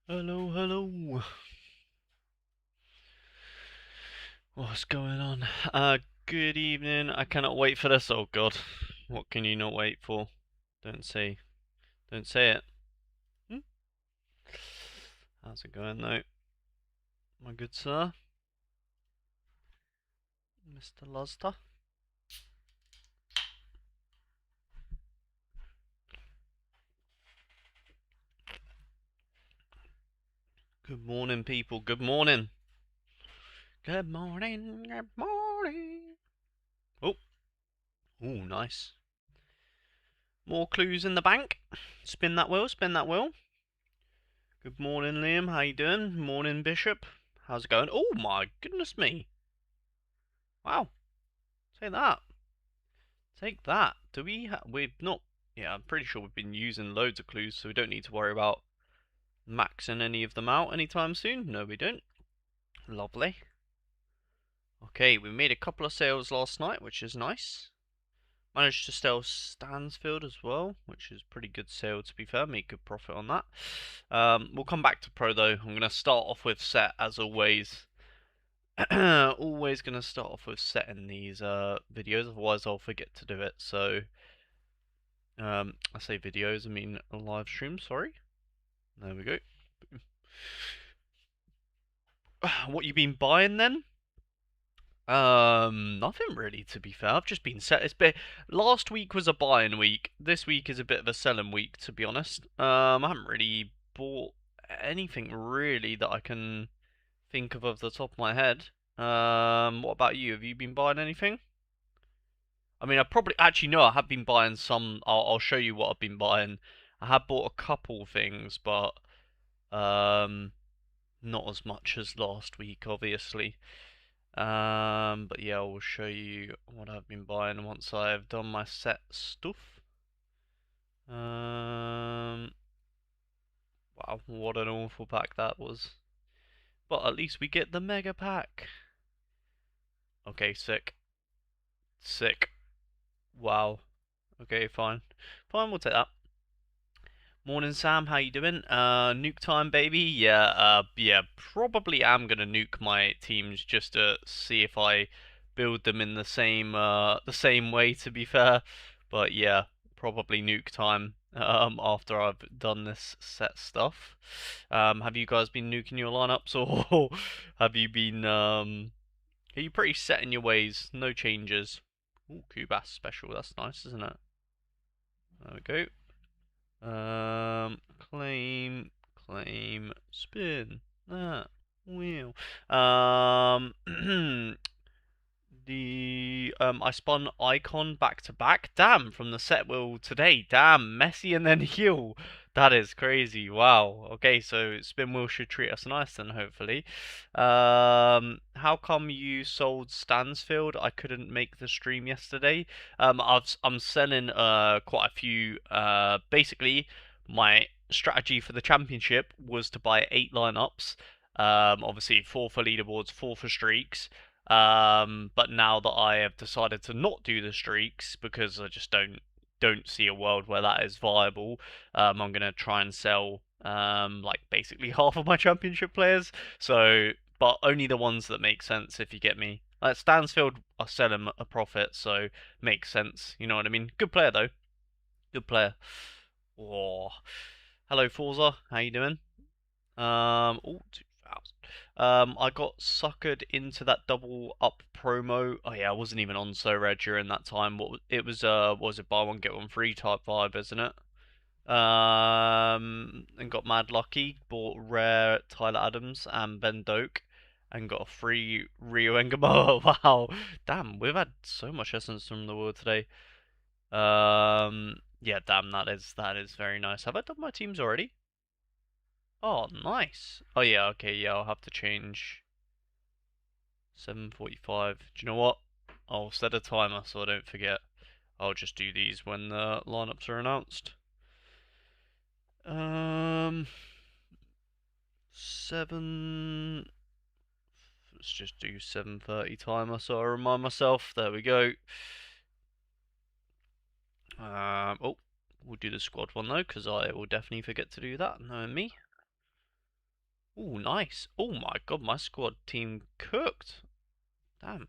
Hello, hello. What's going on? Good evening. I cannot wait for this. Oh God, what can you not wait for? Don't say, don't say it. Hmm? How's it going though, my good sir, Mr. Luster? Good morning, people. Good morning. Good morning. Good morning. Oh, oh, nice. More clues in the bank. Spin that wheel. Spin that wheel. Good morning, Liam. How you doing? Morning, Bishop. How's it going? Oh my goodness me. Wow. Say that. Take that. Do we we've not... Yeah, I'm pretty sure we've been using loads of clues, so we don't need to worry about maxing any of them out anytime soon. No, we don't. Lovely. Okay, we made a couple of sales last night, which is nice. Managed to sell Stansfield as well, which is pretty good sale to be fair. Made good profit on that. We'll come back to Pro though. I'm going to start off with set as always. Always going to start off with set in these videos, otherwise I'll forget to do it. So I say videos, I mean a live stream, sorry. There we go. What you been buying then? Nothing really to be fair. I've just been set. Last week was a buying week. This week is a bit of a selling week, to be honest. I haven't really bought anything really that I can think of off the top of my head. What about you? Have you been buying anything? I mean, I probably actually no. I have been buying some. I'll show you what I've been buying. I have bought a couple things, but um, not as much as last week, obviously. But yeah, I will show you what I've been buying once I've done my set stuff. Wow, what an awful pack that was. But at least we get the mega pack. Okay, sick. Sick. Wow. Okay, fine. Fine, we'll take that. Morning, Sam. How you doing? Nuke time, baby. Yeah. Probably am gonna nuke my teams just to see if I build them in the same way. To be fair, but yeah, probably nuke time. After I've done this set stuff. Have you guys been nuking your lineups, or have you been Are you pretty set in your ways? No changes. Ooh, Kubas special. That's nice, isn't it? There we go. Claim, spin. That wheel. I spun icon back to back. Damn, from the set wheel today. Damn, Messi and then heal. That is crazy. Wow. Okay, so spin wheel should treat us nice then, hopefully. How come you sold Stansfield? I couldn't make the stream yesterday. I'm selling quite a few. Basically, my strategy for the championship was to buy 8 lineups. Obviously, 4 for leaderboards, 4 for streaks. But now that I have decided to not do the streaks because I just don't see a world where that is viable, I'm gonna try and sell like basically half of my championship players. So, but only the ones that make sense, if you get me. Like Stansfield, I sell him a profit, so makes sense. You know what I mean? Good player though. Good player. Oh, hello Forza. How you doing? Oh, 2000. I got suckered into that double up promo. Oh yeah, I wasn't even on Sorare during that time. It was? What was it, buy one get one free type vibe, isn't it? And got mad lucky. Bought rare Tyler Adams and Ben Doak, and got a free Rio Engamo. Wow, damn, we've had so much essence from the world today. Yeah, damn, that is very nice. Have I done my teams already? Oh, nice. Oh yeah, okay, yeah, I'll have to change 7:45. Do you know what? I'll set a timer so I don't forget. I'll just do these when the lineups are announced. Um, 7. Let's just do 7:30 timer so I remind myself. There we go. Oh, we'll do the squad one though, because I will definitely forget to do that, knowing me. Oh, nice. Oh my god, my squad team cooked. Damn.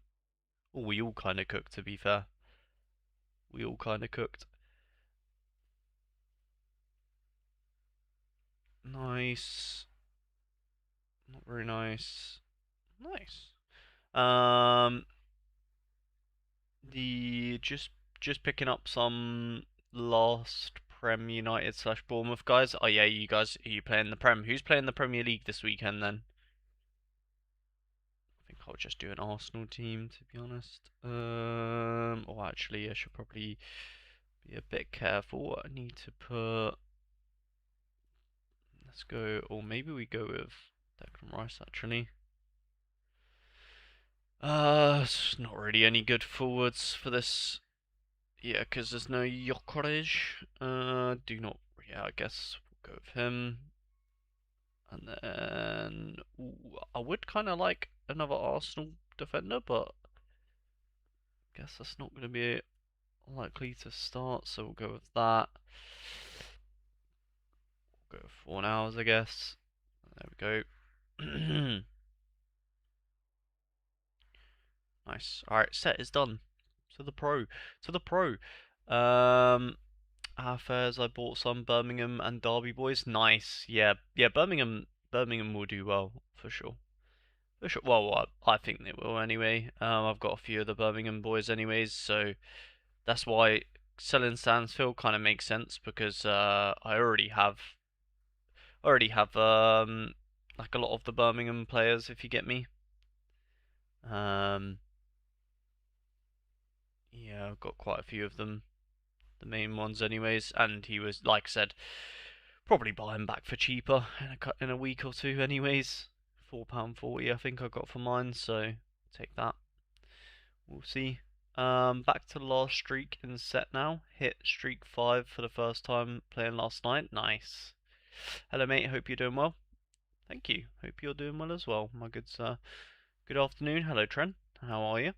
Oh, we all kind of cooked, to be fair. We all kind of cooked. Nice. Not very nice. Nice. Um, the just picking up some last Prem United slash Bournemouth guys. Oh yeah, you guys, are you playing the Prem? Who's playing the Premier League this weekend then? I think I'll just do an Arsenal team to be honest. Or actually, I should probably be a bit careful what I need to put. Let's go, or maybe we go with Declan Rice actually. It's not really any good forwards for this. Yeah, because there's no Jokerej. Do not. Yeah, I guess we'll go with him. And then ooh, I would kind of like another Arsenal defender, but I guess that's not going to be likely to start, so we'll go with that. We'll go with 4 hours, I guess. There we go. Nice. Alright, set is done. To the pro. To the pro. Our fares, I bought some Birmingham and Derby boys. Nice. Yeah, yeah, Birmingham will do well, for sure. For sure. Well, I think they will anyway. I've got a few of the Birmingham boys anyways, so that's why selling Stansfield kind of makes sense because I already have like a lot of the Birmingham players, if you get me. Um, yeah, I've got quite a few of them, the main ones anyways, and he was, like I said, probably buy him back for cheaper in a week or two anyways. £4.40 I think I got for mine, so take that. We'll see. Back to the last streak in the set now. Hit streak 5 for the first time playing last night. Nice. Hello mate, hope you're doing well. Thank you. Hope you're doing well as well, my good sir. Good afternoon. Hello Trent. How are you?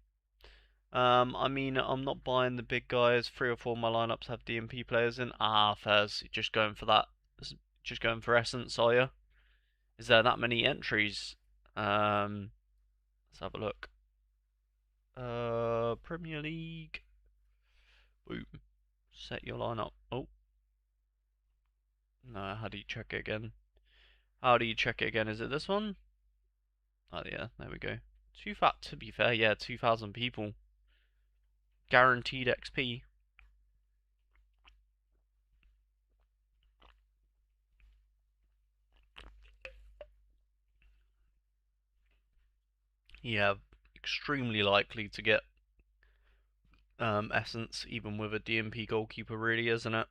I mean, I'm not buying the big guys. 3 or 4 of my lineups have DMP players in. Ah, Fez, just going for that. Just going for essence, are you? Is there that many entries? Let's have a look. Premier League. Boom. Set your lineup. Oh, no, how do you check it again? How do you check it again? Is it this one? Oh, yeah, there we go. Too fat, to be fair, yeah, 2,000 people. Guaranteed XP. Yeah, extremely likely to get essence, even with a DMP goalkeeper, really, isn't it?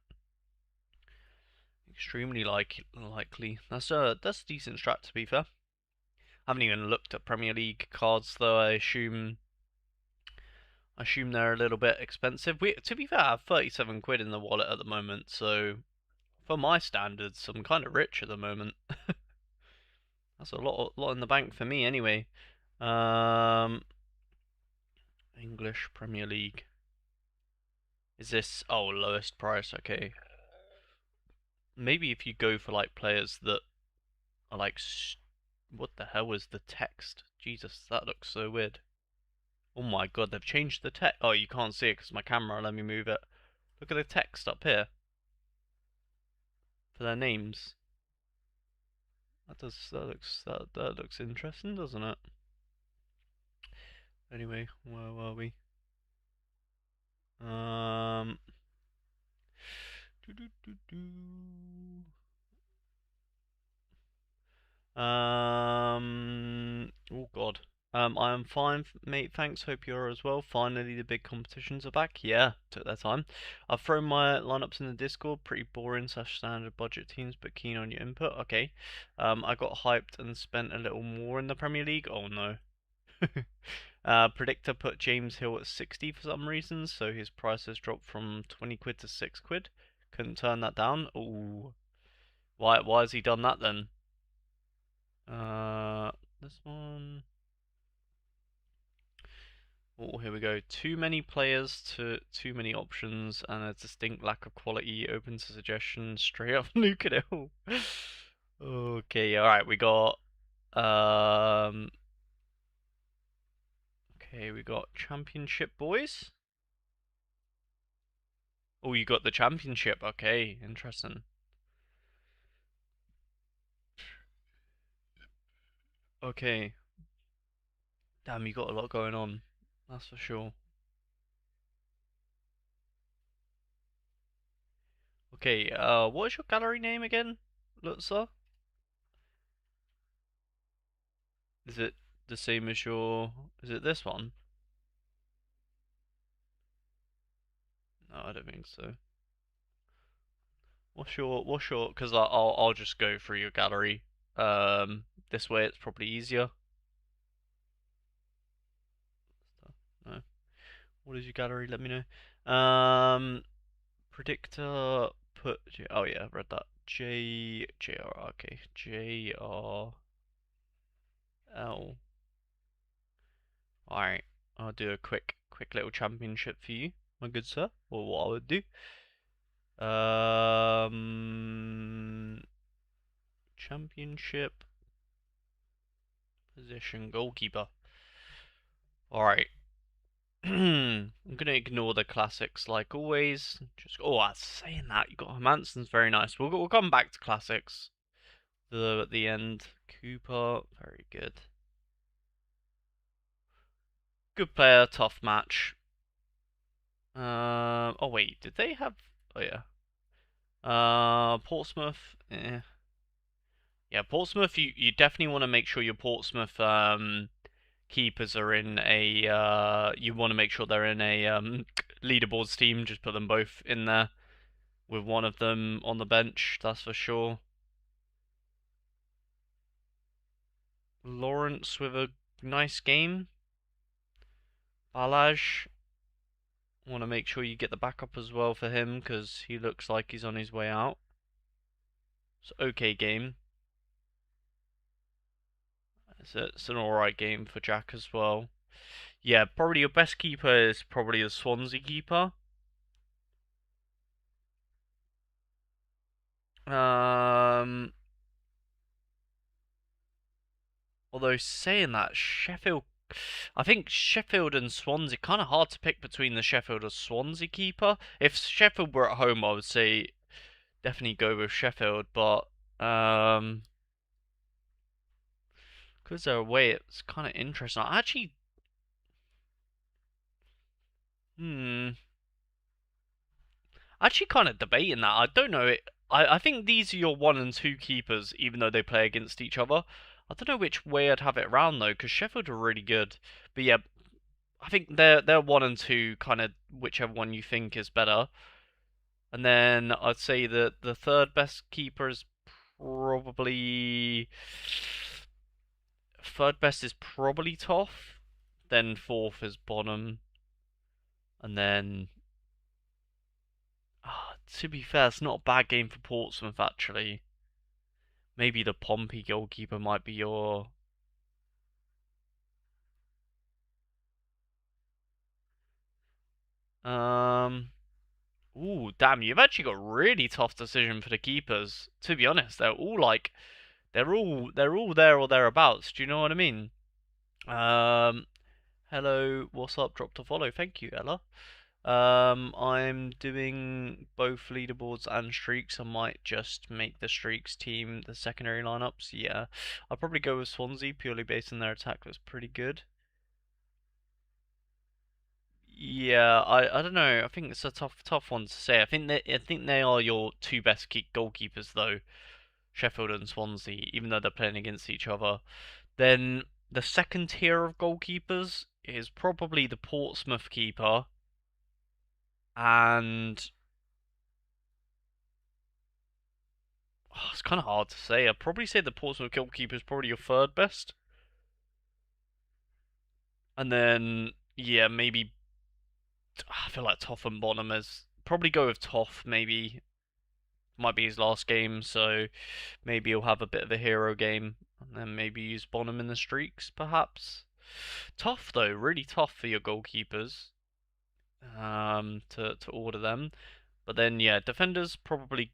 Extremely likely. That's a decent strat, to be fair. I haven't even looked at Premier League cards, though. I assume they're a little bit expensive. To be fair, I have 37 quid in the wallet at the moment, so for my standards, I'm kind of rich at the moment. That's a lot in the bank for me, anyway. Um, English Premier League. Is this lowest price? Okay. Maybe if you go for like players that are like, what the hell is the text? Jesus, that looks so weird. Oh my god, they've changed the text. Oh, you can't see it because my camera. Let me move it. Look at the text up here for their names. That looks interesting, doesn't it? Anyway, where were we? Um. Doo -doo -doo -doo. Oh God. I am fine, mate. Thanks. Hope you're as well. Finally, the big competitions are back. Yeah, took their time. I've thrown my lineups in the Discord. Pretty boring slash standard budget teams, but keen on your input. Okay. I got hyped and spent a little more in the Premier League. Oh no. Predictor put James Hill at 60 for some reason, so his price has dropped from 20 quid to 6 quid. Couldn't turn that down. Ooh. Why has he done that then? This one. Oh, here we go. Too many players to too many options and a distinct lack of quality. Open to suggestions. Straight up Luke at all. Okay, alright, we got Um, okay, we got championship boys. Oh, you got the championship. Okay, interesting. Okay. Damn, you got a lot going on. That's for sure. Okay, what is your gallery name again, Lutzer? Is it the same as your... Is it this one? No, I don't think so. What's your, because I'll just go through your gallery. This way it's probably easier. No. What is your gallery? Let me know. Predictor, put, oh yeah, read that. Okay. JRL. Alright, I'll do a quick little championship for you, my good sir. Or what I would do. Championship position goalkeeper. Alright. I'm gonna ignore the classics like always. Just saying that you got Hermansen's very nice. We'll come back to classics. At the end, Cooper, very good. Good player, tough match. Oh wait, did they have? Oh yeah. Portsmouth. Yeah, Portsmouth. You definitely want to make sure your Portsmouth keepers are in a. You want to make sure they're in a leaderboards team. Just put them both in there with one of them on the bench. That's for sure. Lawrence with a nice game. Balaj. Want to make sure you get the backup as well for him because he looks like he's on his way out. It's an okay game. It's an alright game for Jack as well. Yeah, probably your best keeper is probably the Swansea keeper. Um, Although saying that, I think Sheffield and Swansea kind of hard to pick between the Sheffield or Swansea keeper. If Sheffield were at home, I would say definitely go with Sheffield, but because they're away, it's kind of interesting. I actually, hmm, actually kind of debating that. I don't know. I think these are your one and two keepers, even though they play against each other. I don't know which way I'd have it around though, because Sheffield are really good. But yeah, I think they're one and two, kind of whichever one you think is better. And then I'd say that the third best keeper is probably third best is probably Toff. Then fourth is Bonham, and then to be fair, it's not a bad game for Portsmouth actually. Maybe the Pompey goalkeeper might be your. Um. Ooh, damn! You've actually got a really tough decision for the keepers. To be honest, they're all there or thereabouts. Do you know what I mean? Um. Hello, what's up? Drop to follow. Thank you, Ella. I'm doing both leaderboards and streaks. I might just make the streaks team the secondary lineups. Yeah, I'll probably go with Swansea purely based on their attack. Looks pretty good. Yeah, I don't know. I think it's a tough one to say. I think they are your two best goalkeepers though, Sheffield and Swansea, even though they're playing against each other. Then the second tier of goalkeepers is probably the Portsmouth keeper, and it's kind of hard to say. I'd probably say the Portsmouth goalkeeper is probably your third best, and then yeah, maybe I feel like Toff and Bonham is probably go with Toff. Maybe might be his last game, so maybe he'll have a bit of a hero game, and then maybe use Bonham in the streaks, perhaps. Tough though, really tough for your goalkeepers. To order them, but then yeah, defenders probably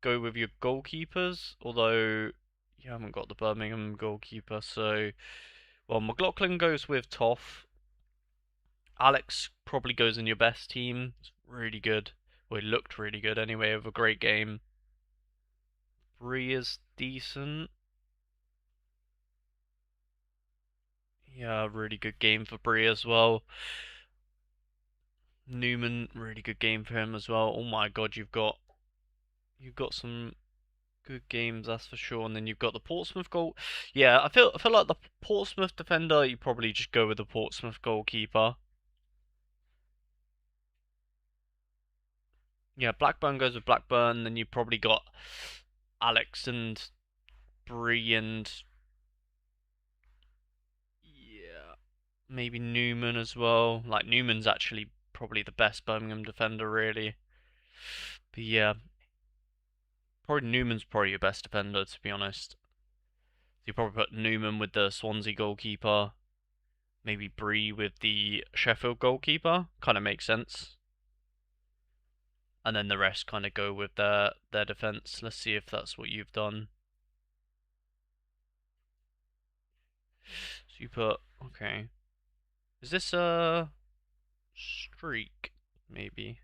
go with your goalkeepers. Although, You haven't got the Birmingham goalkeeper, so well, McLaughlin goes with Toff. Alex probably goes in your best team. It's really good. Well, he looked really good anyway. Of a great game. Bree is decent. Yeah, really good game for Bree as well. Newman, really good game for him as well. Oh my God, you've got some good games, that's for sure. And then you've got the Portsmouth goal. Yeah, I feel like the Portsmouth defender, you probably just go with the Portsmouth goalkeeper. Yeah, Blackburn goes with Blackburn. Then you probably got Alex and Bree and yeah, maybe Newman as well. Like Newman's actually probably the best Birmingham defender, really. But yeah, probably Newman's probably your best defender, to be honest. So you probably put Newman with the Swansea goalkeeper, maybe Bree with the Sheffield goalkeeper. Kind of makes sense. And then the rest kind of go with their defense. Let's see if that's what you've done. So you put okay. Is this a streak? Maybe.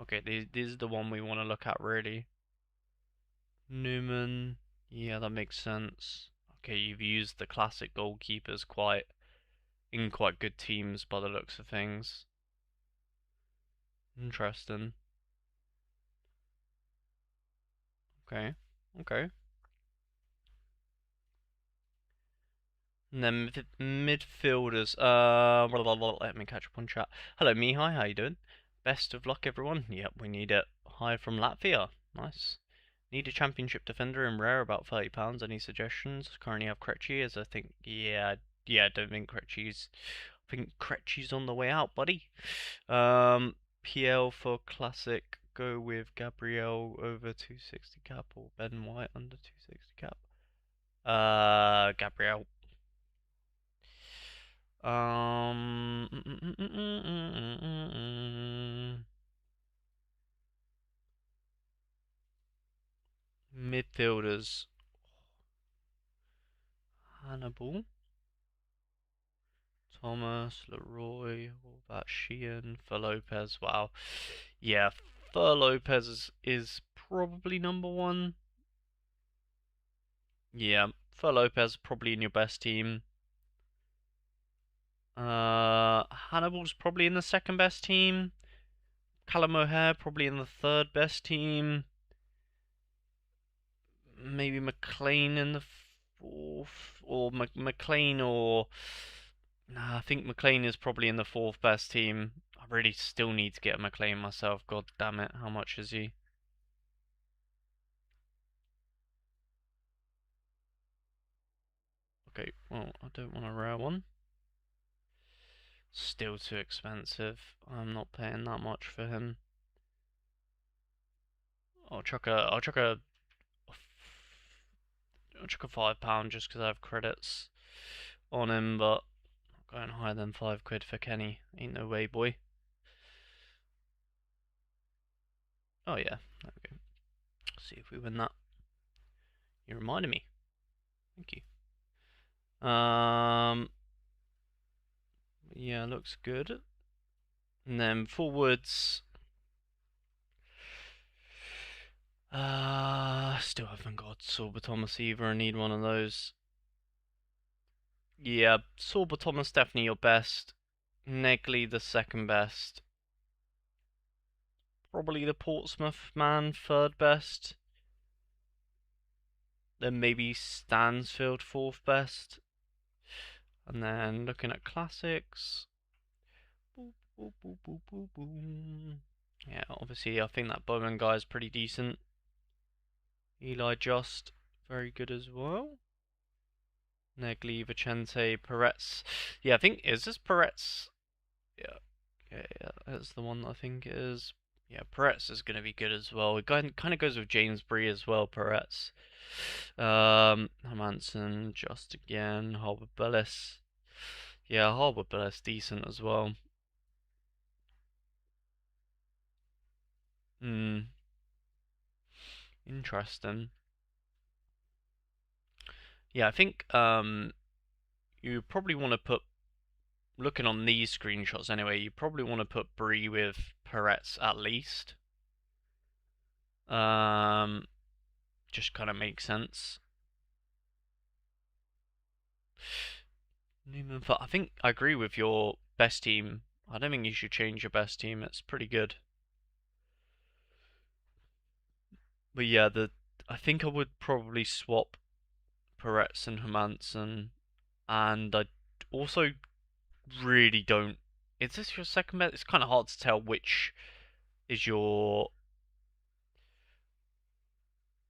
Okay, this is the one we want to look at really. Newman. Yeah, that makes sense. Okay, you've used the classic goalkeepers in quite good teams by the looks of things. Interesting. Okay. Okay. And then midfielders. Let me catch up on chat. Hello, Mihai. How you doing? Best of luck, everyone. Yep, we need it. Hi from Latvia. Nice. Need a championship defender in rare, about £30. Any suggestions? Currently have Krejci as I think. Yeah. I don't think Krejci's. I think Krejci's on the way out, buddy. PL for classic. Go with Gabriel over 260 cap or Ben White under 260 cap. Gabriel. Um, mm, mm, mm, mm, mm, mm, mm. Midfielders. Hannibal, Thomas, Leroy, what about Sheehan, for Lopez? Wow. Yeah, for Lopez is probably number one. Yeah, for Lopez probably in your best team. Hannibal's probably in the second best team. Callum O'Hare probably in the third best team. Maybe McLean in the fourth, or McLean, or nah, I think McLean is probably in the fourth best team. I really still need to get a McLean myself. God damn it, how much is he? Okay, well, I don't want a rare one. Still too expensive. I'm not paying that much for him. I'll chuck a £5 just because I have credits on him, but not going higher than £5 for Kenny. Ain't no way, boy. Oh yeah, there we go. See if we win that. You reminded me. Thank you. Yeah, looks good. And then forwards. Still haven't got Sorba Thomas either. I need one of those. Yeah, Sorba Thomas definitely your best. Negley the second best. Probably the Portsmouth man third best. Then maybe Stansfield fourth best. And then looking at classics. Boop, boop, boop, boop, boop, boop. Yeah, obviously I think that Bowman guy is pretty decent. Eli Just, very good as well. Negli, Vicente, Peretz. Yeah, I think, is this Peretz? Yeah, yeah, that's the one I think it is. Yeah, Peretz is going to be good as well. It kind of goes with James Bree as well, Peretz. Hermanson, Just again, Harbour Bellis. Yeah, Harbour Bellis decent as well. Hmm. Interesting. Yeah, I think you probably want to put, looking on these screenshots anyway, you probably want to put Bree with Peretz at least. Um, just kind of makes sense. Newman, I think I agree with your best team. I don't think you should change your best team. It's pretty good. But yeah, I think I would probably swap Peretz and Hermansen, and I also really don't. Is this your second best? It's kind of hard to tell which is your.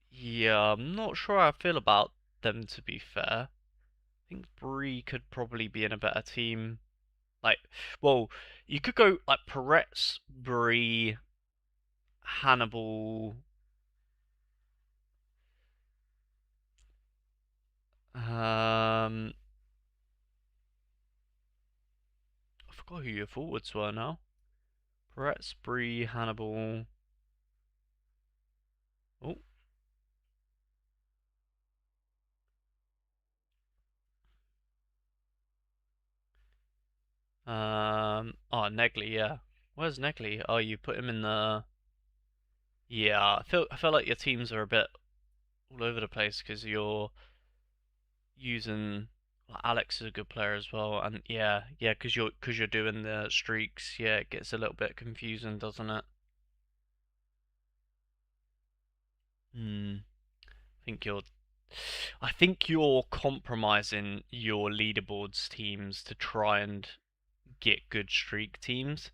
Yeah, I'm not sure how I feel about them, to be fair. I think Bree could probably be in a better team. Like, well, you could go like Peretz, Bree, Hannibal. I forgot who your forwards were now. Peretz, Bree, Hannibal. Oh, oh, Negley, yeah. Where's Negley? Oh, you put him in the. Yeah, I feel like your teams are a bit all over the place because you're using. Well, Alex is a good player as well, and yeah, because you're doing the streaks. Yeah, it gets a little bit confusing, doesn't it? Hmm. I think you're. I think you're compromising your leaderboards teams to try and get good streak teams.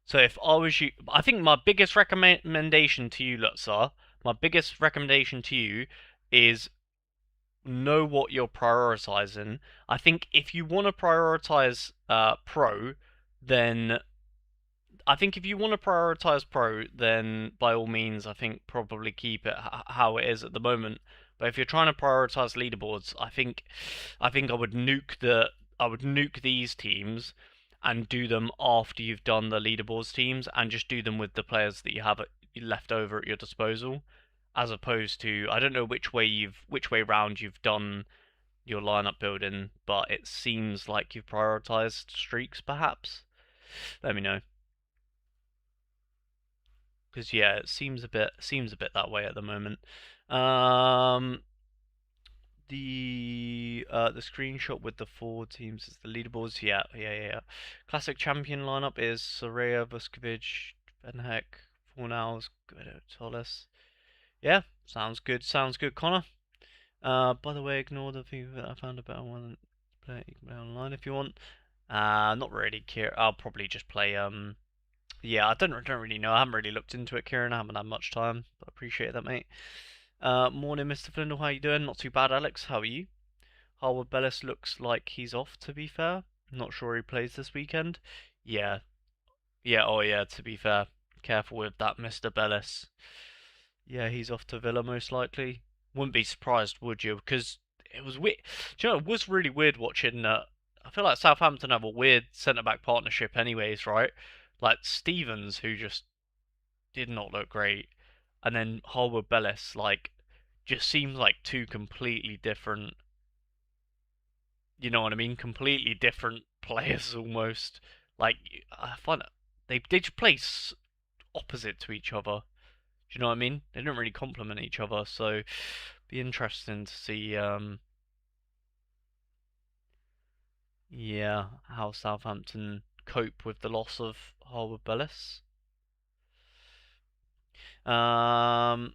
So if I was you, I think my biggest recommendation to you, Lutzar, my biggest recommendation to you is know what you're prioritizing. I think if you want to prioritize pro, then I think if you want to prioritize pro, then by all means, I think probably keep it how it is at the moment. But if you're trying to prioritize leaderboards, I think I would nuke these teams and do them after you've done the leaderboards teams, and just do them with the players that you have left over at your disposal, as opposed to I don't know which way round you've done your lineup building, but it seems like you've prioritized streaks, perhaps. Let me know. Because yeah, it seems a bit that way at the moment. Um, the screenshot with the four teams is the leaderboards. Yeah. Classic champion lineup is Sorare, Vuskovic, Ben Heck, Fornals, Guido, Tolles. Yeah, sounds good. Sounds good, Connor. By the way, ignore the thing that I found a better one. You can play online if you want. Not really, Kier. I'll probably just play yeah, I don't really know. I haven't really looked into it, Kieran. I haven't had much time, but I appreciate that, mate. Morning, Mr. Flyndle. How you doing? Not too bad, Alex. How are you? Harwood Bellis looks like he's off, to be fair. Not sure he plays this weekend. Yeah, yeah, oh yeah, to be fair. Careful with that, Mr. Bellis. Yeah, he's off to Villa most likely. Wouldn't be surprised, would you? Because it was weird. Do you know, it was really weird watching. I feel like Southampton have a weird centre back partnership, anyways, right? Like Stevens, who just did not look great, and then Harwood Bellis, like, just seems like two completely different. You know what I mean? Completely different players almost. Like I find they just play opposite to each other. Do you know what I mean? They don't really complement each other, so be interesting to see. Yeah, how Southampton cope with the loss of Harwood Bellis. Um,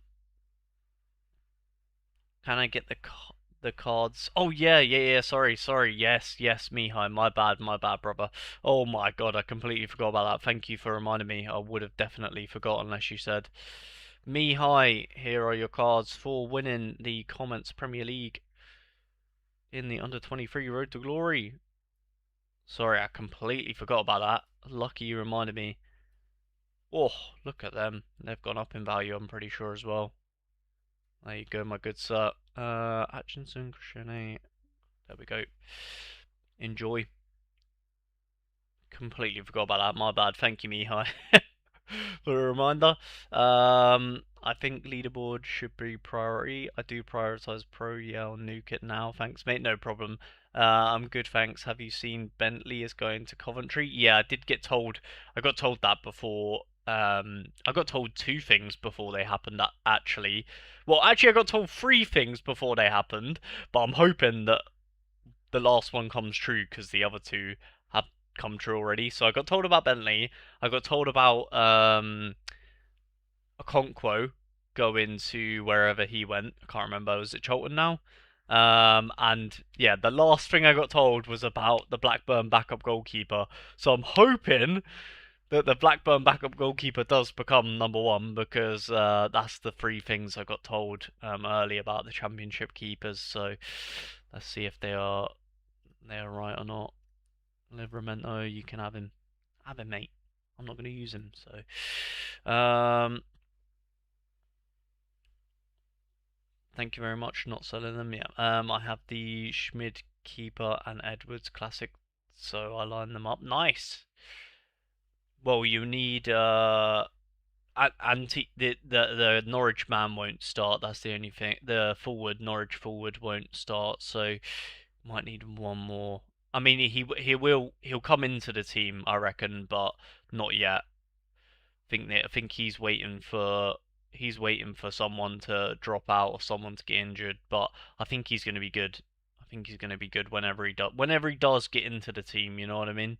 can I get the cards? Oh yeah. Sorry. Yes, Mihai. My bad, brother. Oh my God, I completely forgot about that. Thank you for reminding me. I would have definitely forgotten unless you said. Mihai, here are your cards for winning the Comments Premier League in the under 23 Road to Glory. Sorry, I completely forgot about that. Lucky you reminded me. Oh, look at them. They've gone up in value, I'm pretty sure as well. There you go, my good sir. Atchinson, Cristiane. There we go. Enjoy. Completely forgot about that. My bad. Thank you, Mihai, for a reminder. I think leaderboard should be priority. I do prioritize pro. Yeah, I'll nuke it now. Thanks, mate. No problem. I'm good, thanks. Have you seen Bentley is going to Coventry? Yeah, I did get told. I got told that before. I got told two things before they happened. That actually, well, actually, I got told three things before they happened. But I'm hoping that the last one comes true because the other two have come true already. So I got told about Bentley. I got told about Okonkwo going to wherever he went. I can't remember. Was it Cholton now? And yeah, the last thing I got told was about the Blackburn backup goalkeeper. So I'm hoping that the Blackburn backup goalkeeper does become number one because that's the three things I got told early about the Championship keepers. So let's see if they are right or not. Livramento, you can have him, mate. I'm not going to use him. So, thank you very much. Not selling them. Yeah. I have the Schmid keeper and Edwards classic, so I line them up. Nice. Well, you need anti the Norwich man won't start. That's the only thing. The Norwich forward won't start, so might need one more. I mean, he'll come into the team, I reckon, but not yet. I think he's waiting for someone to drop out or someone to get injured, but I think he's going to be good. I think he's going to be good whenever he does get into the team. You know what I mean?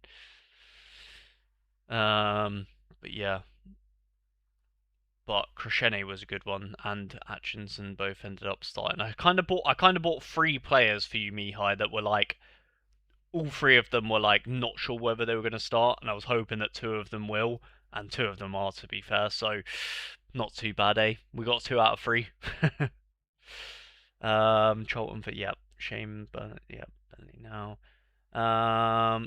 But yeah, but Kreshene was a good one, and Atchinson both ended up starting. I kind of bought three players for you, Mihai, that were like all three of them were like not sure whether they were going to start, and I was hoping that two of them will, and two of them are, to be fair. So not too bad, eh? We got 2 out of 3. Cholton for yep, shame, but yep, Burnley now.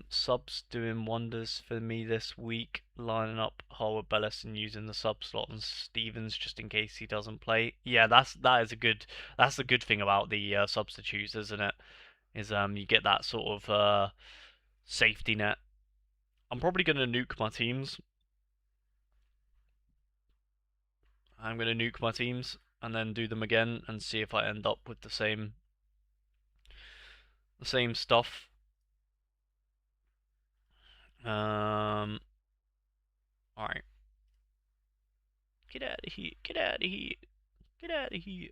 Subs doing wonders for me this week, lining up Harwood Bellis and using the sub slot on Stevens just in case he doesn't play. Yeah, that's the good thing about the substitutes, isn't it? Is you get that sort of safety net. I'm probably gonna nuke my teams. I'm gonna nuke my teams and then do them again and see if I end up with the same stuff. Alright. Get out of here. Get out of here. Get out of here.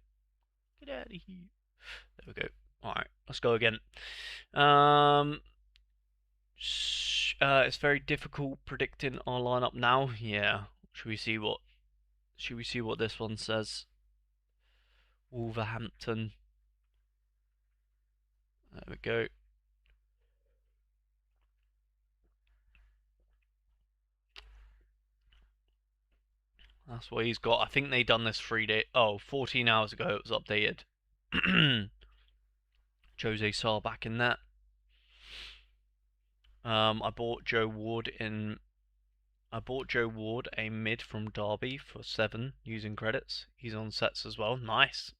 Get out of here. There we go. Alright, let's go again. It's very difficult predicting our lineup now. Yeah. Should we see what this one says? Wolverhampton. There we go. That's what he's got. I think they done this 14 hours ago it was updated. Jose Sarr back in that. I bought Joe Ward a mid from Derby for 7 using credits. He's on sets as well. Nice.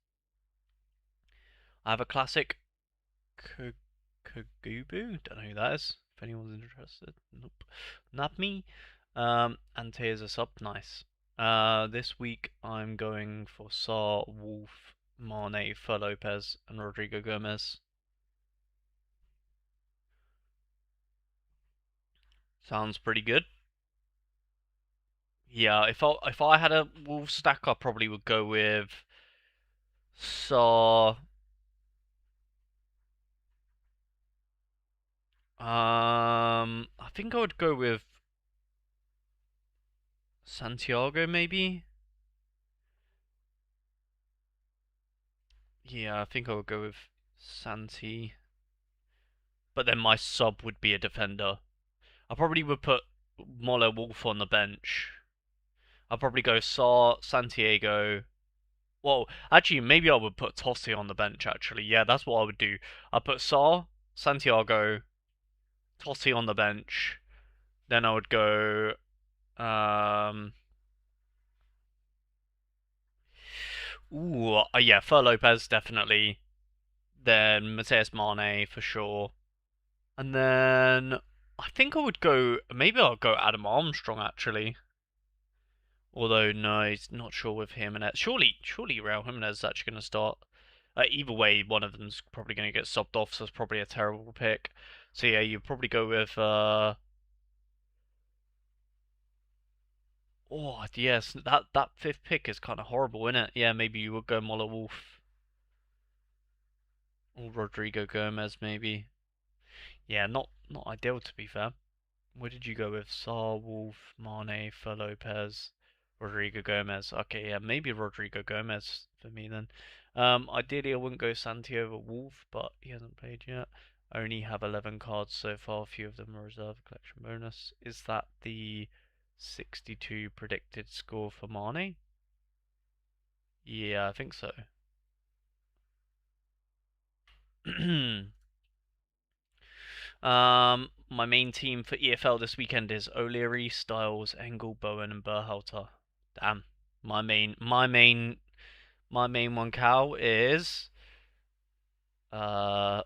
I have a classic Kagubu. Don't know who that is. If anyone's interested. Nope. Not me. And here's a sub. Nice. This week I'm going for Sarr, Wolf, Mane, Fer Lopez, and Rodrigo Gomez. Sounds pretty good. Yeah, if I had a Wolf stack, I probably would go with Sarr. I think I would go with Santiago, maybe. Yeah, I think I would go with Santi. But then my sub would be a defender. I probably would put Molo Wolf on the bench. I'll probably go Sarr, Santiago. Well, actually, maybe I would put Tossi on the bench, actually. Yeah, that's what I would do. I'll put Sarr, Santiago, Tossi on the bench. Then I would go. Yeah, Fer Lopez, definitely. Then Mateus Mane, for sure. And then I think I would go. Maybe I'll go Adam Armstrong, actually. Although no, he's not sure with Jimenez. Surely Raul Jimenez is actually going to start. Either way, one of them's probably going to get subbed off, so it's probably a terrible pick. So yeah, you probably go with oh yes, that fifth pick is kind of horrible, isn't it? Yeah, maybe you would go Moller Wolf or Rodrigo Gomez, maybe. Yeah, not ideal to be fair. What did you go with? Saar, Wolf, Mane, Fer Lopez, Rodrigo Gomez. Okay, yeah, maybe Rodrigo Gomez for me then. Ideally I wouldn't go Santi over Wolf, but he hasn't played yet. I only have 11 cards so far. A few of them are reserve collection bonus. Is that the 62 predicted score for Mane? Yeah, I think so. My main team for EFL this weekend is O'Leary, Styles, Engel, Bowen, and Berhalter. Damn, my main one cow is uh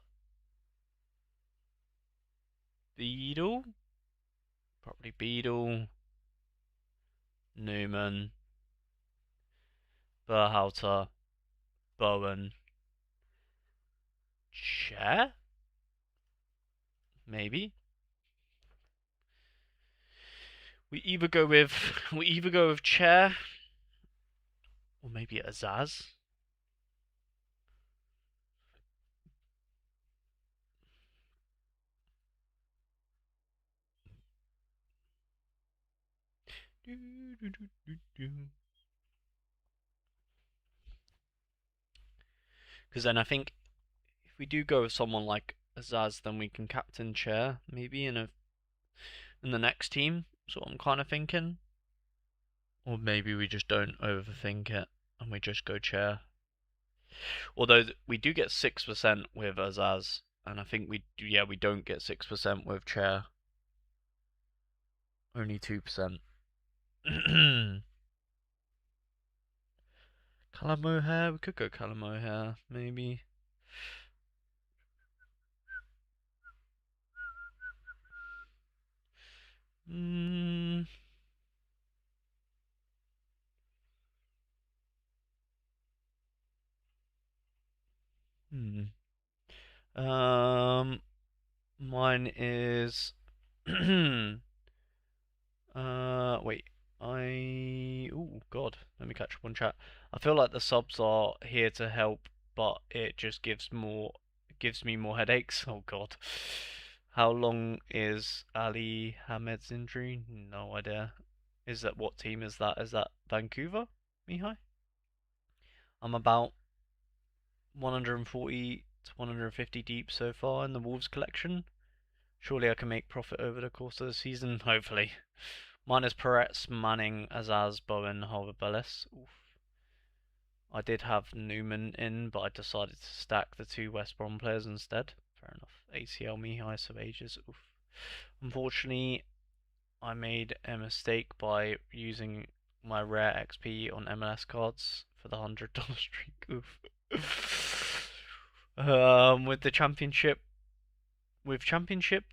Beadle, probably Beadle, Newman, Berhalter, Bowen, Chair, maybe. We either go with Chair or maybe Azaz. Because then I think if we do go with someone like Azaz, then we can captain Chair maybe in the next team. So I'm kind of thinking, or maybe we just don't overthink it and we just go Chair. Although we do get 6% with Azaz, and I think we don't get 6% with Chair. Only 2%. Callum O'Hare, we could go Callum O'Hare, maybe. Mm, hmm. Mine is wait. Oh God, let me catch up on chat. I feel like the subs are here to help, but it just gives me more headaches. Oh God. How long is Ali Hamed's injury? No idea. What team is that? Is that Vancouver, Mihai? I'm about 140 to 150 deep so far in the Wolves collection. Surely I can make profit over the course of the season, hopefully. Mine is Peretz, Manning, Azaz, Bowen, Harvard-Bellis. I did have Newman in, but I decided to stack the two West Brom players instead. Fair enough. ACL Mihai, so ages. Oof. Unfortunately, I made a mistake by using my rare XP on MLS cards for the $100 streak. Oof. With the championship, with championship,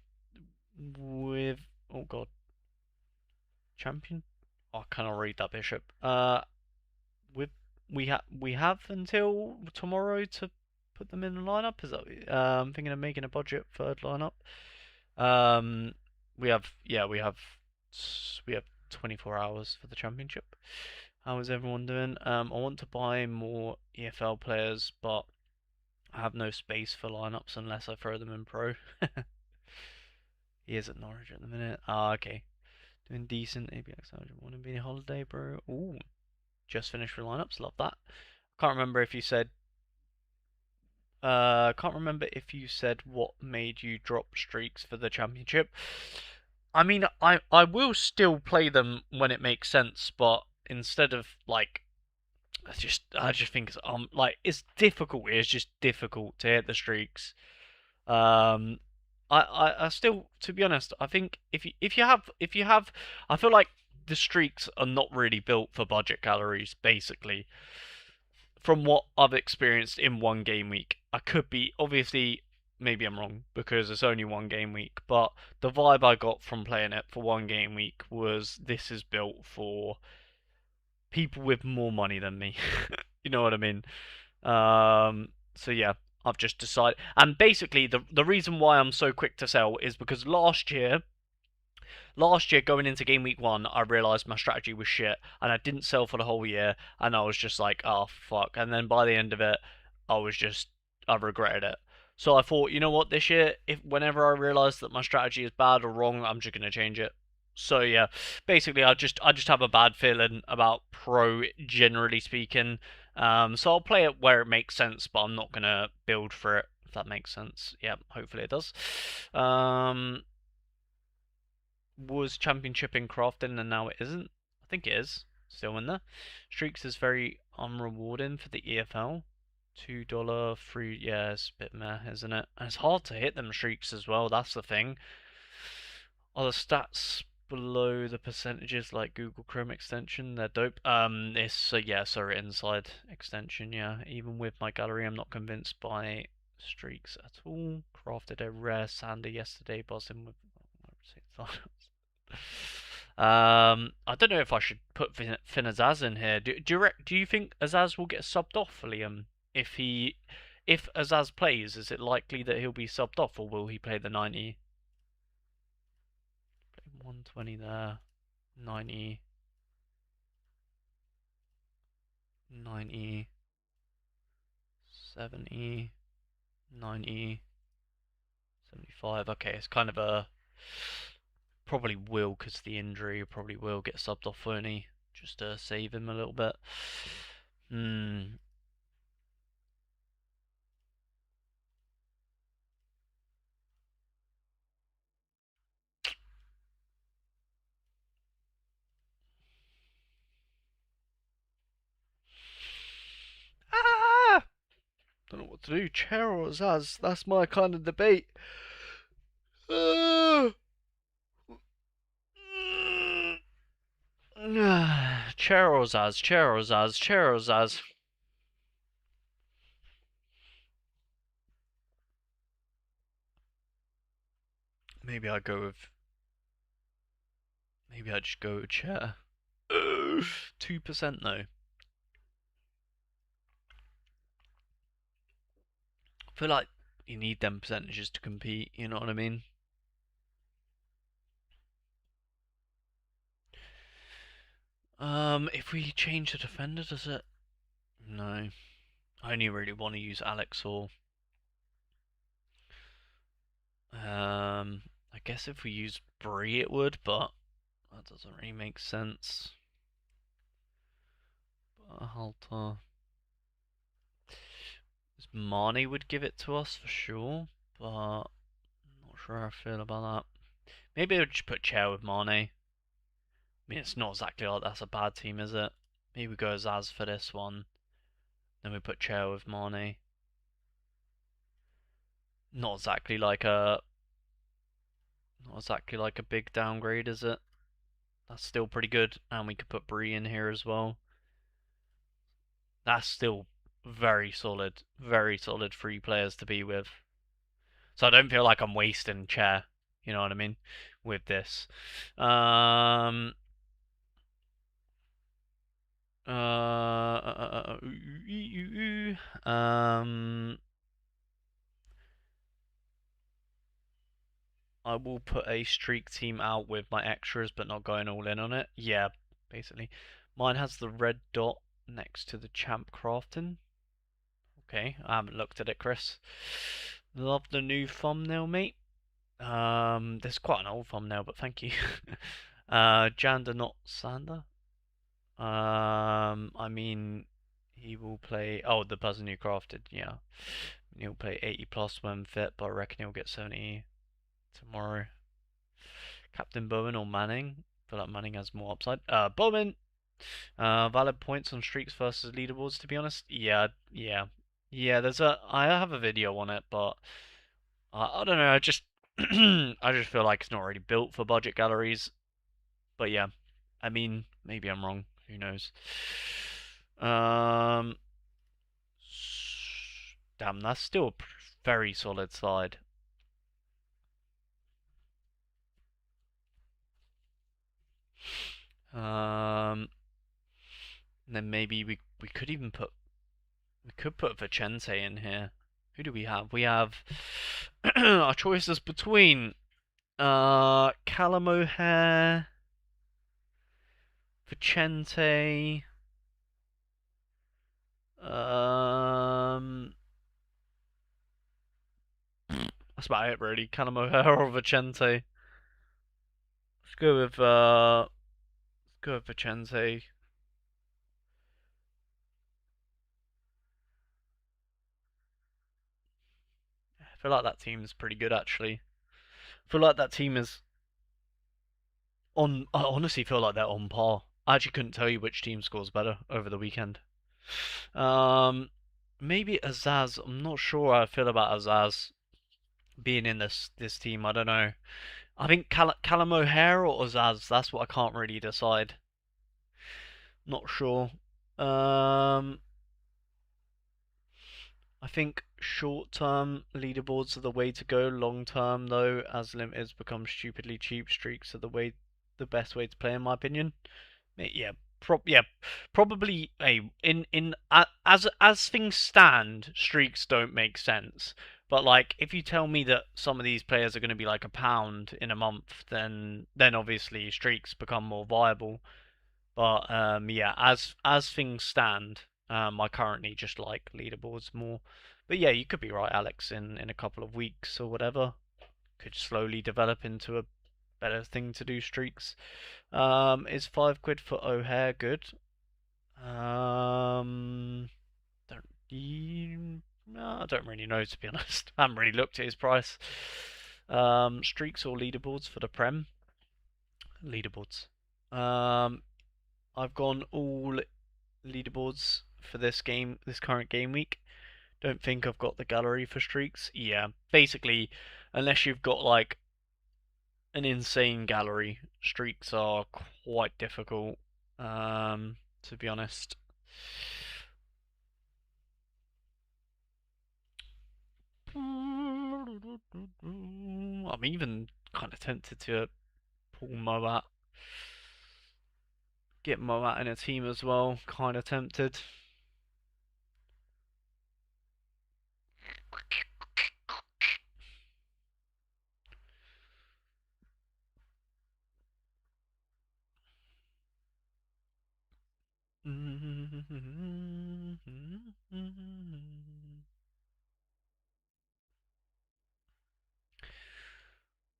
with oh god, champion. Oh, I cannot read that bishop. With we have until tomorrow to put them in the lineup. Is that I'm thinking of making a budget third lineup. Um, we have 24 hours for the championship. How is everyone doing? I want to buy more EFL players, but I have no space for lineups unless I throw them in pro. He is at Norwich at the minute. Ah, okay. Doing decent. ABX 100. Want to be on holiday, bro? Ooh, just finished with lineups. Love that. Can't remember if you said. Can't remember if you said what made you drop streaks for the championship. I mean, I will still play them when it makes sense, but instead of like, I just think like it's difficult. It's just difficult to hit the streaks. Um, I still, to be honest, I think if you have, I feel like the streaks are not really built for budget calories, basically. From what I've experienced in one game week, I could be obviously maybe I'm wrong because it's only one game week, but the vibe I got from playing it for one game week was this is built for people with more money than me. You know what I mean? So yeah, I've just decided, and basically the reason why I'm so quick to sell is because last year going into game week 1, I realized my strategy was shit, and I didn't sell for the whole year, and I was just like, oh fuck. And then by the end of it, I regretted it. So I thought, you know what, this year, if whenever I realize that my strategy is bad or wrong, I'm just gonna change it. So yeah, basically, I just have a bad feeling about pro, generally speaking. So I'll play it where it makes sense, but I'm not gonna build for it. If that makes sense. Yeah, hopefully it does. Was championship in crafting and now it isn't. I think it is still in there. Streaks is very unrewarding for the EFL. $2 free, yeah, it's a bit meh, isn't it? And it's hard to hit them streaks as well. That's the thing. Are the stats below the percentages like Google Chrome extension? They're dope. It's yeah, sorry, inside extension. Yeah, even with my gallery, I'm not convinced by streaks at all. Crafted a rare sander yesterday, buzzing with. I don't know if I should put Finn Azaz in here. Do you think Azaz will get subbed off, Liam? If Azaz plays, is it likely that he'll be subbed off, or will he play the 90? 120 there, 90, 90, 70, 90, 75. Okay, it's kind of a probably will because the injury probably will get subbed off, won't he? Just to save him a little bit. Hmm. Ah! Don't know what to do. Chair or Zaz? That's my kind of debate. Chair or Zaz? Chair or Zaz? Chair or Zaz? Maybe I go with. Maybe I just go with chair. 2% though. I feel like you need them percentages to compete. You know what I mean? If we change the defender, does it? No. I only really want to use Alex or. I guess if we use Bree, it would, but that doesn't really make sense. Halter. Marnie would give it to us for sure, but I'm not sure how I feel about that. Maybe I'll just put Chair with Marnie. I mean, it's not exactly like that's a bad team, is it? Maybe we go Zaz for this one, then we put Chair with Marnie. Not exactly like a, not exactly like a big downgrade, is it? That's still pretty good, and we could put Bree in here as well. That's still very solid free players to be with. So I don't feel like I'm wasting Chair, you know what I mean, with this. Um, um, I will put a streak team out with my extras, but not going all in on it. Yeah, basically. Mine has the red dot next to the champ crafting. Okay, I haven't looked at it, Chris. Love the new thumbnail, mate. This is quite an old thumbnail, but thank you. Jander, not Sander. I mean, he will play. Oh, the person who crafted, yeah. He'll play 80 plus when fit, but I reckon he'll get 70 tomorrow. Captain Bowen or Manning? I feel like Manning has more upside. Bowman! Valid points on streaks versus leaderboards, to be honest. Yeah, yeah. Yeah, I have a video on it, but I don't know, I just. I just feel like it's not really built for budget galleries. But yeah, I mean, maybe I'm wrong. Who knows? Um, damn, that's still a very solid side. Um, And then maybe we could even put Vicente in here. Who do we have? We have our choices between Callum O'Hare, Vicente, that's about it really. Callum O'Hare or Vicente. Let's go with Vicente. I feel like that team is pretty good actually. I feel like that team is on. I honestly feel like they're on par. I actually couldn't tell you which team scores better over the weekend. Um, maybe Azaz. I'm not sure how I feel about Azaz being in this team. I don't know. I think Callum O'Hare or Azaz. That's what I can't really decide. Not sure. Um, I think short-term leaderboards are the way to go. Long-term, though, as limiters become stupidly cheap, streaks are the best way to play, in my opinion. Yeah, yeah, probably a in as things stand, streaks don't make sense. But like, if you tell me that some of these players are going to be like £1 in a month, then obviously streaks become more viable. But yeah, as things stand, I currently just like leaderboards more. But yeah, you could be right, Alex. In a couple of weeks or whatever, could slowly develop into a better thing to do streaks. Is £5 for O'Hare good? Don't no, I don't really know to be honest. I haven't really looked at his price. Streaks or leaderboards for the Prem? Leaderboards. Um, I've gone all leaderboards for this current game week. Don't think I've got the gallery for streaks. Yeah, basically, unless you've got like an insane gallery, streaks are quite difficult. To be honest. I'm even kind of tempted to pull Moat, get Moat in a team as well. Kind of tempted.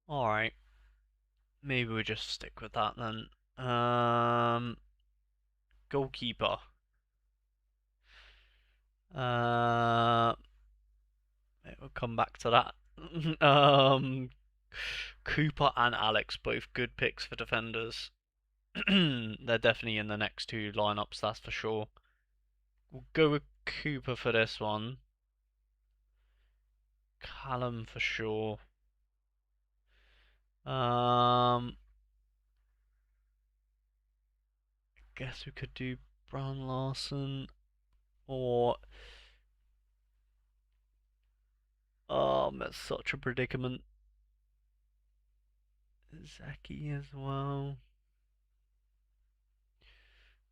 All right, maybe we just stick with that then. Goalkeeper. Uh, we'll come back to that. Cooper and Alex, both good picks for defenders. They're definitely in the next two lineups, that's for sure. We'll go with Cooper for this one. Callum for sure. Um, guess we could do Brown Larson or that's such a predicament. Zaki as well.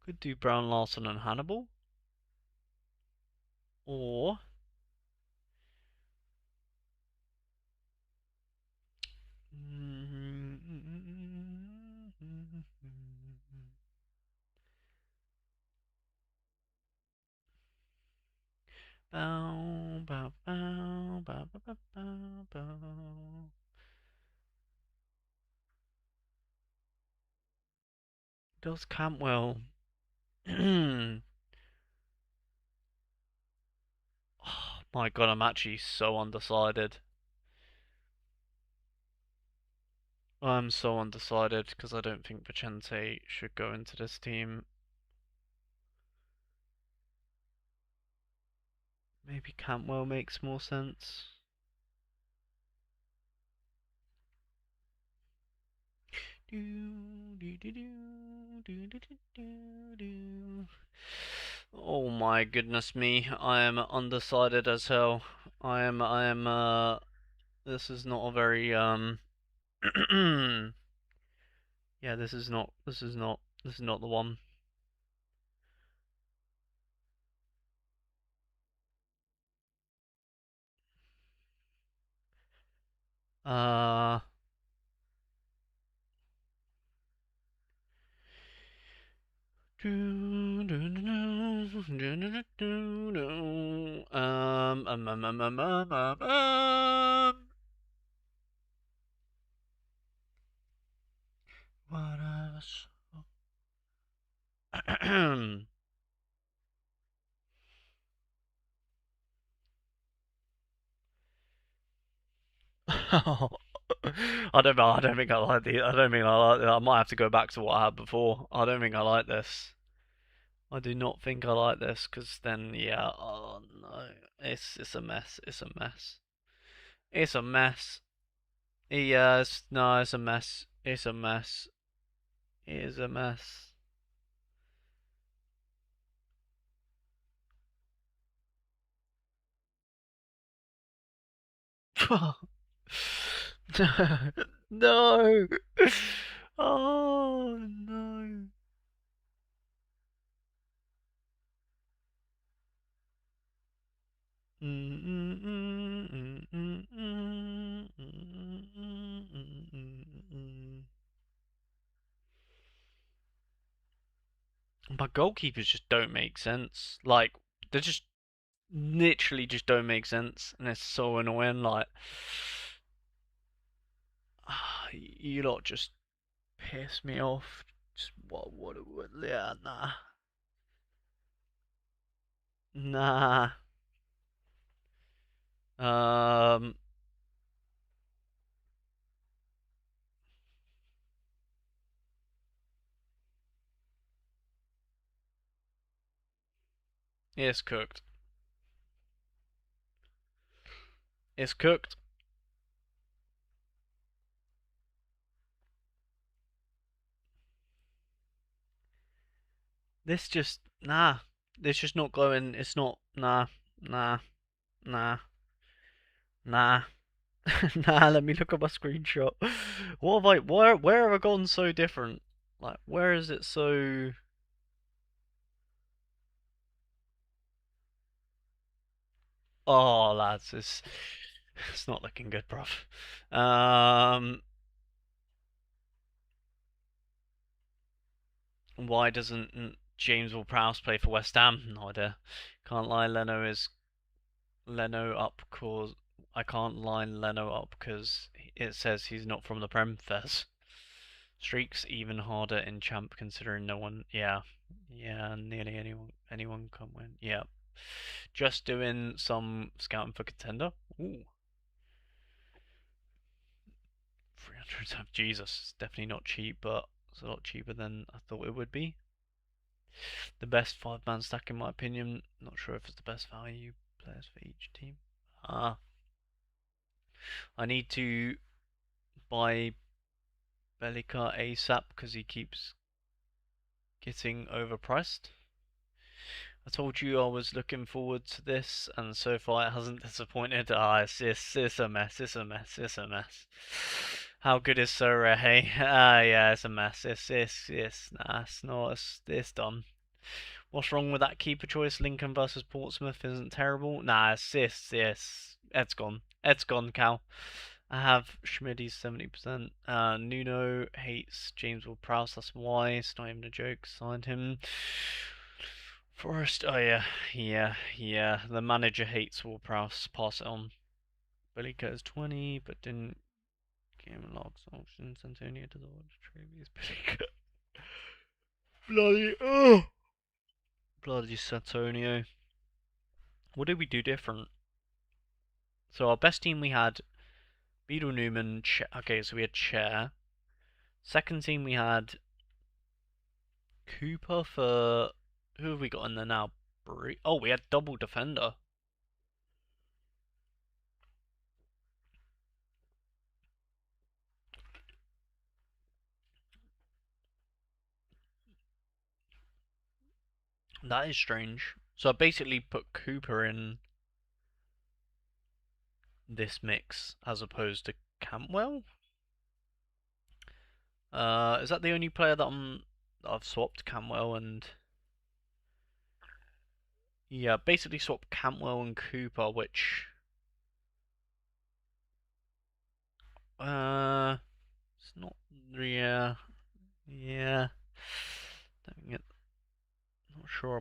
Could do Brown Larson and Hannibal. Or bow, bow, bow, bow, bow, bow, bow, bow. Does Campwell? Oh my god, I'm actually so undecided. I'm so undecided because I don't think Vicente should go into this team. Maybe Campwell makes more sense. Oh my goodness me, I am undecided as hell. This is not a very, yeah, this is not the one. Uh. What else? I don't think I like the. I don't think I like. I might have to go back to what I had before. I don't think I like this. I do not think I like this because then, yeah. Oh no, it's a mess. It's a mess. It's a mess. Yes, no, it's a mess. It's a mess. It is a mess. No. Oh no. My goalkeepers just don't make sense. Like they just literally just don't make sense, and it's so annoying. Like you lot just piss me off. Just what yeah, nah. Um, it's cooked. It's cooked. This just nah. It's just not going. It's not nah, nah, nah, nah, nah. Let me look at my screenshot. What have I? Where have I gone so different? Like where is it so? Oh, lads, it's not looking good, bruv. Why doesn't James Ward-Prowse play for West Ham? No idea. Can't lie, Leno up cause I can't line Leno up because it says he's not from the Prem Fest. Streaks even harder in Champ considering no one. Yeah, nearly anyone can win. Yeah, just doing some scouting for contender. Ooh, 300. Jesus, it's definitely not cheap, but it's a lot cheaper than I thought it would be. The best five-man stack in my opinion. Not sure if it's the best value players for each team. Ah, I need to buy Bellica ASAP because he keeps getting overpriced. I told you I was looking forward to this, and so far it hasn't disappointed. It's a mess. It's a mess. It's a mess. How good is Sorare? Yeah, it's a mess. Nah, it's not. It's done. What's wrong with that keeper choice? Lincoln versus Portsmouth isn't terrible. Nah, it's Ed's gone. Ed's gone, Cal. I have Schmidt's 70%. Nuno hates James Ward-Prowse. That's why. It's not even a joke. Signed him. Forrest. Oh yeah. The manager hates Ward-Prowse. Pass it on. Billy is 20, but didn't game logs options. Antonio does all the tributes. Billy Bloody bloody Santonio. What did we do different? So our best team we had Beadle Newman. Okay, so we had Chair. Second team we had Cooper for who have we got in there now? Oh, we had double defender. That is strange. So I basically put Cooper in this mix as opposed to Campwell. Is that the only player that I've swapped Campwell and yeah, basically swapped Campwell and Cooper, which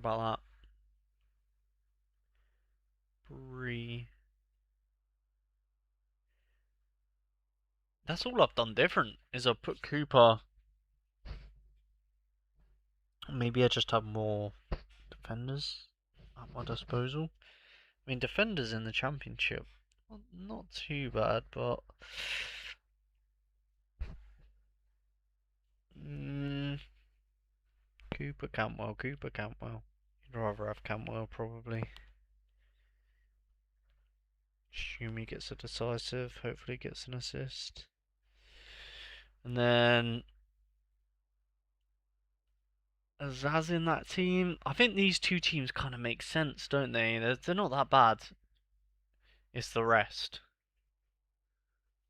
about that. Three. That's all I've done different, is I put Cooper. Maybe I just have more defenders at my disposal. I mean, defenders in the championship, well, not too bad, but mm, Cooper Cantwell, Cooper Cantwell. You'd rather have Cantwell probably. Shumi gets a decisive, hopefully gets an assist. And then Azaz in that team. I think these two teams kind of make sense, don't they? They're not that bad. It's the rest.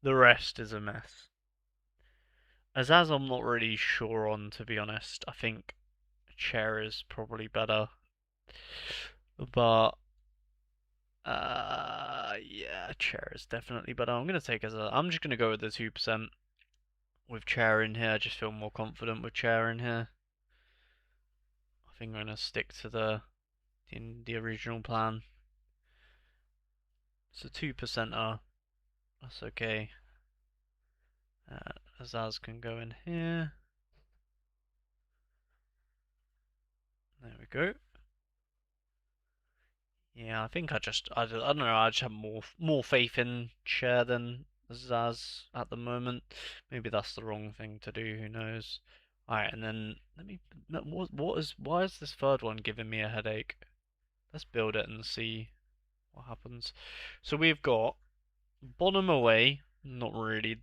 The rest is a mess. Azaz I'm not really sure on, to be honest. I think Chair is probably better. But yeah, Chair is definitely better. I'm gonna take Azaz. I'm just gonna go with the 2% with Chair in here. I just feel more confident with Chair in here. I think I'm gonna stick to the original plan. It's a 2%er. That's okay. Azaz can go in here. There we go. Yeah, I think I don't know. I just have more faith in Cher than Azaz at the moment. Maybe that's the wrong thing to do. Who knows? All right, and then let me. Why is this third one giving me a headache? Let's build it and see what happens. So we've got Bonham away, not really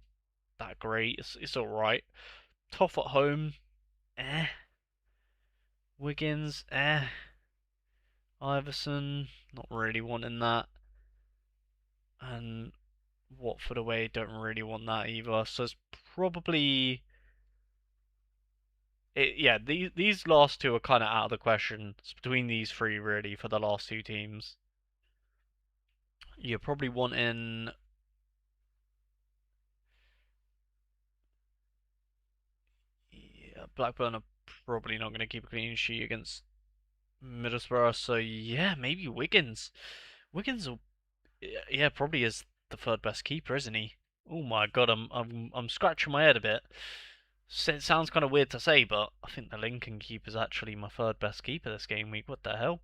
that great. It's all right. Toff at home, eh. Wiggins, eh. Iverson, not really wanting that. And Watford away, don't really want that either. So it's probably yeah. These last two are kind of out of the question. It's between these three really for the last two teams. You're probably wanting yeah, Blackburn are probably not going to keep a clean sheet against Middlesbrough. So yeah, maybe Wiggins. Wiggins will yeah probably is the third best keeper, isn't he? Oh my god, I'm scratching my head a bit. It sounds kind of weird to say, but I think the Lincoln keeper is actually my third best keeper this game week. What the hell?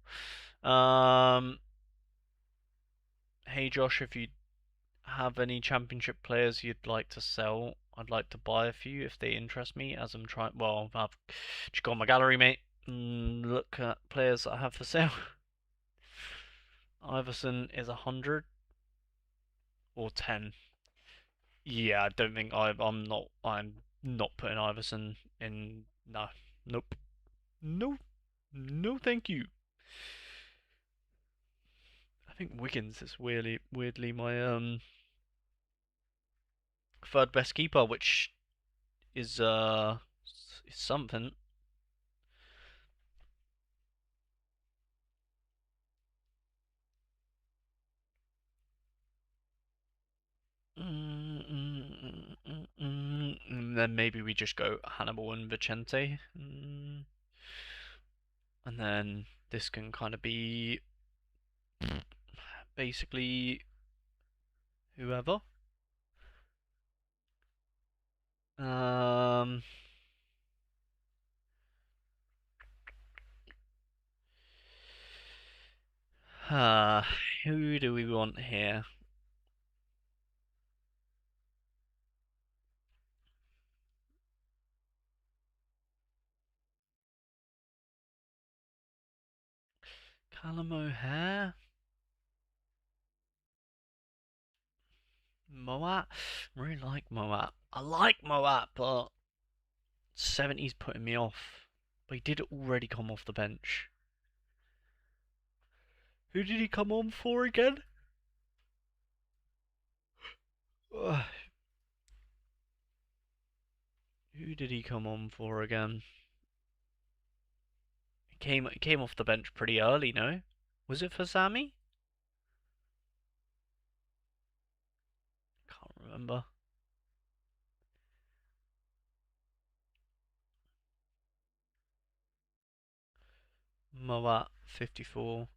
Hey Josh, if you have any championship players you'd like to sell, I'd like to buy a few if they interest me. As I'm trying, well, I've just got my gallery, mate. Look at players that I have for sale. Iverson is 100 or 10. Yeah, I don't think I'm not putting Iverson in. No, nope, no, no, thank you. I think Wiggins is weirdly my third best keeper, which is something. And then maybe we just go Hannibal and Vicente. And then this can kind of be basically whoever. Um, uh, who do we want here? Callum O'Hare? Moat? I really like Moat. I like Moat, but 70's putting me off. But he did already come off the bench. Who did he come on for again? Ugh, who did he come on for again? He came off the bench pretty early, no? Was it for Sammy? Can't remember. Moat 54.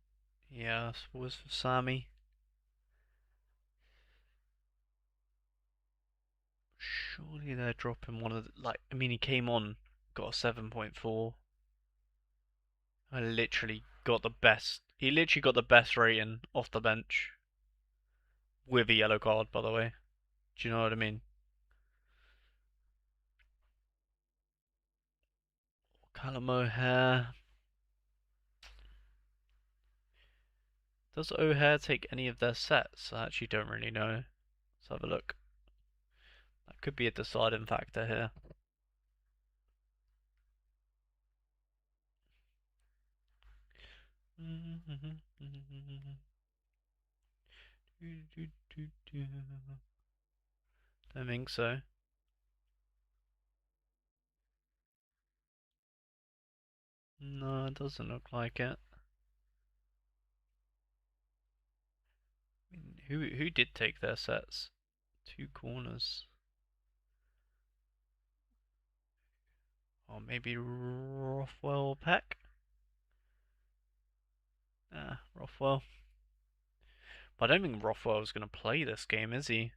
Yeah, was for Sammy. Surely they're dropping one of the, like, I mean, he came on, got a 7.4. I literally got the best. He literally got the best rating off the bench with a yellow card, by the way. Do you know what I mean? Callum O'Hare. Does O'Hare take any of their sets? I actually don't really know. Let's have a look. That could be a deciding factor here. Don't think so. No, it doesn't look like it. I mean, who did take their sets? Two corners. Or maybe Rothwell Peck? Rothwell. But I don't think Rothwell's going to play this game, is he?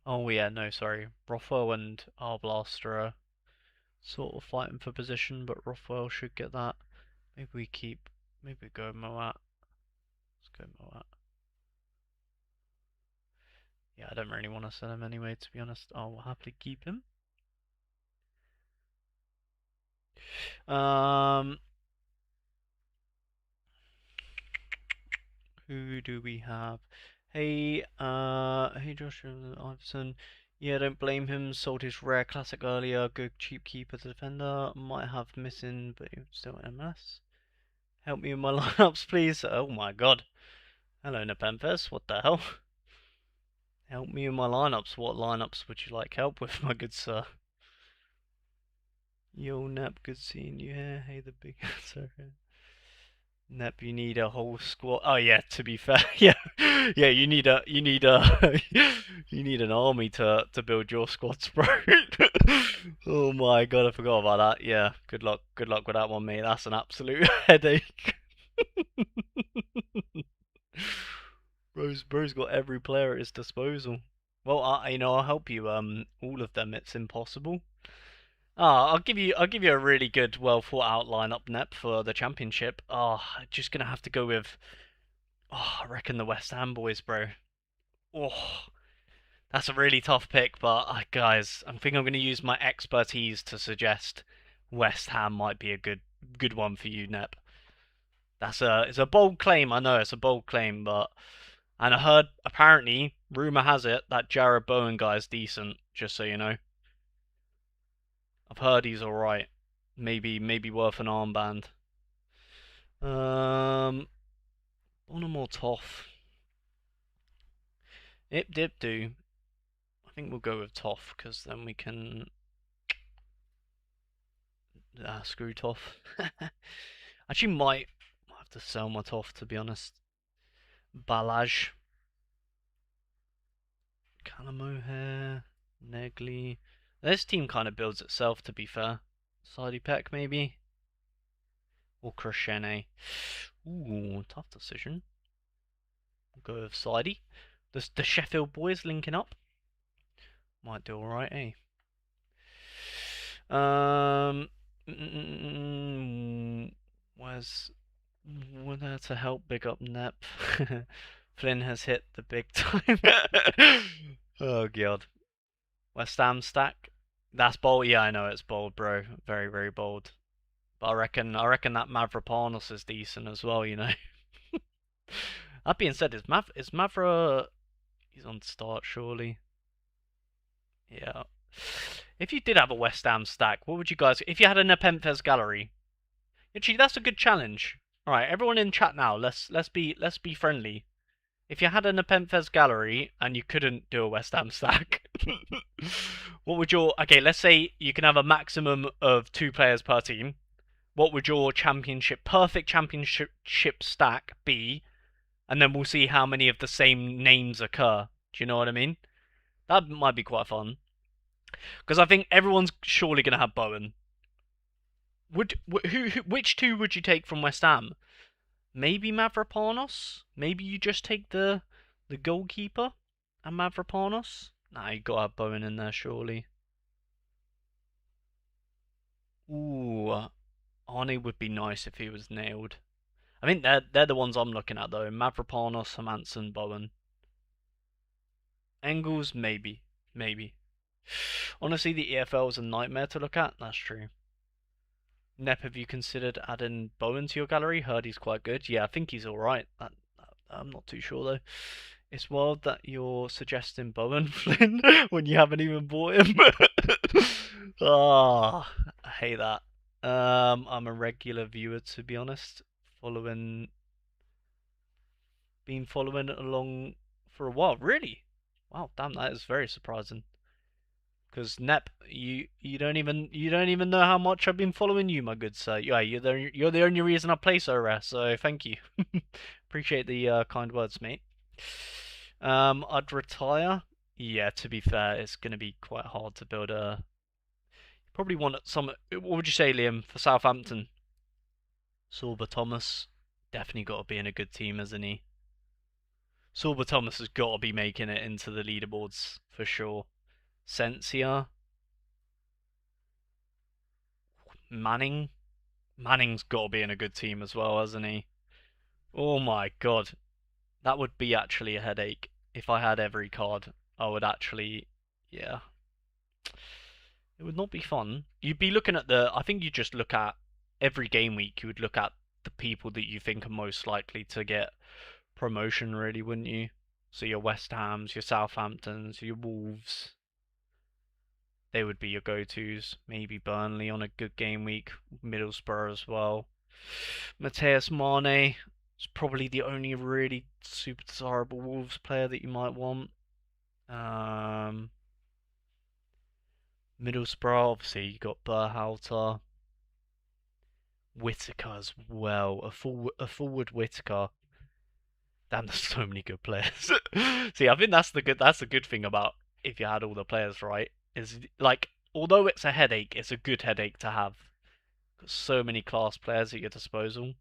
Oh yeah, no, sorry. Rothwell and Arblaster are sort of fighting for position, but Rothwell should get that. Maybe we keep... Maybe we go Moat. Let's go Moat. Yeah, I don't really want to sell him anyway, to be honest. I'll happily keep him. Um, who do we have? Hey Joshua Iverson. Yeah, don't blame him. Sold his rare classic earlier. Good cheap keeper defender. Might have missing, but still MS. Help me with my lineups, please. Oh my god. Hello, Nepenthes. What the hell? Help me with my lineups. What lineups would you like help with, my good sir? Yo, Nep, good seeing you here. Hey, the big answer. Nep, you need a whole squad. Oh yeah, to be fair, yeah, yeah, you need an army to build your squads, bro. Oh my god, I forgot about that. Yeah, good luck with that one, mate. That's an absolute headache. Bro's got every player at his disposal. Well, I'll help you. All of them. It's impossible. I'll give you a really good, well thought out lineup, Nep, for the championship. Just gonna have to go with. I reckon the West Ham boys, bro. Oh, that's a really tough pick, but guys, I think I'm gonna use my expertise to suggest West Ham might be a good one for you, Nep. It's a bold claim. I know it's a bold claim, but and I heard apparently rumor has it that Jared Bowen guy's decent. Just so you know, I've heard he's all right. Maybe worth an armband. Bonham or Toff? Ip dip do. I think we'll go with Toff because then we can screw Toff. Actually, might have to sell my Toff to be honest. Balaj, Callum O'Hare, Negley. This team kind of builds itself to be fair. Sidey Peck maybe. Or Krashene. Ooh, tough decision. We'll go with Sidey. The Sheffield boys linking up. Might do alright, eh? Where's there to help big up Nep? Flynn has hit the big time. Oh god. West Ham stack. That's bold. Yeah, I know it's bold, bro. Very, very bold. But I reckon that Mavropanos is decent as well. You know. That being said, is Mavra? He's on start surely. Yeah. If you did have a West Ham stack, what would you guys? If you had a Nepenthes gallery, actually, that's a good challenge. All right, everyone in chat now. Let's be friendly. If you had a Nepenthes gallery and you couldn't do a West Ham stack, what would your? Okay, let's say you can have a maximum of 2 players per team. What would your perfect championship stack be? And then we'll see how many of the same names occur. Do you know what I mean? That might be quite fun. Because I think everyone's surely going to have Bowen. Which two would you take from West Ham? Maybe Mavropanos? Maybe you just take the goalkeeper and Mavropanos? Nah, you got to have Bowen in there surely. Ooh, Arnie would be nice if he was nailed. I think they're the ones I'm looking at though. Mavropanos, Hermansen, Bowen. Engels, maybe. Honestly, the EFL is a nightmare to look at. That's true. Nep, have you considered adding Bowen to your gallery? Heard he's quite good. Yeah, I think he's alright. I'm not too sure though. It's wild that you're suggesting Bowen Flynn when you haven't even bought him. Ah, I hate that. I'm a regular viewer to be honest. Following, been following along for a while. Really? Wow, damn, that is very surprising. Because Nep, you don't even know how much I've been following you, my good sir. Yeah, you're the only reason I play so rare. So thank you. Appreciate the kind words, mate. I'd retire. Yeah, to be fair, it's gonna be quite hard to build a. Probably want some. What would you say, Liam, for Southampton? Sorba Thomas, definitely got to be in a good team, hasn't he? Sorba Thomas has got to be making it into the leaderboards for sure. Sensia, Manning. Manning's got to be in a good team as well, hasn't he? Oh my god, that would be actually a headache. If I had every card, I would actually, yeah, it would not be fun. You'd be looking at the. I think you just look at every game week. You would look at the people that you think are most likely to get promotion, really, wouldn't you? So your West Hams, your Southamptons, your Wolves, they would be your go-tos. Maybe Burnley on a good game week, Middlesbrough as well. Mateus Mane is probably the only really super desirable Wolves player that you might want. Um, Middlesbrough, obviously you got Berhalter, Whittaker as well. A forward Whittaker. Damn, there's so many good players. See, I think that's the good thing about if you had all the players right. Is like although it's a headache, it's a good headache to have. Got so many class players at your disposal.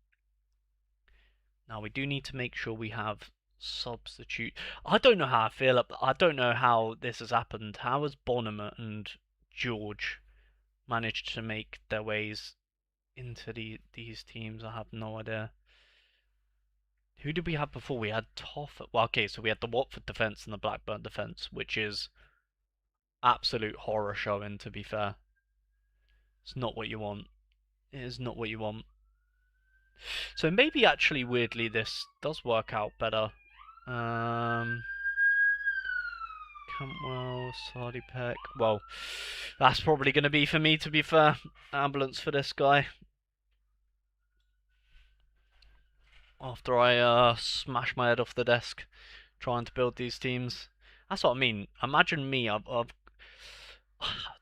Now we do need to make sure we have substitute. I don't know how I feel. I don't know how this has happened. How has Bonham and George managed to make their ways into these teams? I have no idea. Who did we have before? We had Toff. Well, okay, so we had the Watford defence and the Blackburn defence, which is absolute horror showing, to be fair. It's not what you want. It is not what you want. So maybe actually, weirdly, this does work out better. Cantwell, Sardi Peck. Well, that's probably going to be for me, to be fair. Ambulance for this guy. After I smash my head off the desk trying to build these teams. That's what I mean. Imagine me. I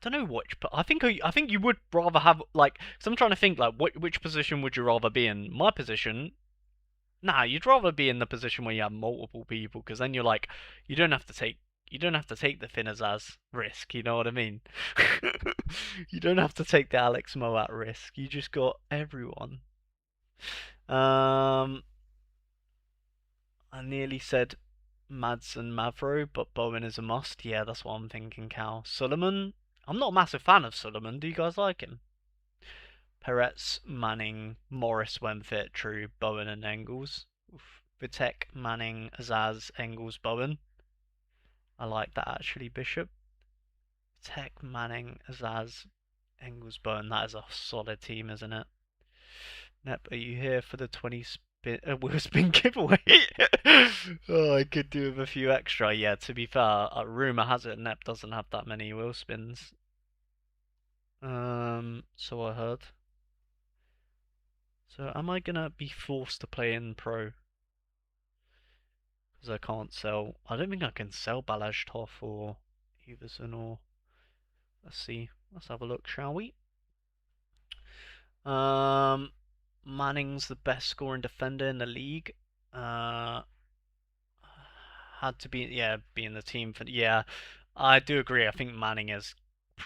don't know which, but I think you would rather have like. Cause I'm trying to think like which position would you rather be in? My position. Nah, you'd rather be in the position where you have multiple people, because then you're like, you don't have to take the Finners as risk. You know what I mean? You don't have to take the Alex Mo at risk. You just got everyone. I nearly said Mads and Mavro, but Bowen is a must. Yeah, that's what I'm thinking, Cal. Suleiman. I'm not a massive fan of Suleiman. Do you guys like him? Peretz, Manning, Morris when fit, True, Bowen and Engels. Vitek, Manning, Azaz, Engels, Bowen. I like that actually, Bishop. Vitek, Manning, Azaz, Engels, Bowen. That is a solid team, isn't it? Nep, are you here for the 20 wheel spin giveaway? Oh, I could do with a few extra. Yeah, to be fair, rumor has it Nep doesn't have that many wheel spins. So I heard. So am I gonna be forced to play in pro? Because I can't sell. I don't think I can sell Balazs Toff or Everson or. Let's see. Let's have a look, shall we? Manning's the best scoring defender in the league. Had to be, yeah, be in the team for, yeah, I do agree. I think Manning is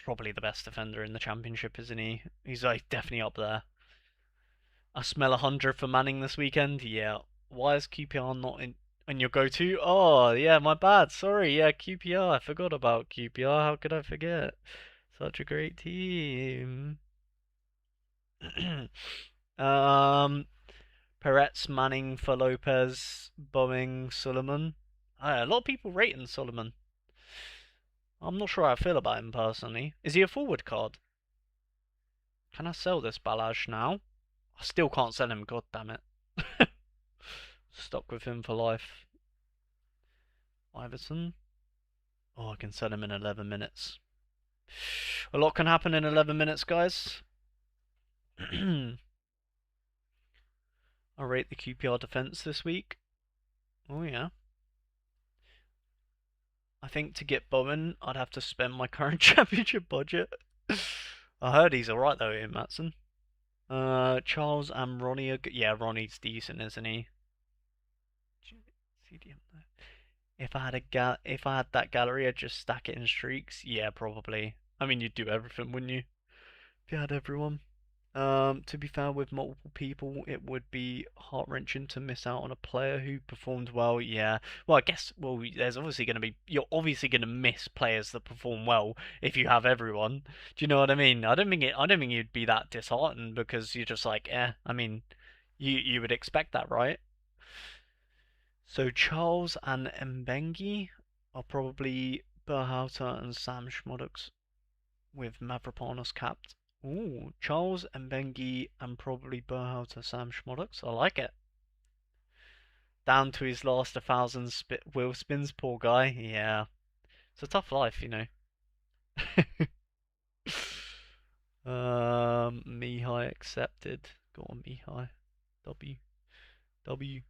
probably the best defender in the championship, isn't he? He's like definitely up there. I smell 100 for Manning this weekend. Yeah. Why is QPR not in your go-to? Oh, yeah, my bad. Sorry. Yeah, QPR. I forgot about QPR. How could I forget? Such a great team. um, Peretz, Manning for Lopez, Boeing, Suleiman. A lot of people rating Suleiman. I'm not sure how I feel about him personally. Is he a forward card? Can I sell this Balaj now? I still can't sell him, god damn it. Stuck with him for life. Iverson. Oh, I can sell him in 11 minutes. A lot can happen in 11 minutes, guys. I rate the QPR defense this week. Oh, yeah. I think to get Bowen, I'd have to spend my current championship budget. I heard he's alright though, Ian Matson. Charles and Ronnie are good. Yeah, Ronnie's decent, isn't he? CDM though. If I had that gallery, I'd just stack it in streaks. Yeah, probably. I mean, you'd do everything, wouldn't you? If you had everyone. To be fair, with multiple people, it would be heart-wrenching to miss out on a player who performed well. Yeah. Well, I guess, well, there's obviously going to be, you're obviously going to miss players that perform well if you have everyone. Do you know what I mean? I don't think you'd be that disheartened because you're just like, I mean, you would expect that, right? So Charles and Mbengi are probably Berhalter and Sam Schmodoks with Mavropanos capped. Ooh, Charles Mbengi and probably Berhalter Sam Schmodoks. I like it. Down to his last 1,000 wheel spins, poor guy. Yeah, it's a tough life, you know. Mihai accepted. Go on, Mihai. W. W.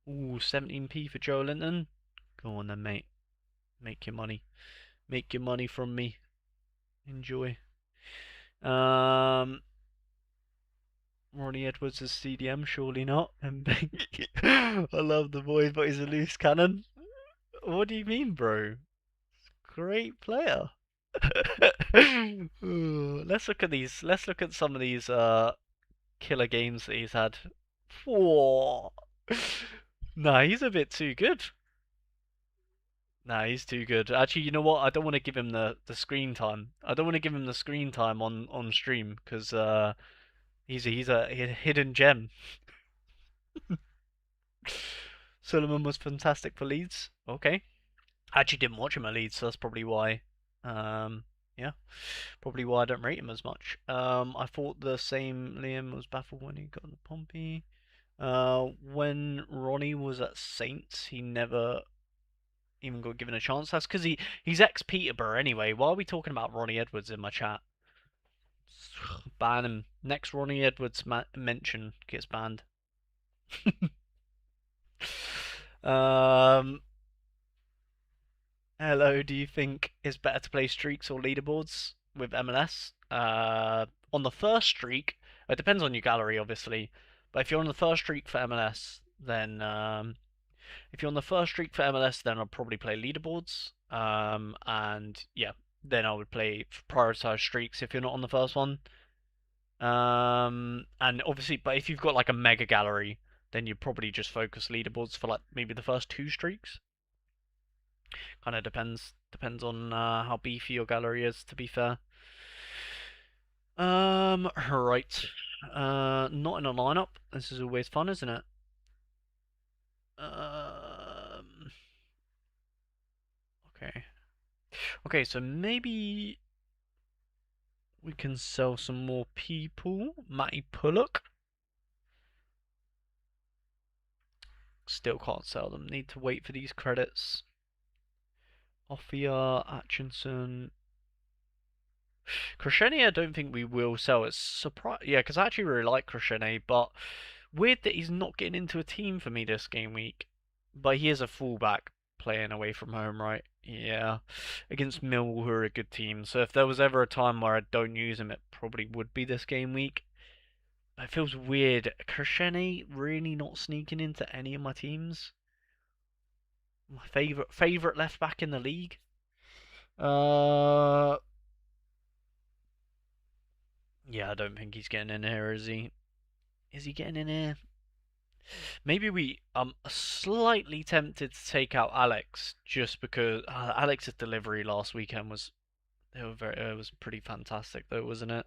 Ooh, 17p for Joe Linton. Go on then, mate. Make your money. Make your money from me. Enjoy. Ronnie Edwards as CDM, surely not. And I love the boy, but he's a loose cannon. What do you mean, bro? Great player. Let's look at these. Let's look at some of these killer games that he's had. Whoa. Nah, he's a bit too good. Nah, he's too good. Actually, you know what? I don't want to give him the screen time. I don't want to give him the screen time on stream because he's a hidden gem. Solomon was fantastic for Leeds. Okay. I actually didn't watch him at Leeds, so that's probably why. Yeah, probably why I don't rate him as much. I thought the same. Liam was baffled when he got the Pompey. When Ronnie was at Saints, he never even got given a chance. That's because he's ex Peterborough anyway. Why are we talking about Ronnie Edwards in my chat? Ban him. Next Ronnie Edwards mention gets banned. um. Hello, do you think it's better to play streaks or leaderboards with MLS? On the first streak, it depends on your gallery, obviously. But if you're on the first streak for MLS, then if you're on the first streak for MLS, then I'll probably play leaderboards. And yeah, then I would play prioritize streaks if you're not on the first one. And obviously, but if you've got like a mega gallery, then you probably just focus leaderboards for like maybe the first two streaks. Kind of depends on how beefy your gallery is. To be fair. Right. Not in a lineup. This is always fun, isn't it? Okay. Okay, so maybe we can sell some more people. Matty Pullock. Still can't sell them. Need to wait for these credits. Offia, Atchinson. Krisheni, I don't think we will sell. It's surprise. Yeah, because I actually really like Krisheni, but weird that he's not getting into a team for me this game week. But he is a fullback playing away from home, right? Yeah. Against Millwall, who are a good team. So if there was ever a time where I don't use him, it probably would be this game week. It feels weird. Krisheni really not sneaking into any of my teams. My favorite left back in the league. Yeah, I don't think he's getting in here, is he? Is he getting in here? Maybe we. I'm slightly tempted to take out Alex just because Alex's delivery last weekend was. It was pretty fantastic though, wasn't it?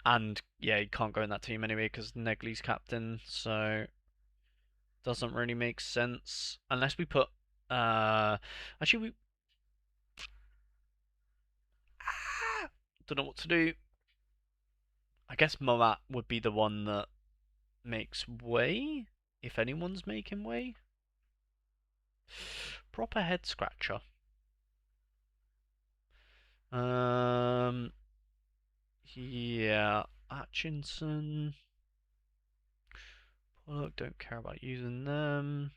And yeah, he can't go in that team anyway because Negli's captain, so doesn't really make sense unless we put. Uh, actually, we don't know what to do. I guess Moat would be the one that makes way, if anyone's making way. Proper head scratcher. Um, yeah, Atchinson. Pollock, don't care about using them.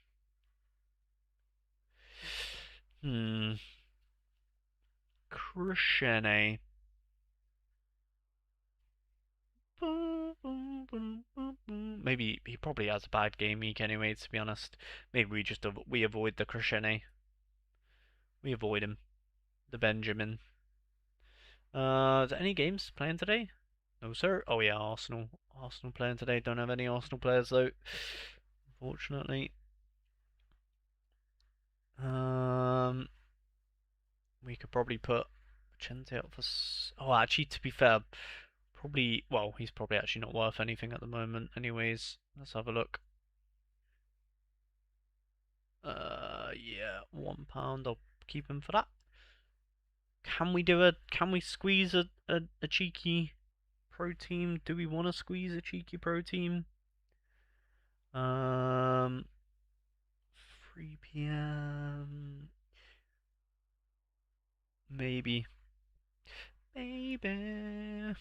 Hmm. Krishene. Maybe he probably has a bad game week anyway, to be honest. Maybe we just we avoid the Krishene. We avoid him. The Benjamin. Is there any games playing today? No, sir. Oh yeah, Arsenal. Arsenal playing today. Don't have any Arsenal players though. Unfortunately. Um, we could probably put Chente up for. Oh, actually, to be fair, probably. Well, he's probably actually not worth anything at the moment. Anyways, let's have a look. Yeah, £1. I'll keep him for that. Can we do a? Can we squeeze a cheeky pro team? Do we want to squeeze a cheeky pro team? Um, 3 p.m. Maybe. Maybe.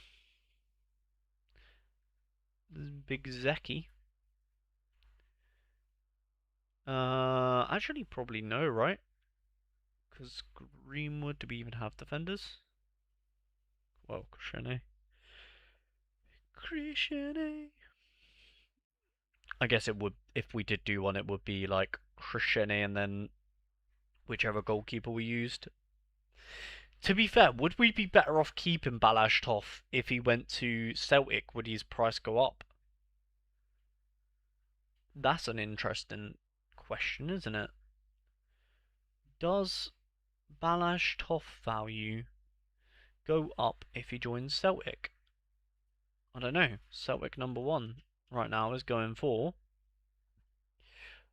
Big Zeki. Actually, probably no, right? Because Greenwood, do we even have defenders? Well, Krishane. Krishane. I guess it would, if we did do one, it would be like Krishane and then whichever goalkeeper we used. To be fair, would we be better off keeping Balazs if he went to Celtic? Would his price go up? That's an interesting question, isn't it? Does Balazs value go up if he joins Celtic? I don't know. Celtic #1 right now is going for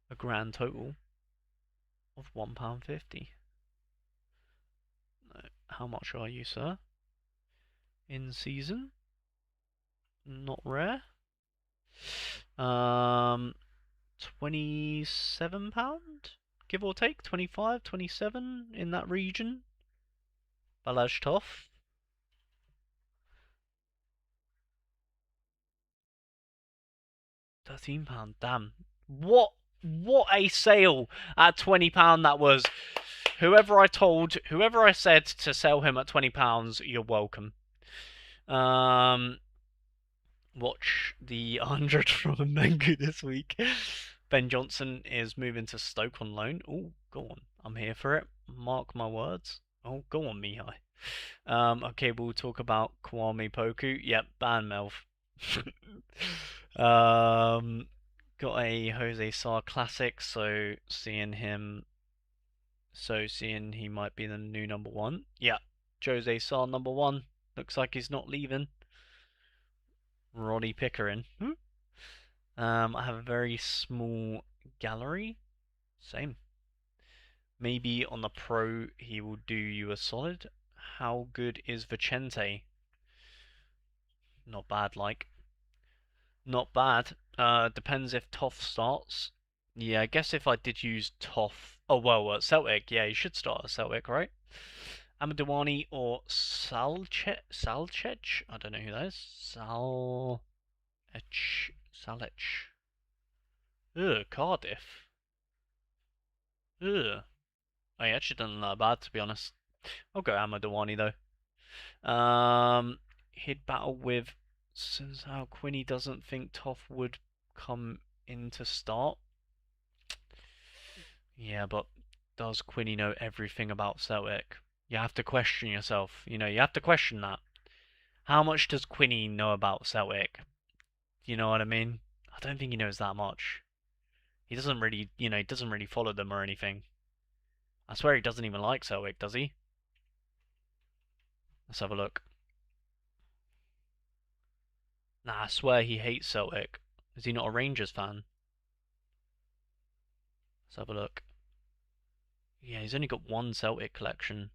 a grand total of £1.50. How much are you, sir? In season? Not rare. Um, £27, give or take, 25, 27 in that region. Balazs. £13, damn. What a sale at £20 that was. Whoever I said to sell him at £20, you're welcome. Watch the 100 from Mengu this week. Ben Johnson is moving to Stoke on loan. Oh, go on. I'm here for it. Mark my words. Oh, go on, Mihai. Okay, we'll talk about Kwame Poku. Yep, ban Melv. um, got a Jose Sarr classic, seeing he might be the new #1. Yeah, Jose Sarr #1. Looks like he's not leaving. Roddy Pickering. I have a very small gallery. Same. Maybe on the pro he will do you a solid. How good is Vicente? Not bad, like. Not bad. Depends if Toff starts. Yeah, I guess if I did use Toff. Oh, well, Celtic. Yeah, he should start at Celtic, right? Amadouani or Salchech? I don't know who that is. Salech. Ugh, Cardiff. Ugh. I actually don't know that bad, to be honest. I'll go Amadouani, though. He'd battle with, since how Quinny doesn't think Toff would come in to start. Yeah, but does Quinny know everything about Celtic? You have to question yourself. You have to question that. How much does Quinny know about Celtic? You know what I mean? I don't think he knows that much. He doesn't really, he doesn't really follow them or anything. I swear he doesn't even like Celtic, does he? Let's have a look. Nah, I swear he hates Celtic. Is he not a Rangers fan? Let's have a look. Yeah, he's only got one Celtic collection.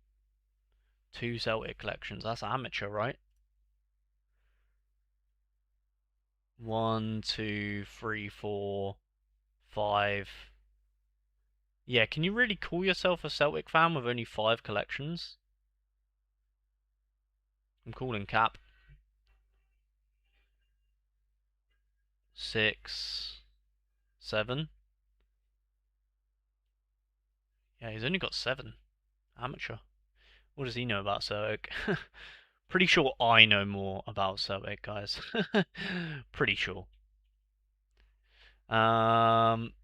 Two Celtic collections. That's amateur, right? One, two, three, four, five. Yeah, can you really call yourself a Celtic fan with only five collections? I'm calling cap. Six, seven. Yeah, he's only got seven. Amateur. What does he know about Celtic? Pretty sure I know more about Celtic, guys. Pretty sure. Um,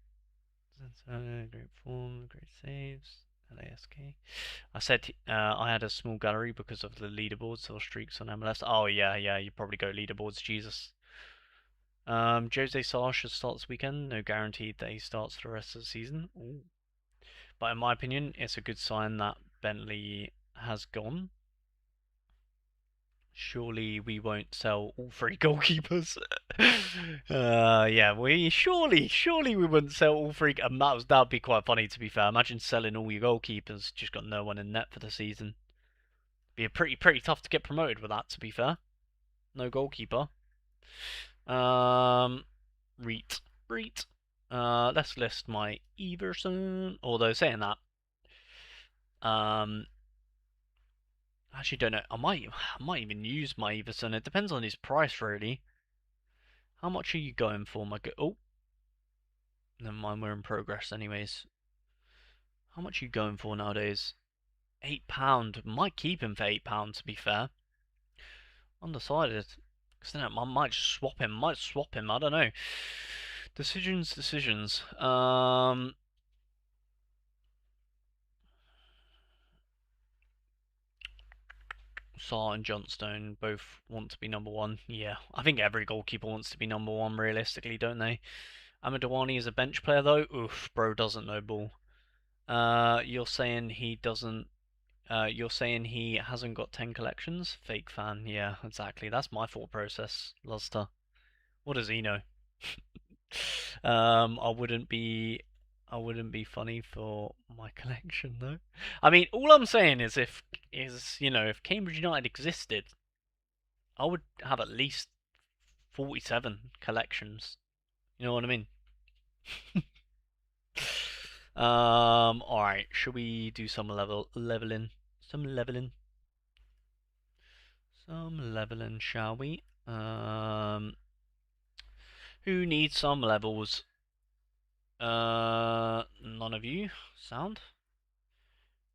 great form, great saves. LASK. I said I had a small gallery because of the leaderboards or streaks on MLS. Oh yeah, yeah, you probably go leaderboards, Jesus. Jose Sarr should start this weekend. No guarantee that he starts for the rest of the season. Ooh. But in my opinion, it's a good sign that Bentley has gone. Surely we won't sell all three goalkeepers. Yeah, surely we wouldn't sell all three. That'd be quite funny to be fair. Imagine selling all your goalkeepers, just got no one in net for the season. Be a pretty tough to get promoted with that. To be fair, no goalkeeper. Um, Reet. Let's list my Everson. Although saying that, um, I actually don't know. I might even use my Everson. It depends on his price, really. How much are you going for, my go? Oh, never mind. We're in progress, anyways. How much are you going for nowadays? £8. Might keep him for £8. To be fair, undecided. Cause then I might just swap him. Might swap him. I don't know. Decisions. Sarr and Johnstone both want to be number one. Yeah, I think every goalkeeper wants to be number one, realistically, don't they? Amadouani is a bench player, though. Oof, bro doesn't know ball. You're saying he doesn't. You're saying he hasn't got 10 collections? Fake fan. Yeah, exactly. That's my thought process, Luster. What does he know? I wouldn't be. I wouldn't be funny for my collection though. I mean, all I'm saying is if Cambridge United existed, I would have at least 47 collections. You know what I mean? All right. Should we do some leveling? Some leveling. Some leveling, shall we? Who needs some levels? None of you. Sound?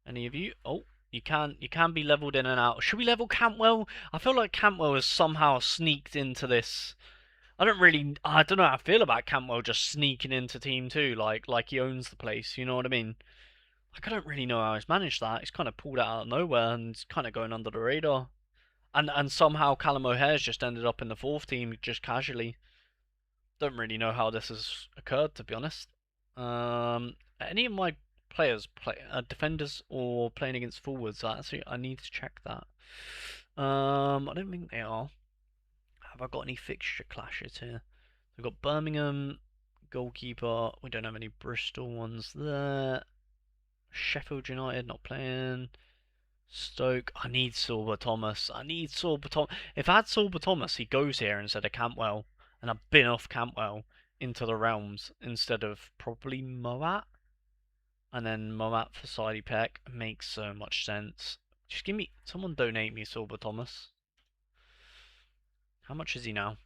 Any of you? Oh, you can be leveled in and out. Should we level Campwell? I feel like Campwell has somehow sneaked into this. I don't know how I feel about Campwell just sneaking into Team 2, like he owns the place, you know what I mean? Like, I don't really know how he's managed that. He's kind of pulled it out of nowhere and it's kind of going under the radar. And somehow Callum O'Hare's just ended up in the fourth team just casually. Don't really know how this has occurred, to be honest. Any of my players defenders or playing against forwards? I need to check that. I don't think they are. Have I got any fixture clashes here? We've got Birmingham goalkeeper. We don't have any Bristol ones there. Sheffield United not playing. Stoke. I need Silver Thomas. If I had Silver Thomas, he goes here instead of Campwell, and I've been off Campwell into the realms instead of probably Moat, and then Moat for Sidey Peck makes so much sense. Just give me someone donate me Silver Thomas. How much is he now?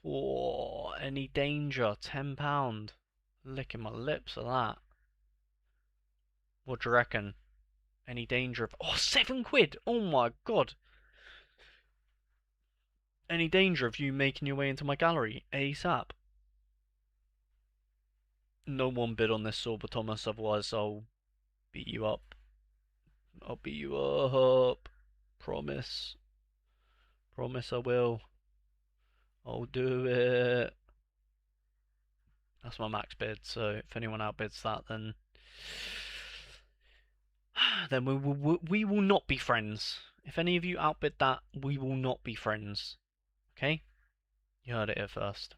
Oh, any danger? £10. Licking my lips at that. What do you reckon? Any danger of £7? Oh my god. Any danger of you making your way into my gallery ASAP? No one bid on this Silver Thomas, otherwise I'll beat you up. I'll beat you up. Promise. Promise I will. I'll do it. That's my max bid, so if anyone outbids that, then we will not be friends. If any of you outbid that, we will not be friends. Okay? You heard it here first.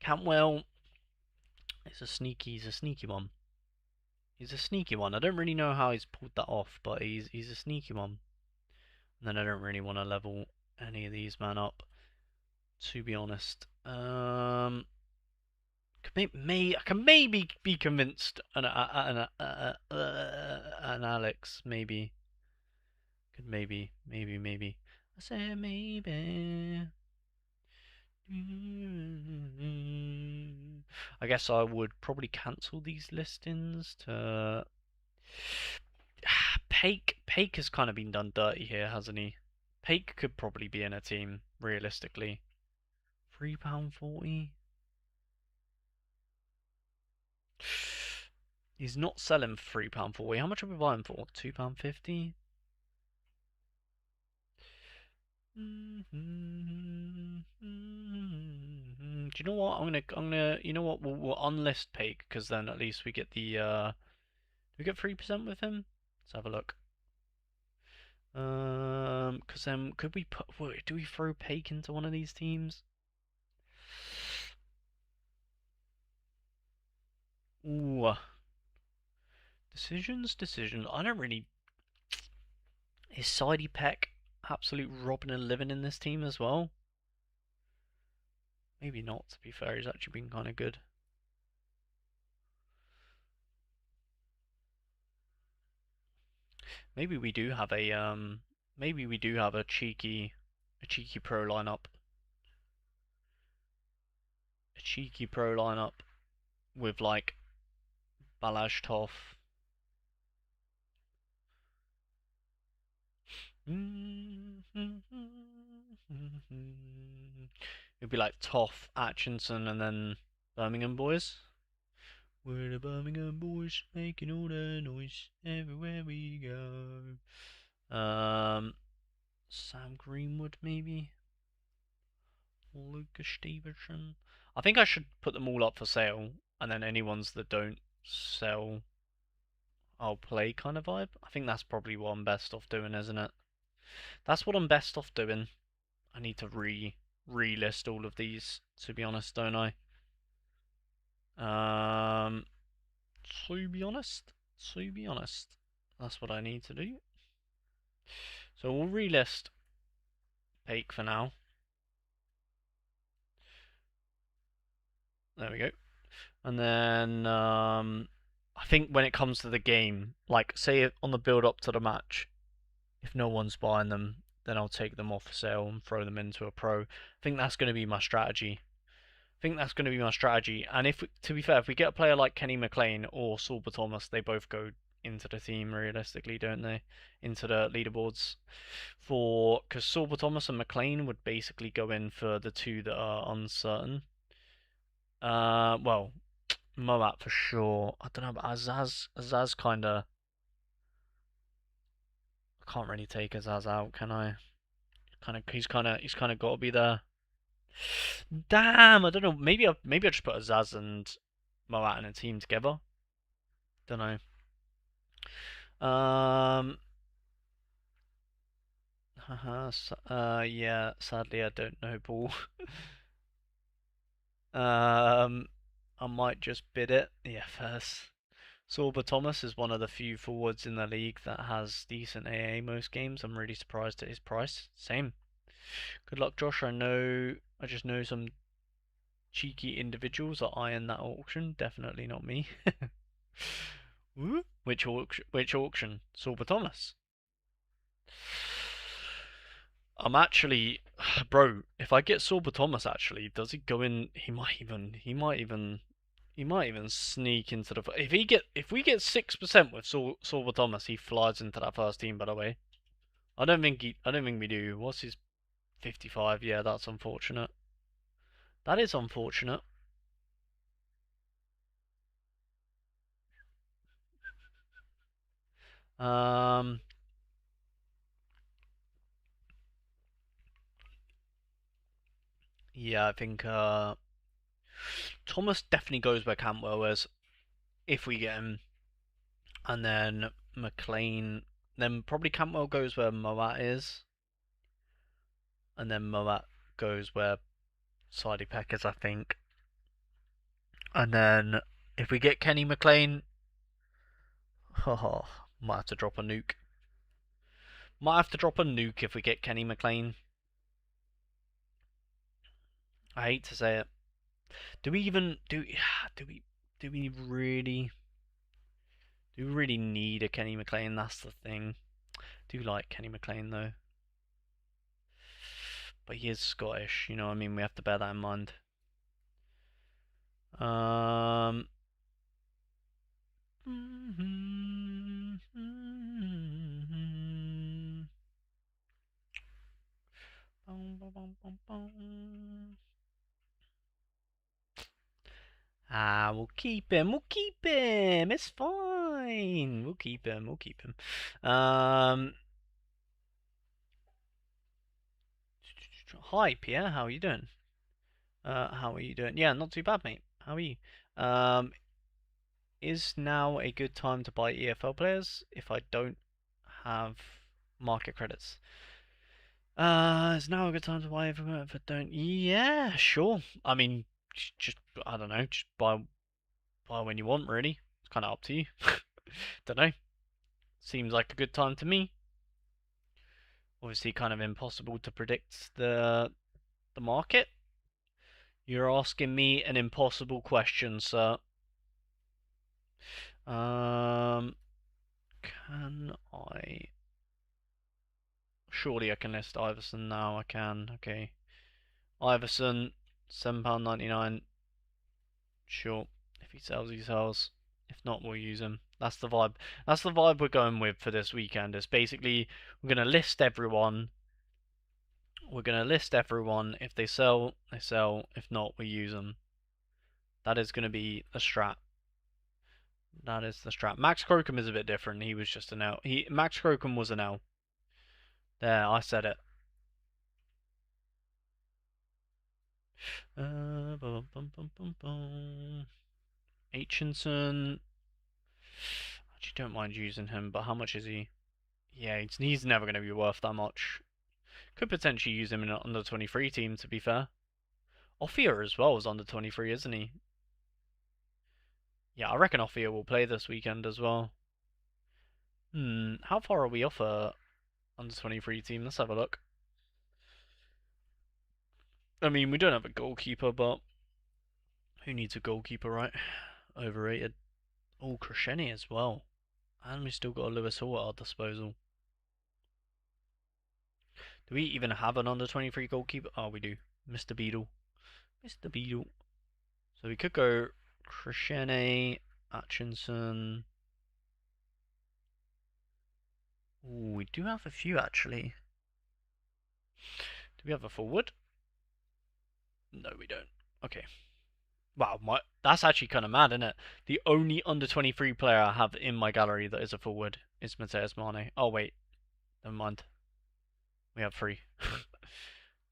Cantwell is he's a sneaky one. He's a sneaky one. I don't really know how he's pulled that off, but he's a sneaky one. And then I don't really want to level any of these man up, to be honest. I can maybe be convinced an Alex, maybe. Could maybe. I said maybe. I guess I would probably cancel these listings to. Pake has kind of been done dirty here, hasn't he? Pake could probably be in a team, realistically. £3.40. He's not selling for £3.40. How much are we buying for? £2.50? Do you know what? you know what? We'll unlist Pake because then at least we get the, we get 3% with him? Let's have a look. Because then could we put, do we throw Pake into one of these teams? Ooh. Decisions. I don't really. Is Sidey Peck absolute robbing and living in this team as well? Maybe not, to be fair. He's actually been kind of good. Maybe we do have a cheeky pro lineup. A cheeky pro lineup with like Balazs. It'd be like Toff, Atchinson, and then Birmingham boys. We're the Birmingham boys making all the noise everywhere we go. Sam Greenwood maybe. Lucas Stevenson. I think I should put them all up for sale, and then any ones that don't sell, I'll play kind of vibe. I think that's probably what I'm best off doing, isn't it? That's what I'm best off doing. I need to relist all of these, to be honest, don't I? Um, to be honest, that's what I need to do. So we'll relist Pake for now. There we go. And then I think when it comes to the game, like say on the build up to the match, if no one's buying them, then I'll take them off for sale and throw them into a pro. I think that's going to be my strategy. And if, to be fair, if we get a player like Kenny McLean or Sorba Thomas, they both go into the team realistically, don't they? Into the leaderboards because Sorba Thomas and McLean would basically go in for the two that are uncertain. Well, Moat for sure. I don't know, but Azaz kind of. I can't really take Azaz out, can I? He's kind of got to be there. Damn, I don't know. Maybe I just put Azaz and Moat in a team together. Don't know. Yeah. Sadly, I don't know, Paul. I might just bid it. Yeah, first. Sorba Thomas is one of the few forwards in the league that has decent AA most games. I'm really surprised at his price. Same. Good luck, Josh. I just know some cheeky individuals are eyeing that auction. Definitely not me. Which auction? Which auction? Sorba Thomas. I'm actually, bro. If I get Sorba Thomas, actually, does he go in? He might even sneak into the. If we get 6% with Sorba Thomas, he flies into that first team. By the way, I don't think we do. What's his 55? Yeah, that's unfortunate. That is unfortunate. Um, Yeah, I think Thomas definitely goes where Cantwell is if we get him, and then McLean. Then probably Cantwell goes where Moat is, and then Moat goes where Sidey Peck is, I think. And then if we get Kenny McLean, oh, might have to drop a nuke. Might have to drop a nuke if we get Kenny McLean. I hate to say it. Do we even do we do we really do we really need a Kenny McLean? That's the thing. I do like Kenny McLean though, but he is Scottish. You know what I mean? We have to bear that in mind. Um. Ah, we'll keep him. We'll keep him. It's fine. We'll keep him. We'll keep him. Hi, Pierre. How are you doing? How are you doing? Yeah, not too bad, mate. How are you? Um, is now a good time to buy EFL players if I don't have market credits? Is now a good time to buy if I don't? Yeah, sure. I mean, just I don't know. Just buy when you want, really. It's kind of up to you. Don't know. Seems like a good time to me. Obviously, kind of impossible to predict the market. You're asking me an impossible question, sir. Um, can I? Surely I can list Iverson now. I can. Okay, Iverson, £7.99. Sure. If he sells, he sells. If not, we'll use him. That's the vibe. That's the vibe we're going with for this weekend. It's basically we're gonna list everyone. We're gonna list everyone. If they sell, they sell. If not, we use them. That is gonna be the strat. That is the strat. Max Crocombe is a bit different. He was just an L. Max Crocombe was an L. There, I said it. Bum, bum, bum, bum, bum. Aitchinson. Actually, don't mind using him, but how much is he? Yeah, he's never going to be worth that much. Could potentially use him in an under 23 team, to be fair. Offia as well is under 23, isn't he? Yeah, I reckon Offia will play this weekend as well. How far are we off a under 23 team? Let's have a look. I mean, we don't have a goalkeeper, but who needs a goalkeeper, right? Overrated. Oh, Crescenti as well. And we still got a Lewis Hall at our disposal. Do we even have an under 23 goalkeeper? Oh, we do. Mr. Beadle. Mr. Beadle. So we could go Crescenti, Atchinson. Ooh, we do have a few actually. Do we have a forward? No, we don't. Okay. Wow, that's actually kind of mad, isn't it? The only under 23 player I have in my gallery that is a forward is Mateus Mane. Oh, wait. Never mind. We have three.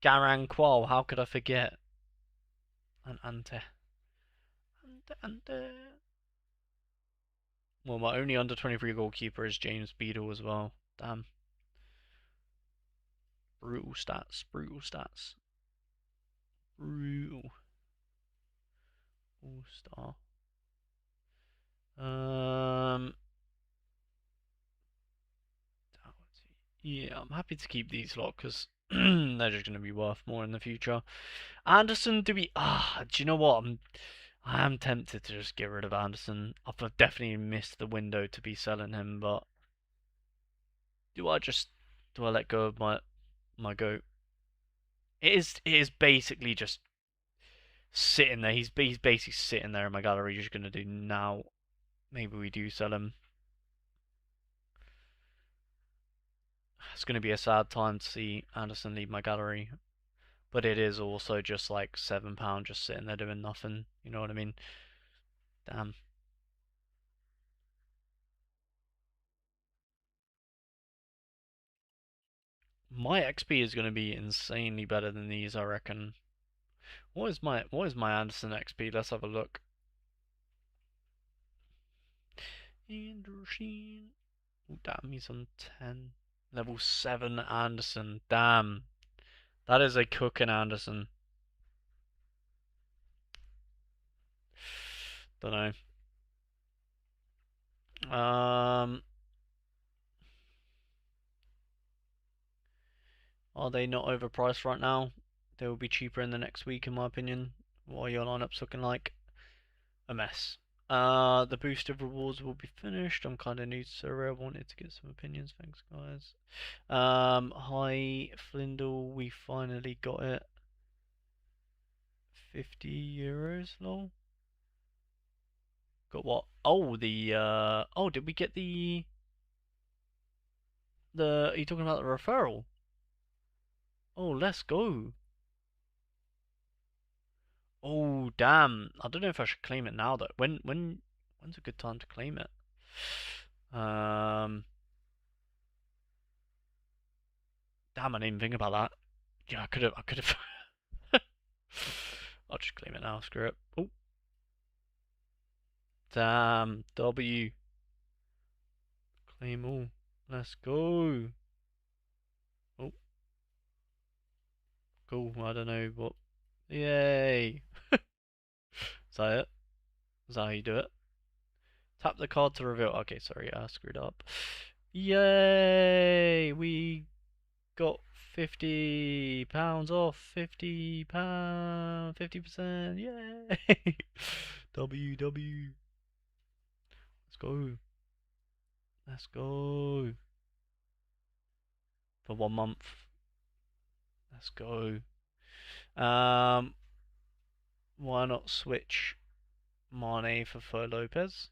Garang Qual, how could I forget? And Ante. Ante. Well, my only under 23 goalkeeper is James Beadle as well. Damn. Brutal stats. Brutal stats. Brutal. All star. Um. Yeah, I'm happy to keep these lot because they're just going to be worth more in the future. Anderson, do you know what? I am tempted to just get rid of Anderson. I've definitely missed the window to be selling him, but do I just do I let go of my goat? It is basically just sitting there. He's basically sitting there in my gallery. Just gonna do now. Maybe we do sell him. It's gonna be a sad time to see Anderson leave my gallery, but it is also just like £7 just sitting there doing nothing. You know what I mean? Damn. My XP is gonna be insanely better than these, I reckon. What is my Anderson XP? Let's have a look. Anderson. Oh, damn, he's on 10. Level 7 Anderson. Damn. That is a cooking Anderson. Don't know. Are they not overpriced right now? They will be cheaper in the next week, in my opinion. What are your lineups looking like? A mess. The boosted rewards will be finished. I'm kind of new to Sorare. I wanted to get some opinions. Thanks, guys. Hi, Flyndle. We finally got it. 50 euros, lol. Got what? Oh, oh, did we get are you talking about the referral? Oh, let's go. Oh, damn. I don't know if I should claim it now though. When's a good time to claim it? Um, Damn, I didn't even think about that. Yeah, I could have. I'll just claim it now. Screw it. Oh, damn. W. Claim all. Let's go. Oh, cool. I don't know what. Yay. Is that it? Is that how you do it? Tap the card to reveal. Okay, sorry, I screwed up. Yay! We got £50 off. £50. 50%. Yay! W. Let's go. Let's go. For 1 month. Let's go. Um, why not switch Mane for Lopez?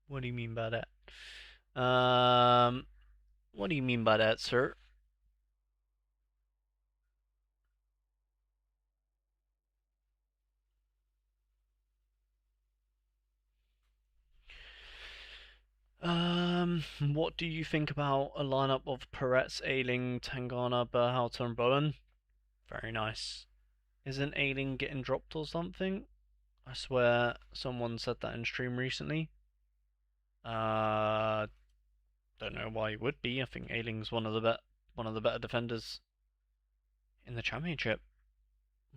What do you mean by that? What do you mean by that, sir? What do you think about a lineup of Peretz, Ailing, Tangana, Berhalter, and Bowen? Very nice. Isn't Ailing getting dropped or something? I swear someone said that in stream recently. Uh, don't know why he would be. I think Ailing's one of the better defenders in the championship.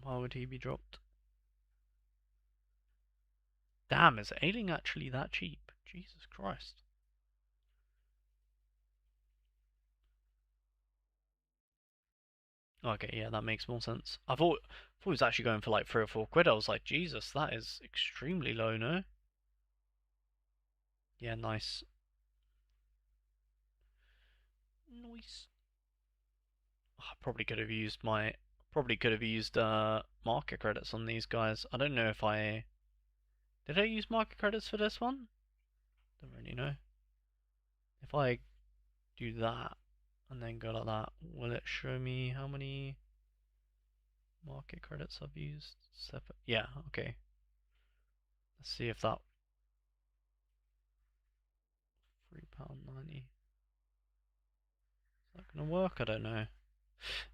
Why would he be dropped? Damn, is Ailing actually that cheap? Jesus Christ. Okay, yeah, that makes more sense. I thought he was actually going for like 3 or 4 quid. I was like, Jesus, that is extremely low, no? Yeah, nice. Nice. I probably could have used market credits on these guys. I don't know if I did I use market credits for this one? Don't really know. If I do that and then go like that, will it show me how many market credits I've used? Yeah, okay. Let's see if that £3.90. Is that gonna work? I don't know.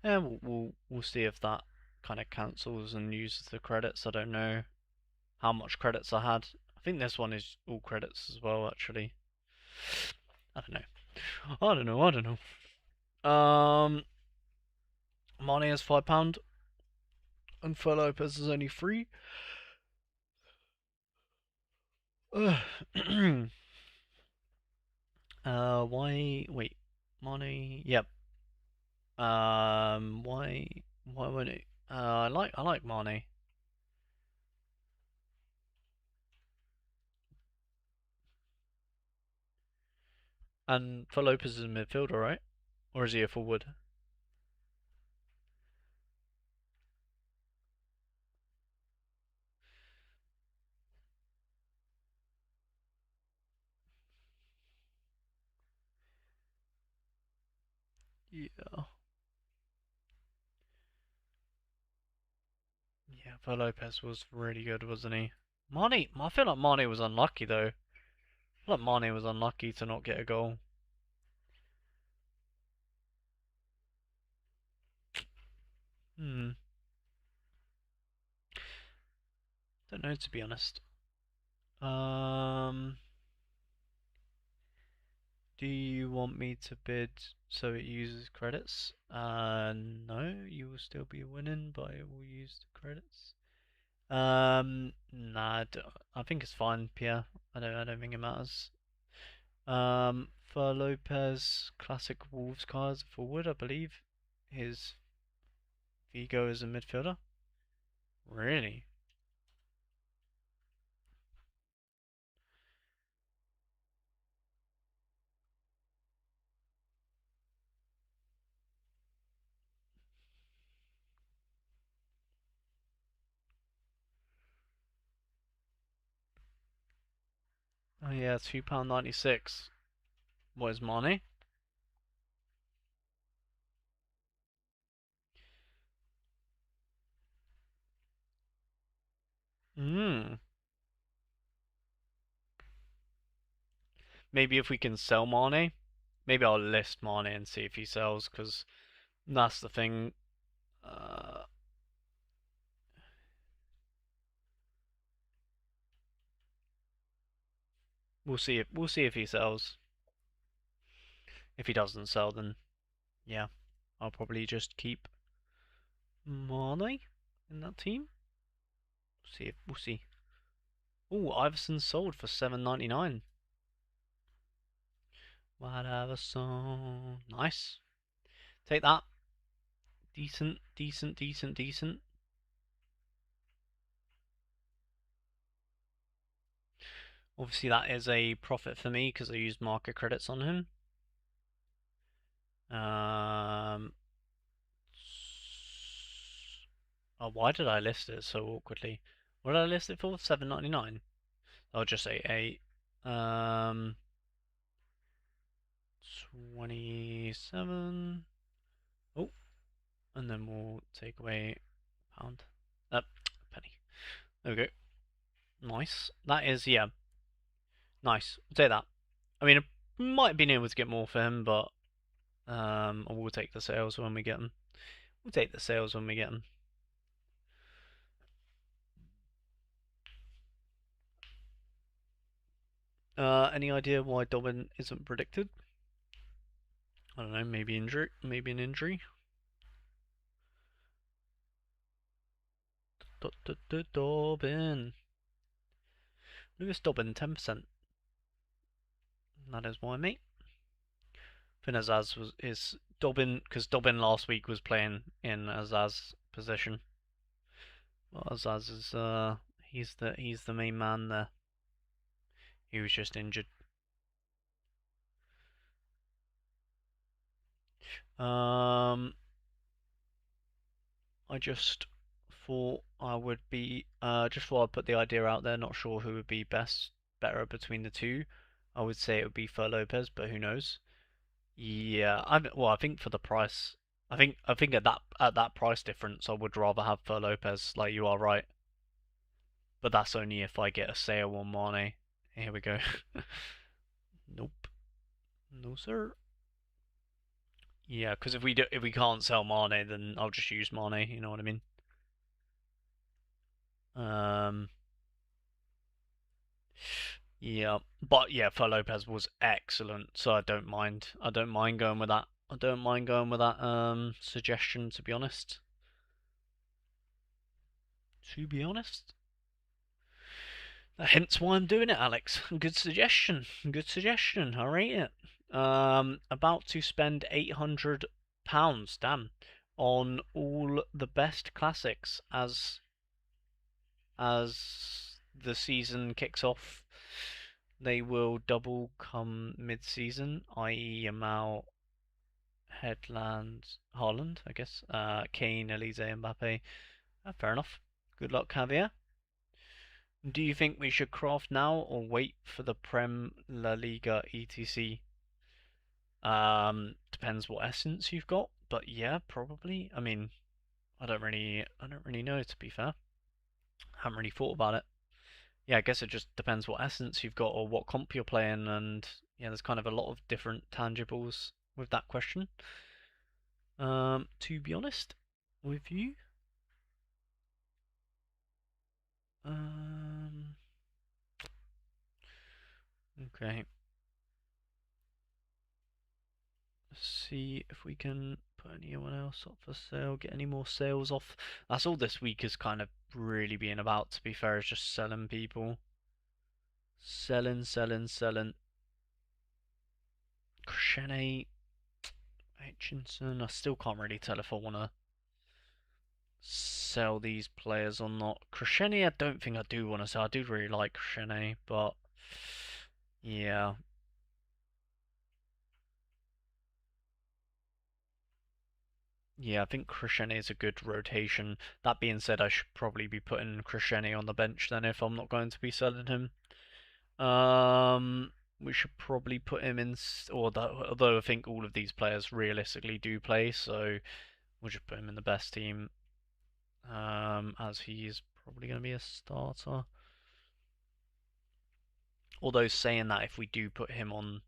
Yeah, we'll see if that kind of cancels and uses the credits. I don't know how much credits I had. I think this one is all credits as well, actually. I don't know. I don't know. Mane is £5 and Fur Lopez is only 3. Why? Wait, Mane. Yep. Why? Why would it? I like Mane. And for Lopez is a midfielder, right? Or is he a forward? Yeah. Yeah, for Lopez was really good, wasn't he? Mane, I feel like Mane was unlucky though. I feel like Mane was unlucky to not get a goal. Hmm. Don't know, to be honest. Um. Do you want me to bid so it uses credits? No, you will still be winning, but it will use the credits. Nah, I think it's fine, Pierre. I don't think it matters. For Lopez, classic Wolves cards forward, I believe. His Vigo is a midfielder. Really? Oh yeah, £2.96. What is money? Hmm. Maybe if we can sell Mane, maybe I'll list Mane and see if he sells, because that's the thing. Uh, we'll see if he sells. If he doesn't sell, then yeah, I'll probably just keep Mane in that team. We'll see. Oh, Iverson sold for 7.99. Whatever song. Nice. Take that. Decent, decent, decent, decent. Obviously, that is a profit for me because I used market credits on him. Um. Oh, why did I list it so awkwardly? What did I list it for? 7.99. I'll just say 8. 27. Oh, and then we'll take away pound. Penny. There we go. Nice. That is, yeah, nice. We'll take that. I mean, I might have been able to get more for him, but we'll take the sales when we get them. We'll take the sales when we get them. Any idea why Dobbin isn't predicted? I don't know. Maybe injury. Maybe an injury. Dobbin. Lewis Dobbin, 10%. That is why, mate. I think Azaz is Dobbin, because Dobbin last week was playing in Azaz's position. Well, Azaz is he's the main man there. He was just injured. Um, I just thought I would be just thought I'd put the idea out there. Not sure who would be better between the two. I would say it would be Fer Lopez, but who knows? Yeah, I think for the price, I think at that price difference, I would rather have Fer Lopez. Like you are right, but that's only if I get a sale on Mane. Here we go. Nope, no sir. Yeah, because if we can't sell Mane, then I'll just use Mane. You know what I mean? Um, yeah, but yeah, for Lopez was excellent, so I don't mind. I don't mind going with that. I don't mind going with that suggestion, to be honest. To be honest. Hence why I'm doing it, Alex. Good suggestion. Good suggestion. I rate it. About to spend £800, damn, on all the best classics as the season kicks off. They will double come mid-season, i.e. Yamal, Headland, Haaland, I guess. Kane, Elise, Mbappe. Fair enough. Good luck, Javier. Do you think we should craft now or wait for the Prem, La Liga, etc? Depends what essence you've got, but yeah, probably. I mean, I don't really know, to be fair. Haven't really thought about it. Yeah, I guess it just depends what essence you've got or what comp you're playing, and yeah, there's kind of a lot of different tangibles with that question. To be honest. with you. Um, okay. Let's see if we can put anyone else up for sale, get any more sales off. That's all this week is kind of really being about, to be fair, is just selling people. Selling, selling, selling. Crescene, Hutchinson. I still can't really tell if I want to sell these players or not. Crescene, I don't think I do want to sell. I do really like Crescene, but yeah. Yeah, I think Crescene is a good rotation. That being said, I should probably be putting Crescene on the bench then if I'm not going to be selling him. We should probably put him in, although I think all of these players realistically do play, so we'll just put him in the best team, as he's probably going to be a starter. Although saying that, if we do put him on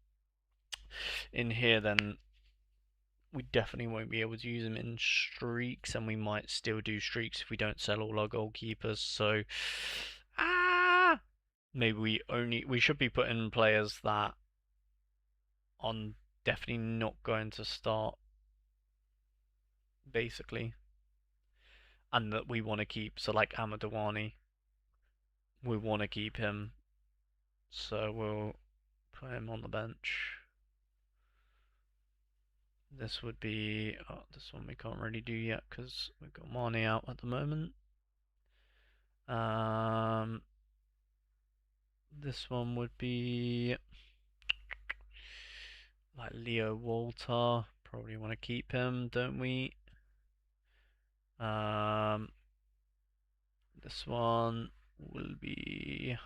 in here, then we definitely won't be able to use him in streaks, and we might still do streaks if we don't sell all our goalkeepers. So, maybe we should be putting players that are definitely not going to start, basically, and that we want to keep. So, like Amadawani, we want to keep him, so we'll put him on the bench. This would be this one we can't really do yet because we've got Mane out at the moment. Um, this one would be like Leo Walter. Probably want to keep him, don't we? Um, this one will be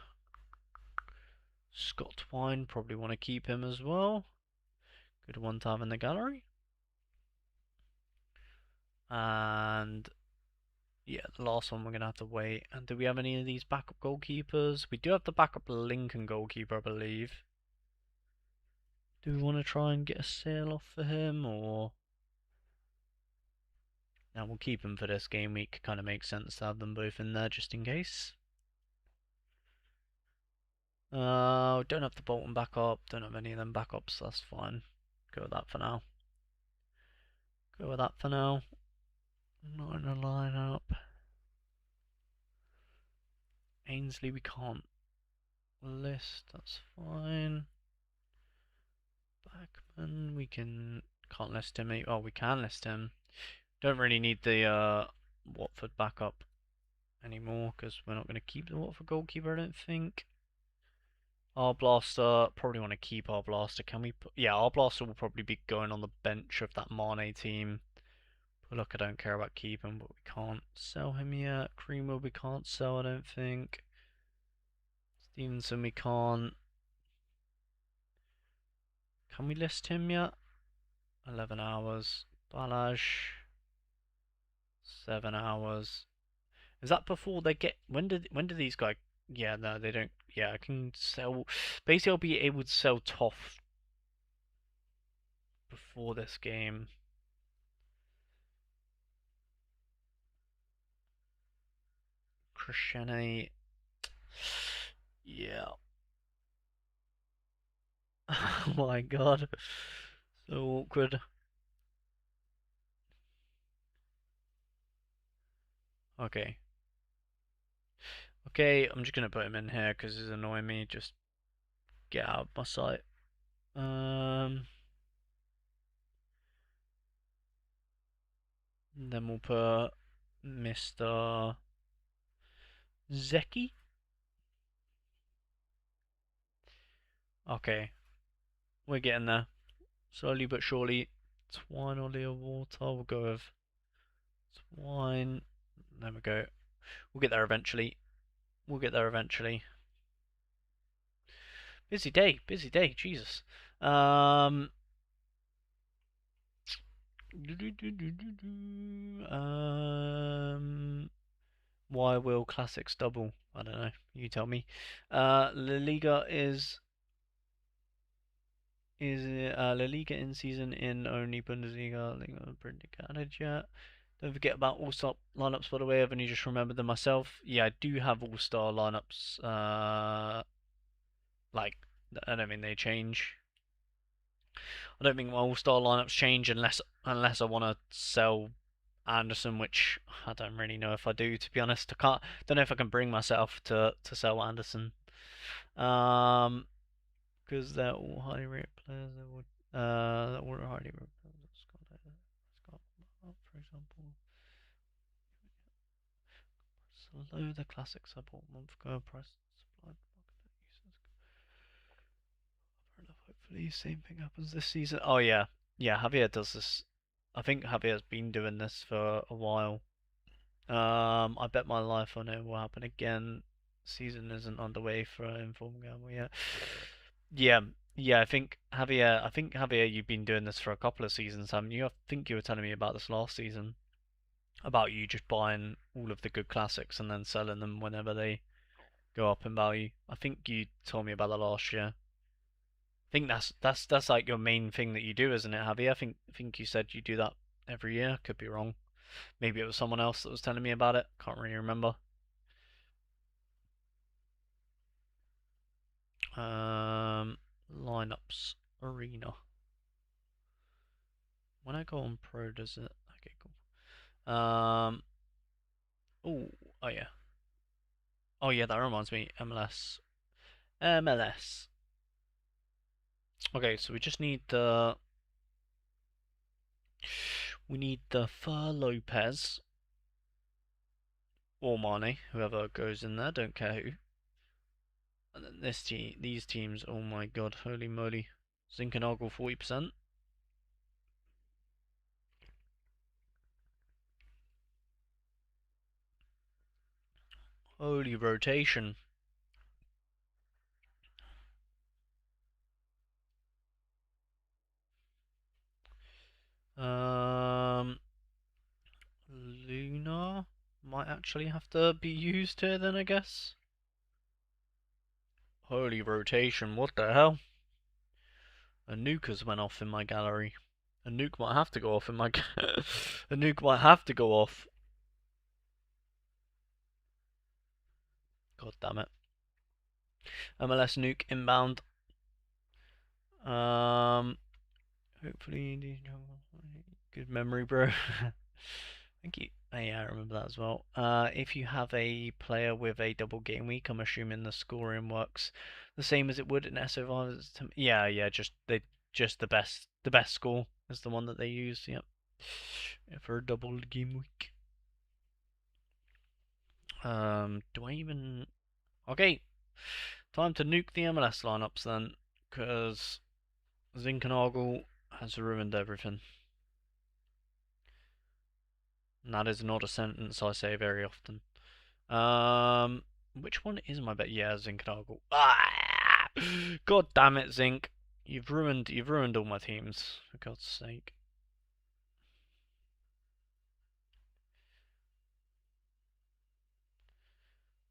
Scott Twine. Probably want to keep him as well. Good one to have in the gallery. And yeah, the last one we're gonna have to wait. And do we have any of these backup goalkeepers? We do have the backup Lincoln goalkeeper, I believe. Do we want to try and get a sale off for him, or now we'll keep him for this game week? Kind of makes sense to have them both in there just in case. Don't have the Bolton backup. Don't have any of them backups. That's fine. Go with that for now. Go with that for now. Not in a lineup. Ainsley we can't list. That's fine. Backman we can't list him. Oh, we can list him. Don't really need the Watford backup anymore because we're not going to keep the Watford goalkeeper, I don't think. Our blaster, probably want to keep our blaster. Can we put, yeah, our blaster will probably be going on the bench of that Mane team. But look, I don't care about keeping, but we can't sell him yet. Creamer we can't sell, I don't think. Stevenson we can't. Can we list him yet? 11 hours. Balaj, 7 hours. Is that before they get? When do these guys? Yeah, no, they don't. Yeah, I can sell. Basically, I'll be able to sell Toff before this game. Crescene. Yeah. Oh my god. So awkward. Okay. Okay, I'm just gonna put him in here because he's annoying me. Just get out of my sight. Um, then we'll put Mr. Zeki. Okay, we're getting there. Slowly but surely. Twine or Leo Water. We'll go with Twine. There we go. We'll get there eventually. We'll get there eventually. Busy day, busy day. Jesus. Um. Why will classics double? I don't know. You tell me. La Liga is La Liga in season in only Bundesliga. I think I've added yet. Don't forget about all-star lineups, by the way. I've only just remembered them myself. Yeah, I do have all-star lineups. Like, I don't mean they change. I don't think my all-star lineups change unless I want to sell Anderson, which I don't really know if I do, to be honest. Don't know if I can bring myself to sell Anderson. Because they're all highly rated players. They're all highly rated players. Scott, for example. Slow the classics I bought a month ago. Price supplied market. Hopefully, same thing happens this season. Oh yeah, yeah. Javier does this. I think Javier's been doing this for a while. I bet my life on it will happen again. Season isn't underway for Inform Gamble yet. Yeah, yeah. I think Javier, you've been doing this for a couple of seasons, haven't you? I think you were telling me about this last season, about you just buying all of the good classics and then selling them whenever they go up in value. I think you told me about that last year. I think that's like your main thing that you do, isn't it, Javier? I think you said you do that every year. Could be wrong. Maybe it was someone else that was telling me about it. Can't really remember. Um, Lineups arena. When I go on pro, does it? Okay, cool. Oh, oh yeah. Oh yeah, that reminds me. MLS. MLS. Okay, so we need the Fur Lopez or Mane, whoever goes in there. Don't care who. And then these teams. Oh my god, holy moly! Zinkernagel 40%. Holy rotation. Um, Luna might actually have to be used here then, I guess. Holy rotation, what the hell? A nuke has went off in my gallery. A nuke might have to go off in my a nuke might have to go off. God damn it. MLS nuke inbound. Um, hopefully, good memory, bro. Thank you. Oh, yeah, I remember that as well. If you have a player with a double game week, I'm assuming the scoring works the same as it would in SO5. Yeah, yeah, just the best score is the one that they use. Yep, yeah, for a double game week. Do I even? Okay, time to nuke the MLS lineups then, because Zinkernagel has ruined everything. And that is not a sentence I say very often. Which one is my bet? Yeah, Zinkernagel. Ah! God damn it, Zink. You've ruined all my teams, for God's sake.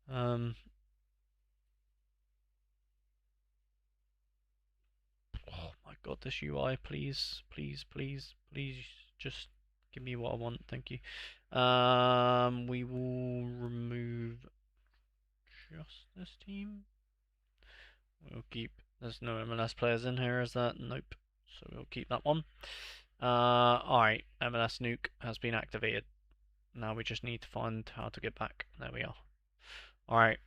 Um, oh my God, this UI, please, please, please, please, just give me what I want, thank you. We will remove just this team. We'll keep. There's no MLS players in here, is that? Nope. So we'll keep that one. Alright, MLS nuke has been activated. Now we just need to find how to get back. There we are. Alright,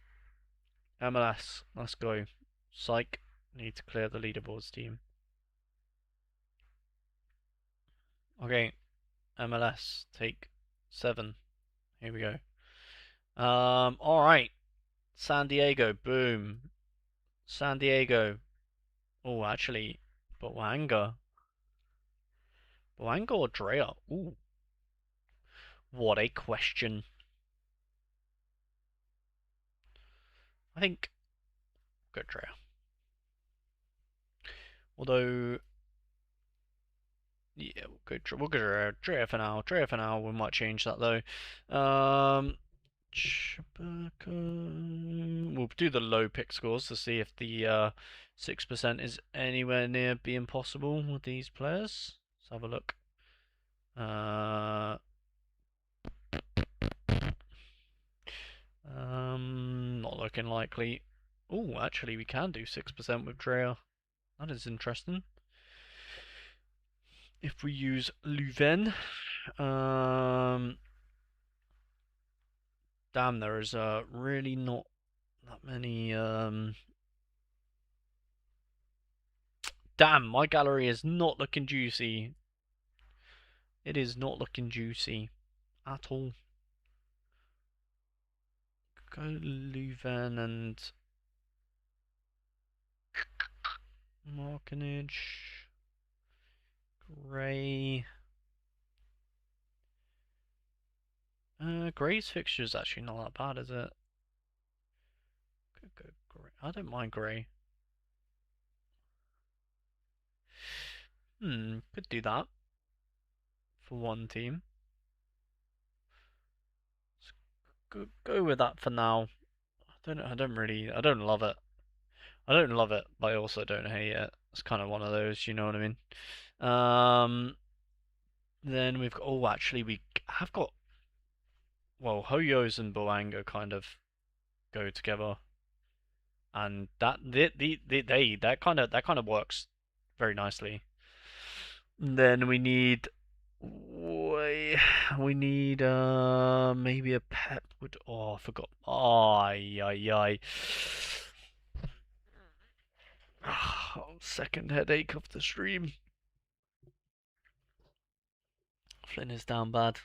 MLS, let's go. Psych, need to clear the leaderboards team. Okay, MLS, take 7. Here we go. Alright. San Diego, boom. San Diego. Oh, actually, Boanga. Boanga or Drea? Ooh, what a question. I think go Drea. Although, yeah, we'll go Drea for now. Drea for now. We might change that though. We'll do the low pick scores to see if the 6% is anywhere near being possible with these players. Let's have a look. Not looking likely. Oh, actually, we can do 6% with Drea. That is interesting. If we use Louvain, damn, there is really not that many. Damn, my gallery is not looking juicy. It is not looking juicy at all. Go Louvain and Markinage. Grey. Grey's fixture is actually not that bad, is it? Could go Grey. I don't mind Grey. Could do that for one team. Go with that for now. I don't love it. I don't love it, but I also don't hate it. It's kind of one of those, you know what I mean? Then we've got, oh, actually, we have got, well, Hoyos and Boanga kind of go together, and that kind of works very nicely. Then we need maybe a pet would, oh, I forgot. Oh, ay. Second headache of the stream. Flynn is down bad.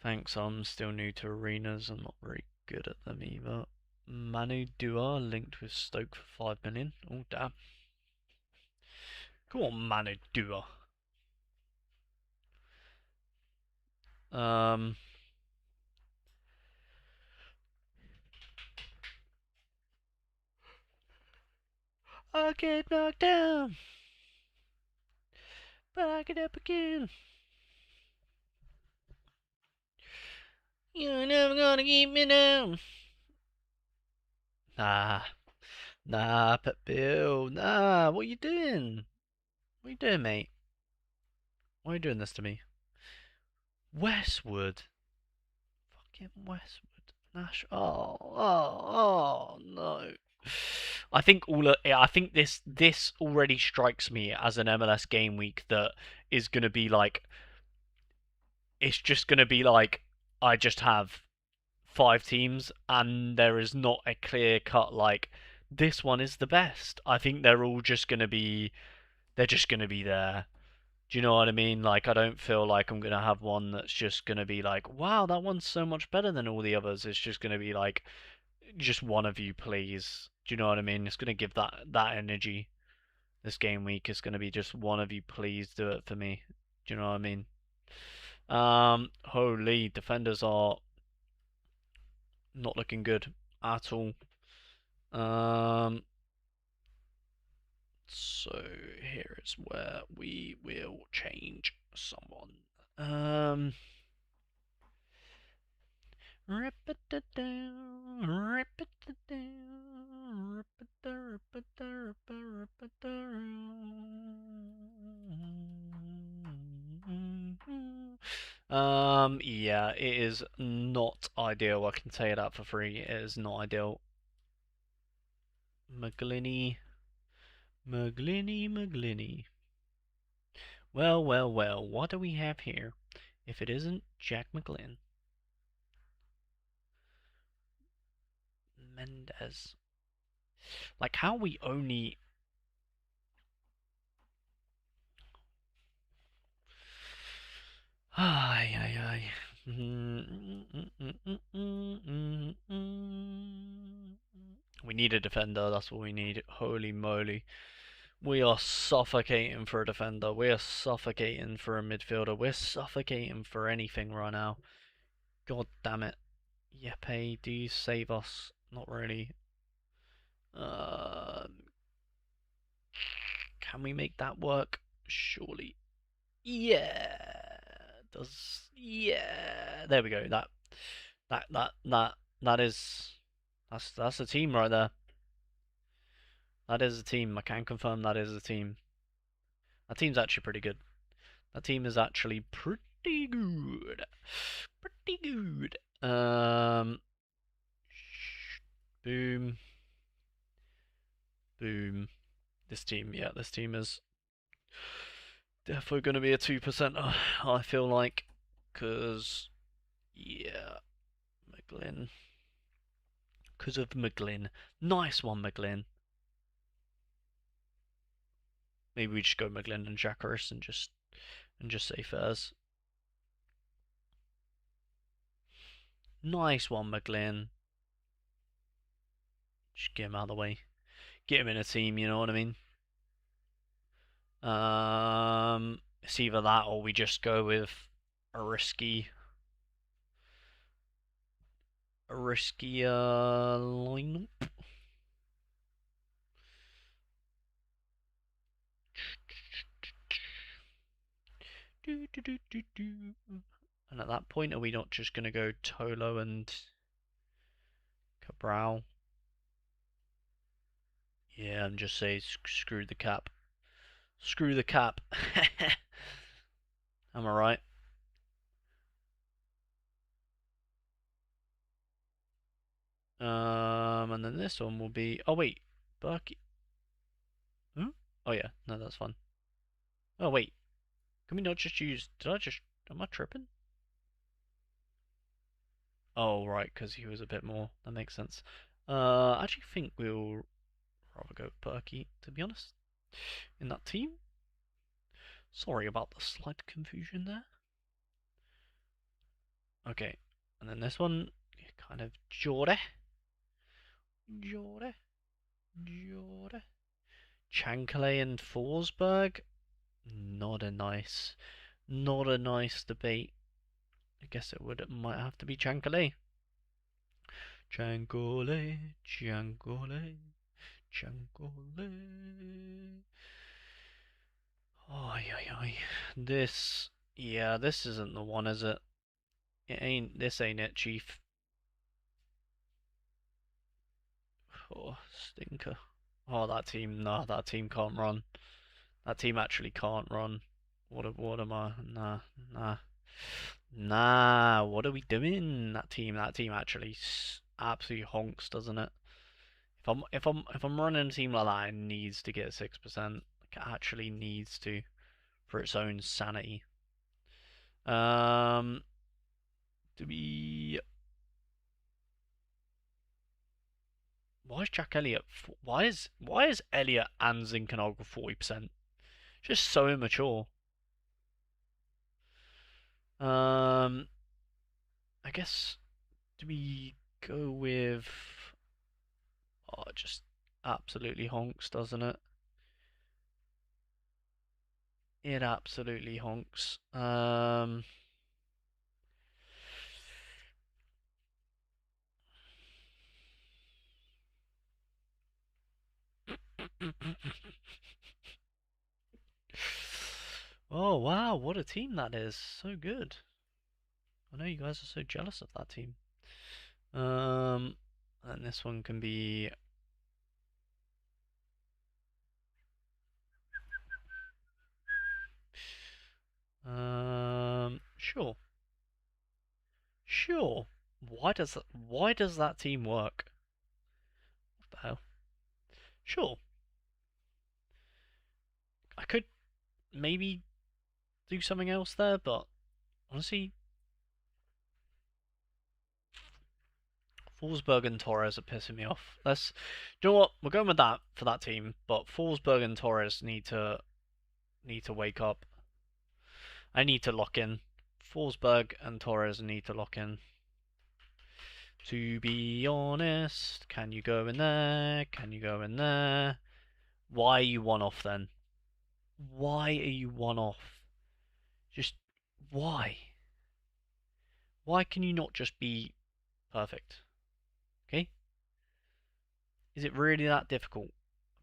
Thanks, I'm still new to arenas. I'm not very good at them either. Manu Dua linked with Stoke for 5 million. Oh, damn. Come on, Manu Dua. I get knocked down, but I get up again. You're never gonna keep me down. Nah, Pet Bill. Nah, what you doing? What you doing, mate? Why are you doing this to me? Westwood. Fucking Westwood. Nash. Oh, no. I think this already strikes me as an MLS game week that is gonna be like, it's just gonna be like, I just have 5 teams and there is not a clear cut like this one is the best. I think they're just gonna be there. Do you know what I mean? Like, I don't feel like I'm gonna have one that's just gonna be like, wow, that one's so much better than all the others. It's just gonna be like, just one of you, please. Do you know what I mean? It's gonna give that energy. This game week is gonna be just one of you, please do it for me. Do you know what I mean? Holy defenders are not looking good at all. So here is where we will change someone. Rip it down, rip it down, rip it down, rip it down, rip it down. Yeah, it is not ideal. I can tell you that for free. It is not ideal. McGlinny. Well, what do we have here? If it isn't Jack McGlynn. Mendez. Like, how we only... Ay. We need a defender, that's what we need. Holy moly. We are suffocating for a defender. We are suffocating for a midfielder. We're suffocating for anything right now. God damn it. Yepe, do you save us? Not really. Can we make that work? Surely. Yeah. Yeah. There we go. That is, that's a team right there. That is a team. I can confirm that is a team. That team's actually pretty good. That team is actually pretty pretty good. Pretty good. Boom. Boom. This team is definitely going to be a 2%, I feel like. Because, yeah, McGlynn. Because of McGlynn. Nice one, McGlynn. Maybe we just go McGlynn and Jackaris and just say fairs. Nice one, McGlynn. Just get him out of the way. Get him in a team, you know what I mean? It's either that or we just go with a risky lineup. And at that point, are we not just gonna go Tolo and Cabral? Yeah, and just say screw the cap. Screw the cap. Am I right? And then this one will be. Oh wait, Berkey. Huh? Oh yeah, no, that's fine. Oh wait, can we not just use? Did I just? Am I tripping? Oh right, because he was a bit more. That makes sense. I actually think we'll rather go Berkey, to be honest, in that team. Sorry about the slight confusion there. Okay, and then this one, kind of Jore. Jore. Jore. Chankele and Forsberg. Not a nice debate. I guess it might have to be Chankele. Chankole, Chankole, Chankole. Oi, oi, oi. Yeah, this isn't the one, is it? This ain't it, Chief. Oh, stinker. Oh, that team, nah, that team can't run. That team actually can't run. What am I? Nah, nah, nah. What are we doing? That team actually absolutely honks, doesn't it? If I'm running a team like that, it needs to get 6%. Like it actually needs to for its own sanity. Um, do we? Why is Jack Elliott? Why is Elliott and Zinkenagel 40%? Just so immature. Um, I guess do we go with? Oh, it just absolutely honks, doesn't it? It absolutely honks. Oh wow, what a team that is! So good. I know you guys are so jealous of that team. Um, and this one can be. Sure, sure. Why does that team work? What the hell? Sure, I could maybe do something else there, but honestly, Forsberg and Torres are pissing me off. Do you know what? We're going with that for that team, but Forsberg and Torres need to wake up. I need to lock in. Forsberg and Torres need to lock in. To be honest, can you go in there? Can you go in there? Why are you one off then? Why are you one off? Just why? Why can you not just be perfect? Okay? Is it really that difficult?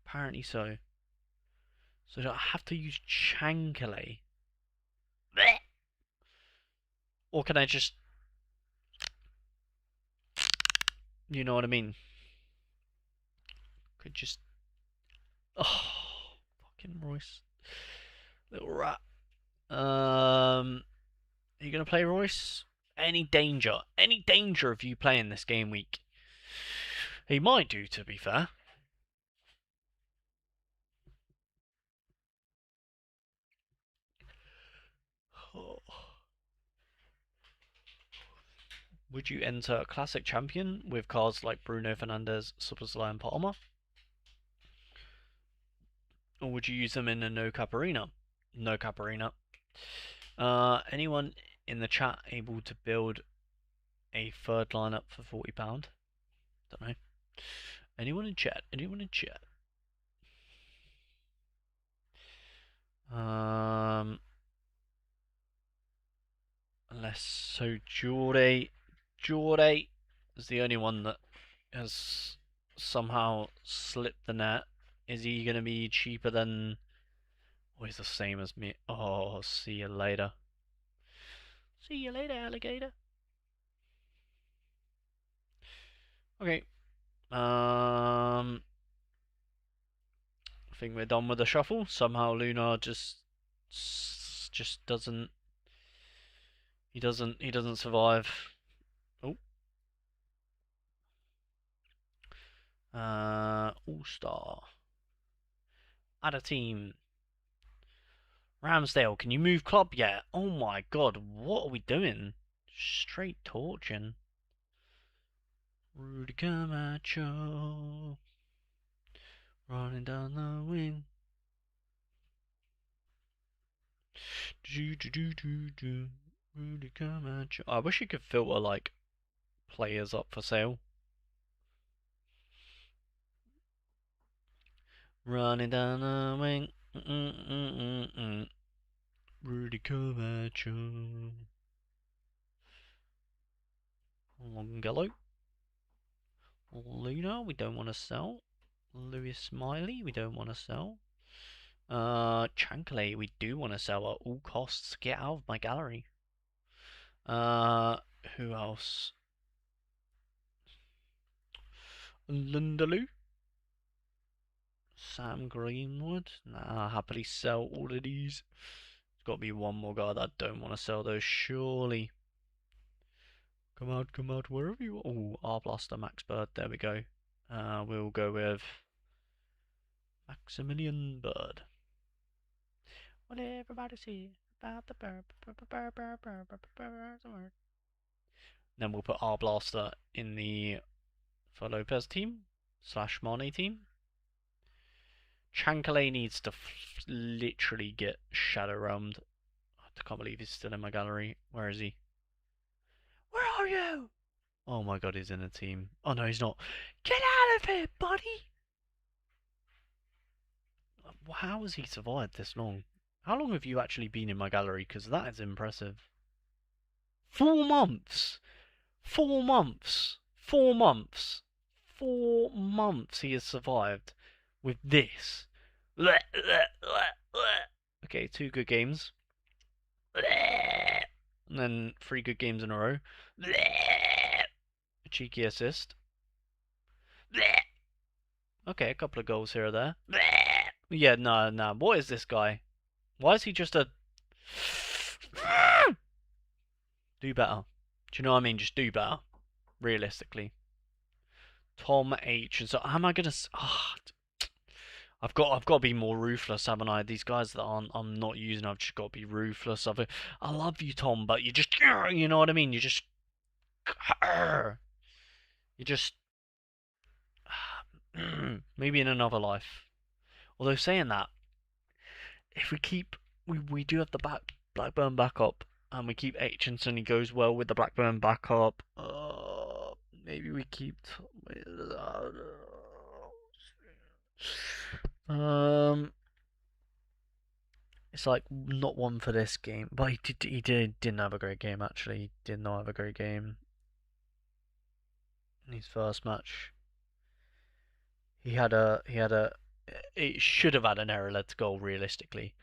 Apparently so. So do I have to use Chankele? Or can I just, you know what I mean? Could just, oh, fucking Royce, little rat. Um, Are you going to play Royce? Any danger? Any danger of you playing this game week? He might do, to be fair. Would you enter a classic champion with cards like Bruno Fernandes, Szoboszlai, and Palmer? Or would you use them in a no cap arena? No cap arena. Anyone in the chat able to build a third lineup for £40? Don't know. Anyone in chat? Anyone in chat? Unless so, Jordy is the only one that has somehow slipped the net. Is he going to be cheaper than? Oh, he's the same as me. Oh, see you later. See you later, alligator. Okay. I think we're done with the shuffle. Somehow Lunar just doesn't. He doesn't survive. Oh. All Star. Add a team. Ramsdale, can you move club yet? Oh my god, what are we doing? Straight torching. Rudy Camacho. Running down the wing. Rudy Camacho. I wish you could filter like players up for sale. Running down the wing. Rudy Camacho. Longello. Luna, we don't want to sell. Lewis Smiley, we don't want to sell. Chankle, we do want to sell at all costs. Get out of my gallery. Who else? Lindaloo? Sam Greenwood? Nah, happily sell all of these. There's got to be one more guy that I don't want to sell those, surely. Come out, wherever you are. Oh, R-Blaster, Max Bird, there we go. We'll go with Maximilian Bird. What everybody see about the bird. Then we'll put R-Blaster in the for Lopez team / Mane team. Chankale needs to literally get shadow realmed. I can't believe he's still in my gallery. Where is he? Where are you? Oh my god, he's in a team. Oh no, he's not. Get out of here, buddy! How has he survived this long? How long have you actually been in my gallery? Because that is impressive. 4 months! 4 months! 4 months! 4 months he has survived with this. Okay, 2 good games. And then 3 good games in a row. A cheeky assist. Okay, a couple of goals here or there. Yeah, no. What is this guy? Why is he just a... Do better. Do you know what I mean? Just do better. Realistically. Tom H. And so, how am I gonna... I've got to be more ruthless, haven't I? These guys that I'm not using, I've just got to be ruthless. I love you, Tom, but you just... You know what I mean? You just... You just... Maybe in another life. Although saying that, if we keep... We do have the Blackburn backup, and we keep Aitchinson, he goes well with the Blackburn backup. Maybe we keep... It's like not one for this game, but didn't have a great game actually. He did not have a great game in his first match. He had a it should have had an error led to goal realistically.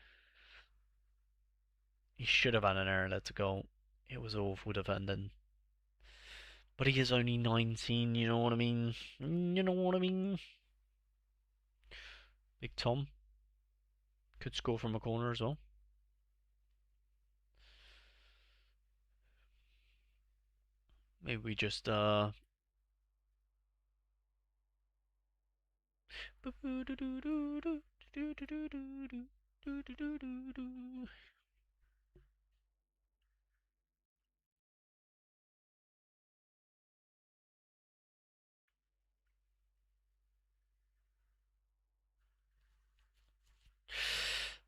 He should have had an error led to goal. It was awful defending. But he is only 19, you know what I mean? You know what I mean? Big Tom could score from a corner as well. Maybe we just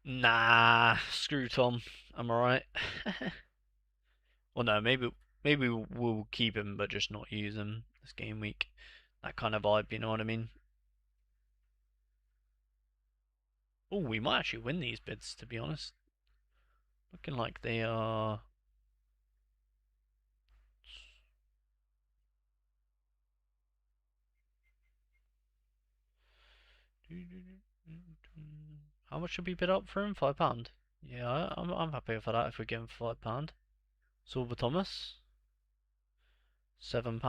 Nah, screw Tom. I'm alright. Well, no, maybe we'll keep him, but just not use him this game week. That kind of vibe, you know what I mean? Oh, we might actually win these bids, to be honest. Looking like they are. How much should we bid up for him? £5. Yeah, I'm happy for that if we give him £5. Silver Thomas, £7.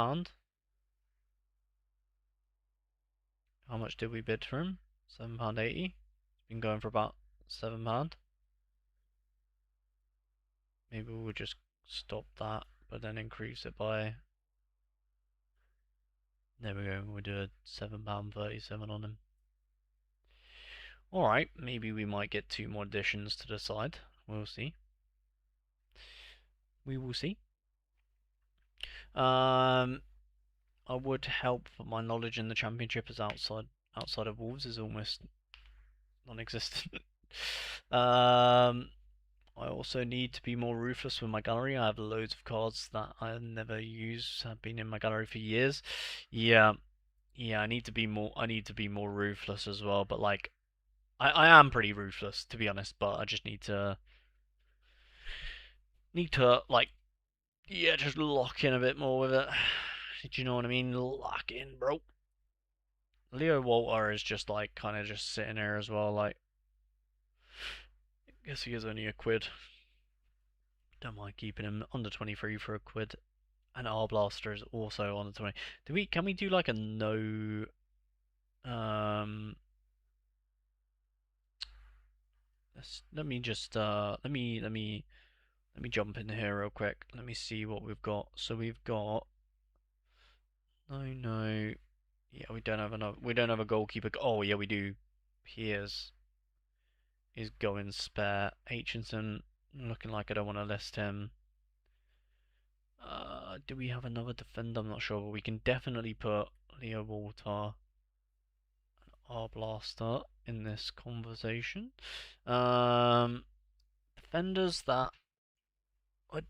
How much did we bid for him? £7.80. Been going for about £7. Maybe we'll just stop that, but then increase it by. There we go. We'll do a £7.37 on him. Alright, maybe we might get 2 more additions to the side. We'll see. We will see. I would help, but my knowledge in the championship is outside of Wolves is almost non-existent. I also need to be more ruthless with my gallery. I have loads of cards that I never use, have been in my gallery for years. Yeah, yeah, I need to be more. I need to be more ruthless as well. But like, I am pretty ruthless to be honest. But I just need to like, yeah, just lock in a bit more with it. Do you know what I mean? Lock in, bro. Leo Walter is just like kind of just sitting there as well. Like, I guess he is only a quid. Don't mind keeping him under 23 for a quid. And our blaster is also under 20. Can we do like a no um let me just let me jump in here real quick. Let me see what we've got. So we've got no. Yeah, we don't have a goalkeeper. Oh yeah, we do. Piers is going spare. Aitchison looking like I don't want to list him. Do we have another defender? I'm not sure, but we can definitely put Leo Walter, our blaster, in this conversation. Um, Defenders that I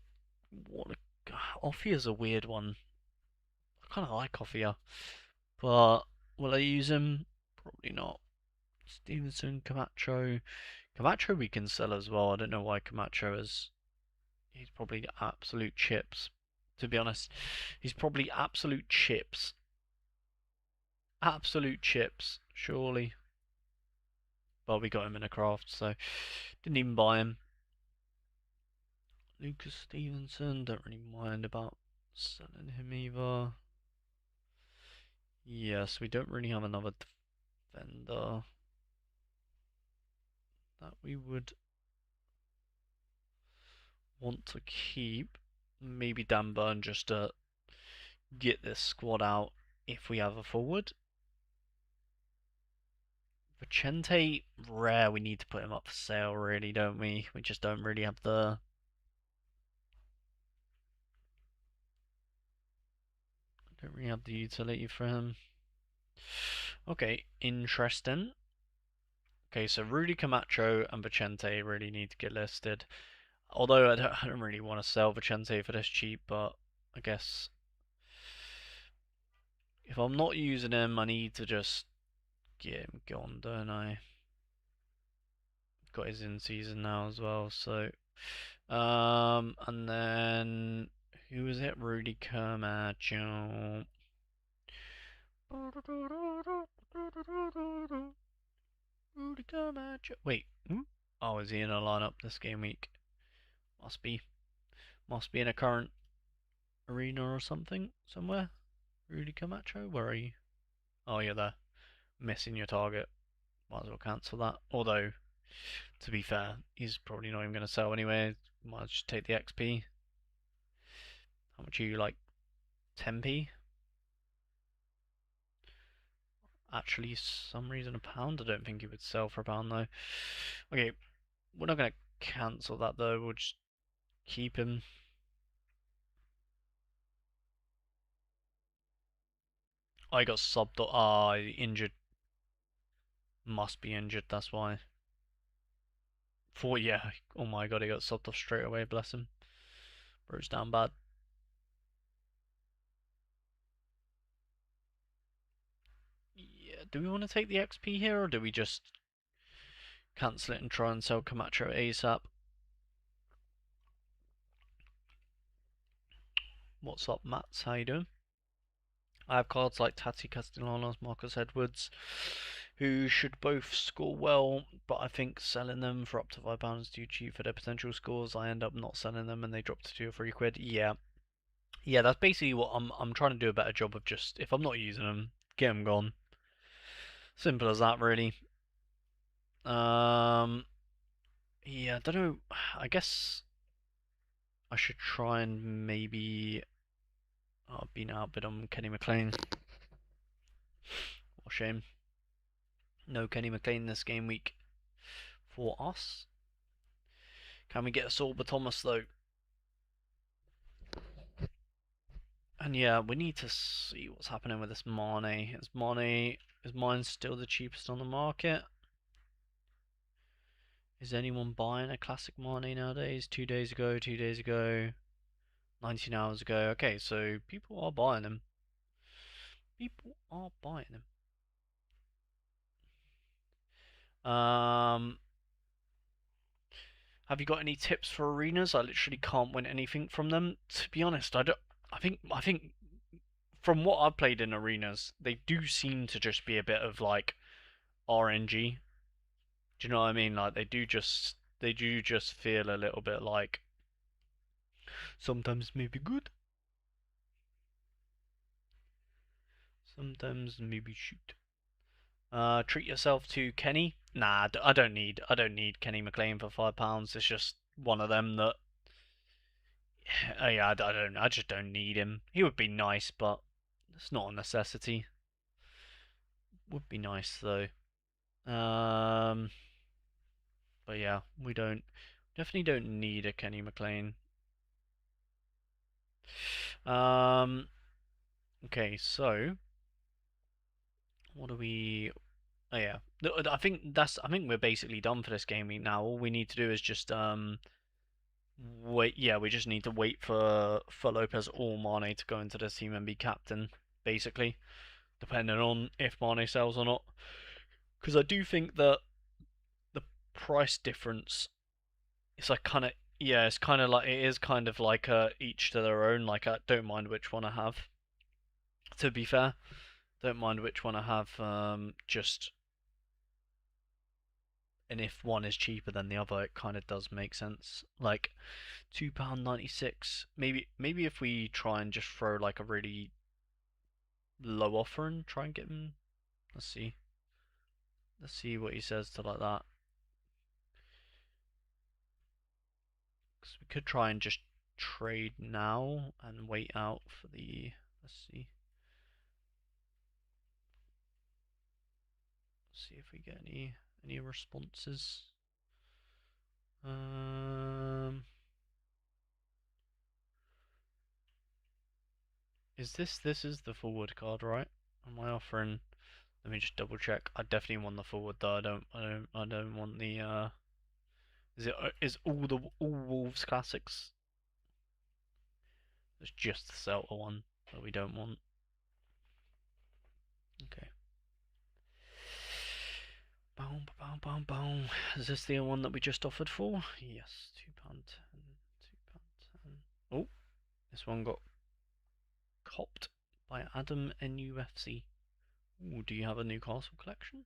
want to. Offier's a weird one. I kind of like Offier, but will I use him? Probably not. Stevenson, Camacho. Camacho we can sell as well. I don't know why Camacho is. He's probably absolute chips. To be honest, he's probably absolute chips. Absolute chips, surely. Well, we got him in a craft, so didn't even buy him. Lucas Stevenson, don't really mind about selling him either. Yes, we don't really have another defender that we would want to keep. Maybe Dan Burn just to get this squad out if we have a forward. Vicente, rare. We need to put him up for sale, really, don't we? We just don't really have the. Don't really have the utility for him. Okay, interesting. Okay, so Rudy Camacho and Vicente really need to get listed. Although I don't really want to sell Vicente for this cheap, but I guess if I'm not using him, I need to just get him gone, don't I? Got his in season now as well, so and then who was it? Rudy Camacho. Rudy Camacho. Wait, oh, is he in a lineup this game week? Must be. Must be in a current arena or something somewhere. Rudy Camacho, where are you? Oh, you're there. Missing your target. Might as well cancel that. Although, to be fair, he's probably not even going to sell anyway. Might just take the XP. How much are you like? 10p. Actually, some reason a pound. I don't think he would sell for a pound though. Okay, we're not gonna cancel that though. We'll just keep him. I got subbed. Injured. Must be injured. That's why. Yeah. Oh my god, he got subbed off straight away. Bless him. Bro's down bad. Yeah. Do we want to take the XP here, or do we just cancel it and try and sell Camacho ASAP? What's up, Mats? How you doing? I have cards like Tati Castellanos, Marcus Edwards, who should both score well, but I think selling them for up to £5 is too cheap for their potential scores. I end up not selling them and they drop to 2 or 3 quid. Yeah, yeah, that's basically what I'm trying to do a better job of. Just if I'm not using them, get them gone. Simple as that, really. Yeah, I don't know. I guess I should try and maybe. Oh, I've been outbid on Kenny McLean. What a shame. No Kenny McLean this game week for us. Can we get a Sorba Thomas though? And yeah, we need to see what's happening with this Mane. Is mine still the cheapest on the market? Is anyone buying a classic Mane nowadays? 2 days ago, 2 days ago, 19 hours ago. Okay, so people are buying them. People are buying them. Have you got any tips for arenas? I literally can't win anything from them. To be honest, I don't. I think from what I've played in arenas, they do seem to just be a bit of like RNG. Do you know what I mean? Like they do just feel a little bit like sometimes maybe good, sometimes maybe shoot. Treat yourself to Kenny. Nah, I don't need Kenny McLean for £5. It's just one of them that yeah, I just don't need him. He would be nice, but it's not a necessity. Would be nice though. Um, but yeah, we definitely don't need a Kenny McLean. Um, okay, so what do we? Oh yeah, I think we're basically done for this game week now. All we need to do is just wait. Yeah, we just need to wait for Lopez or Mane to go into the team and be captain, basically, depending on if Mane sells or not. Because I do think that the price difference is like kind of yeah, it's kind of like it is kind of like each to their own. Like I don't mind which one I have. To be fair, don't mind which one I have. Just and if one is cheaper than the other, it kind of does make sense. Like £2.96. Maybe if we try and just throw like a really low offer and try and get him. Let's see. Let's see what he says to like that. Because we could try and just trade now and wait out for the. Let's see. See if we get any responses. Um, this is the forward card, right? Am I offering? Let me just double check. I definitely want the forward though. I don't want the. Is all Wolves classics? It's just the Celta one that we don't want. Okay. Boom, boom, boom, boom. Is this the one that we just offered for? Yes, £2.10. £2.10. Oh, this one got copped by Adam NUFC. Ooh, do you have a Newcastle collection?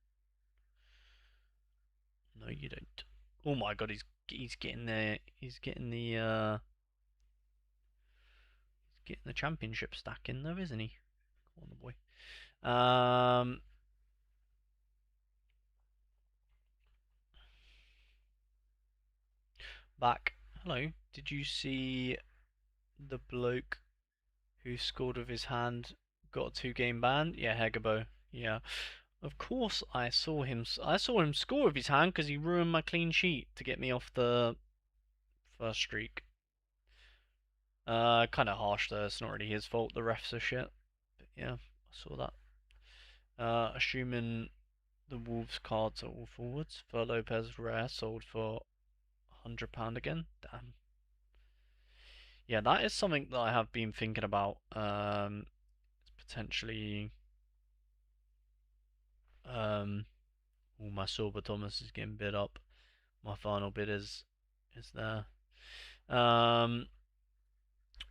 No, you don't. Oh my god, he's getting there. He's getting the championship stack in though, isn't he? Come on, the boy. Back. Hello. Did you see the bloke Who scored with his hand, got a 2-game ban? Yeah, Hegebo. Yeah. Of course I saw him score with his hand because he ruined my clean sheet to get me off the first streak. Kind of harsh though. It's not really his fault. The refs are shit. But yeah, I saw that. Assuming the Wolves cards are all forwards. For Lopez rare sold for £100 again. Damn. Yeah, that is something that I have been thinking about. Potentially. Oh, my Sorba Thomas is getting bid up. My final bid is there. Um,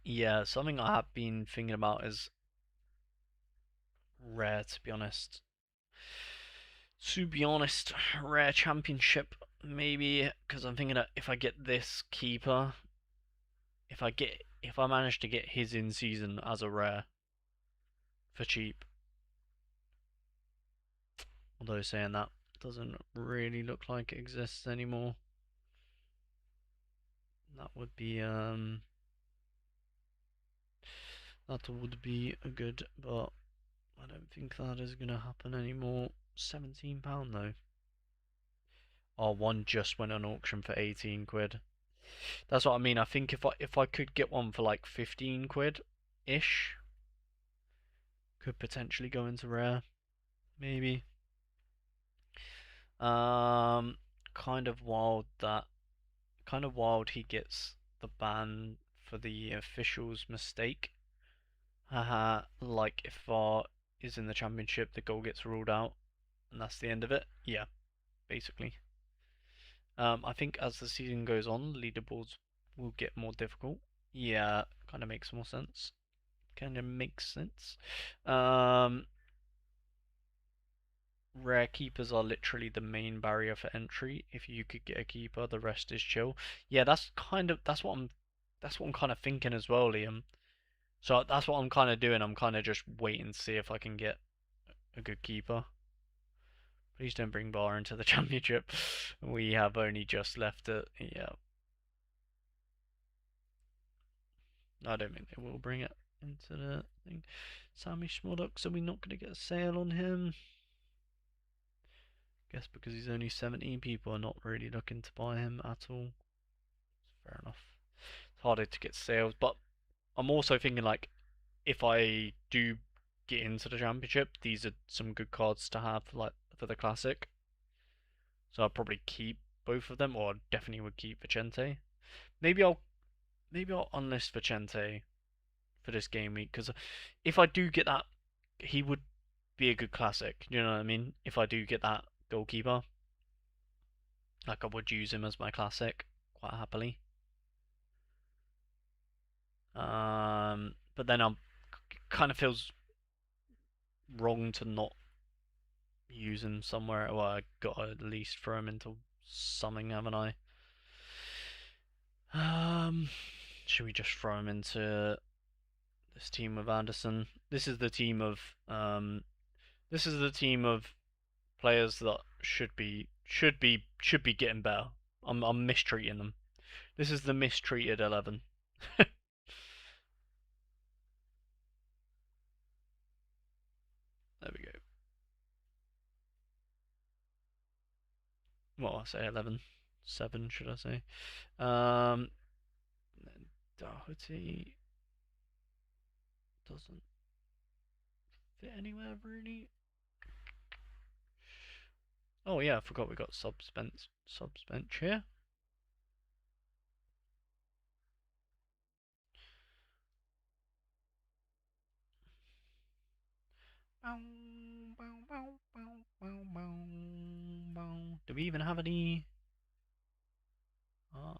yeah, something I have been thinking about is rare. To be honest, rare championship maybe because I'm thinking that if I get this keeper, if I manage to get his in season as a rare for cheap, although saying that doesn't really look like it exists anymore. That would be a good, but I don't think that is gonna happen anymore. £17 though. Oh, one just went on auction for 18 quid. That's what I mean. I think if I could get one for like 15 quid ish, could potentially go into rare, maybe. Um, kind of wild that kind of wild he gets the ban for the official's mistake. Haha, like if VAR is in the championship, the goal gets ruled out, and that's the end of it. Yeah, basically. I think as the season goes on, leaderboards will get more difficult. Yeah, kind of makes more sense. Kind of makes sense. Um, Rare keepers are literally the main barrier for entry. If you could get a keeper, the rest is chill. Yeah, that's what I'm kind of thinking as well, Liam. So that's what I'm kind of doing. I'm kind of just waiting to see if I can get a good keeper. Please don't bring Bar into the championship. We have only just left it. Yeah, I don't think they will bring it into the thing. Sammy Schmoddox, are we not going to get a sale on him? Guess because he's only 17, people are not really looking to buy him at all. Fair enough. It's harder to get sales, but I'm also thinking like if I do get into the championship, these are some good cards to have like for the classic. So I'll probably keep both of them, or definitely would keep Vicente. Maybe I'll unlist Vicente for this game week because if I do get that, he would be a good classic. You know what I mean? If I do get that goalkeeper, like I would use him as my classic quite happily. But then I'm kind of feels wrong to not use him somewhere. Well, I got to at least throw him into something, haven't I? Um, should we just throw him into this team with Anderson? This is the team of players that should be getting better. I'm mistreating them. This is the mistreated 11. There we go. Well, I say 11. 7, should I say? Um, Doherty doesn't fit anywhere really. Oh yeah, I forgot we got subs bench here. Do we even have any? Ah,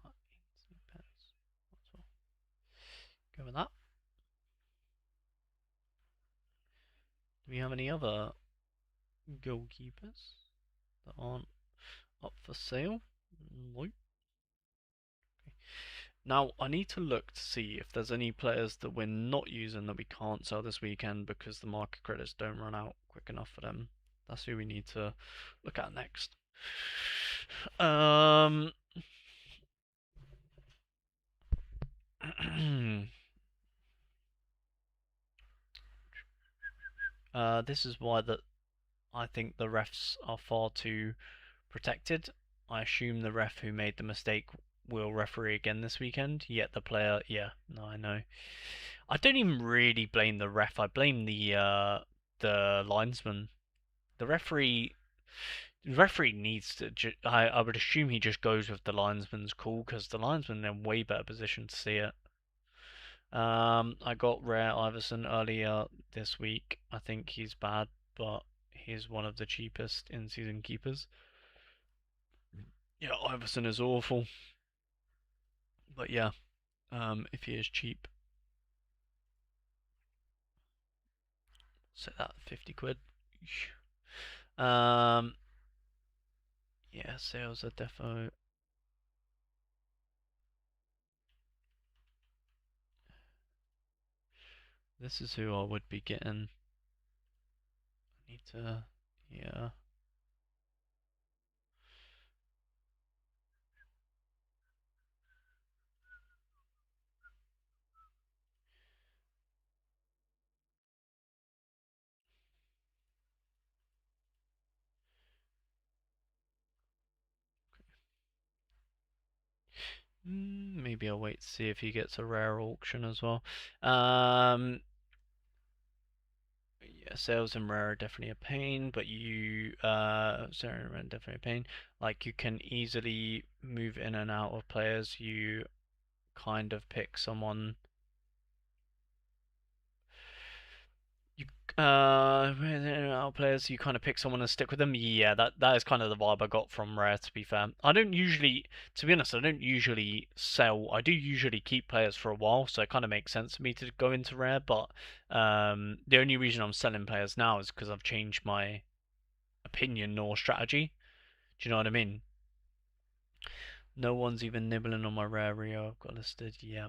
pets. Go with that. Do we have any other goalkeepers that aren't up for sale? Nope. Now, I need to look to see if there's any players that we're not using that we can't sell this weekend because the market credits don't run out quick enough for them. That's who we need to look at next. Um, This is why that I think the refs are far too protected. I assume the ref who made the mistake will referee again this weekend, yet the player, yeah, no, I know. I don't even really blame the ref. I blame the linesman. The referee needs to. I would assume he just goes with the linesman's call because the linesman in a way better position to see it. I got Rare Iverson earlier this week. I think he's bad, but he's one of the cheapest in-season keepers. Yeah, Iverson is awful, but yeah, if he is cheap, set that 50 quid. Um, yeah, sales are defo. This is who I would be getting. I need to, yeah. Maybe I'll wait to see if he gets a rare auction as well. Yeah, sales and rare are definitely a pain, but sales and rare are definitely a pain. Like you can easily move in and out of players. You kind of pick someone. You our players, you kind of pick someone and stick with them. Yeah, that is kind of the vibe I got from Rare. To be fair, I don't usually, to be honest, I don't usually sell. I do usually keep players for a while, so it kind of makes sense for me to go into Rare. But the only reason I'm selling players now is because I've changed my opinion or strategy. Do you know what I mean? No one's even nibbling on my Rare Rio I've got listed. Yeah.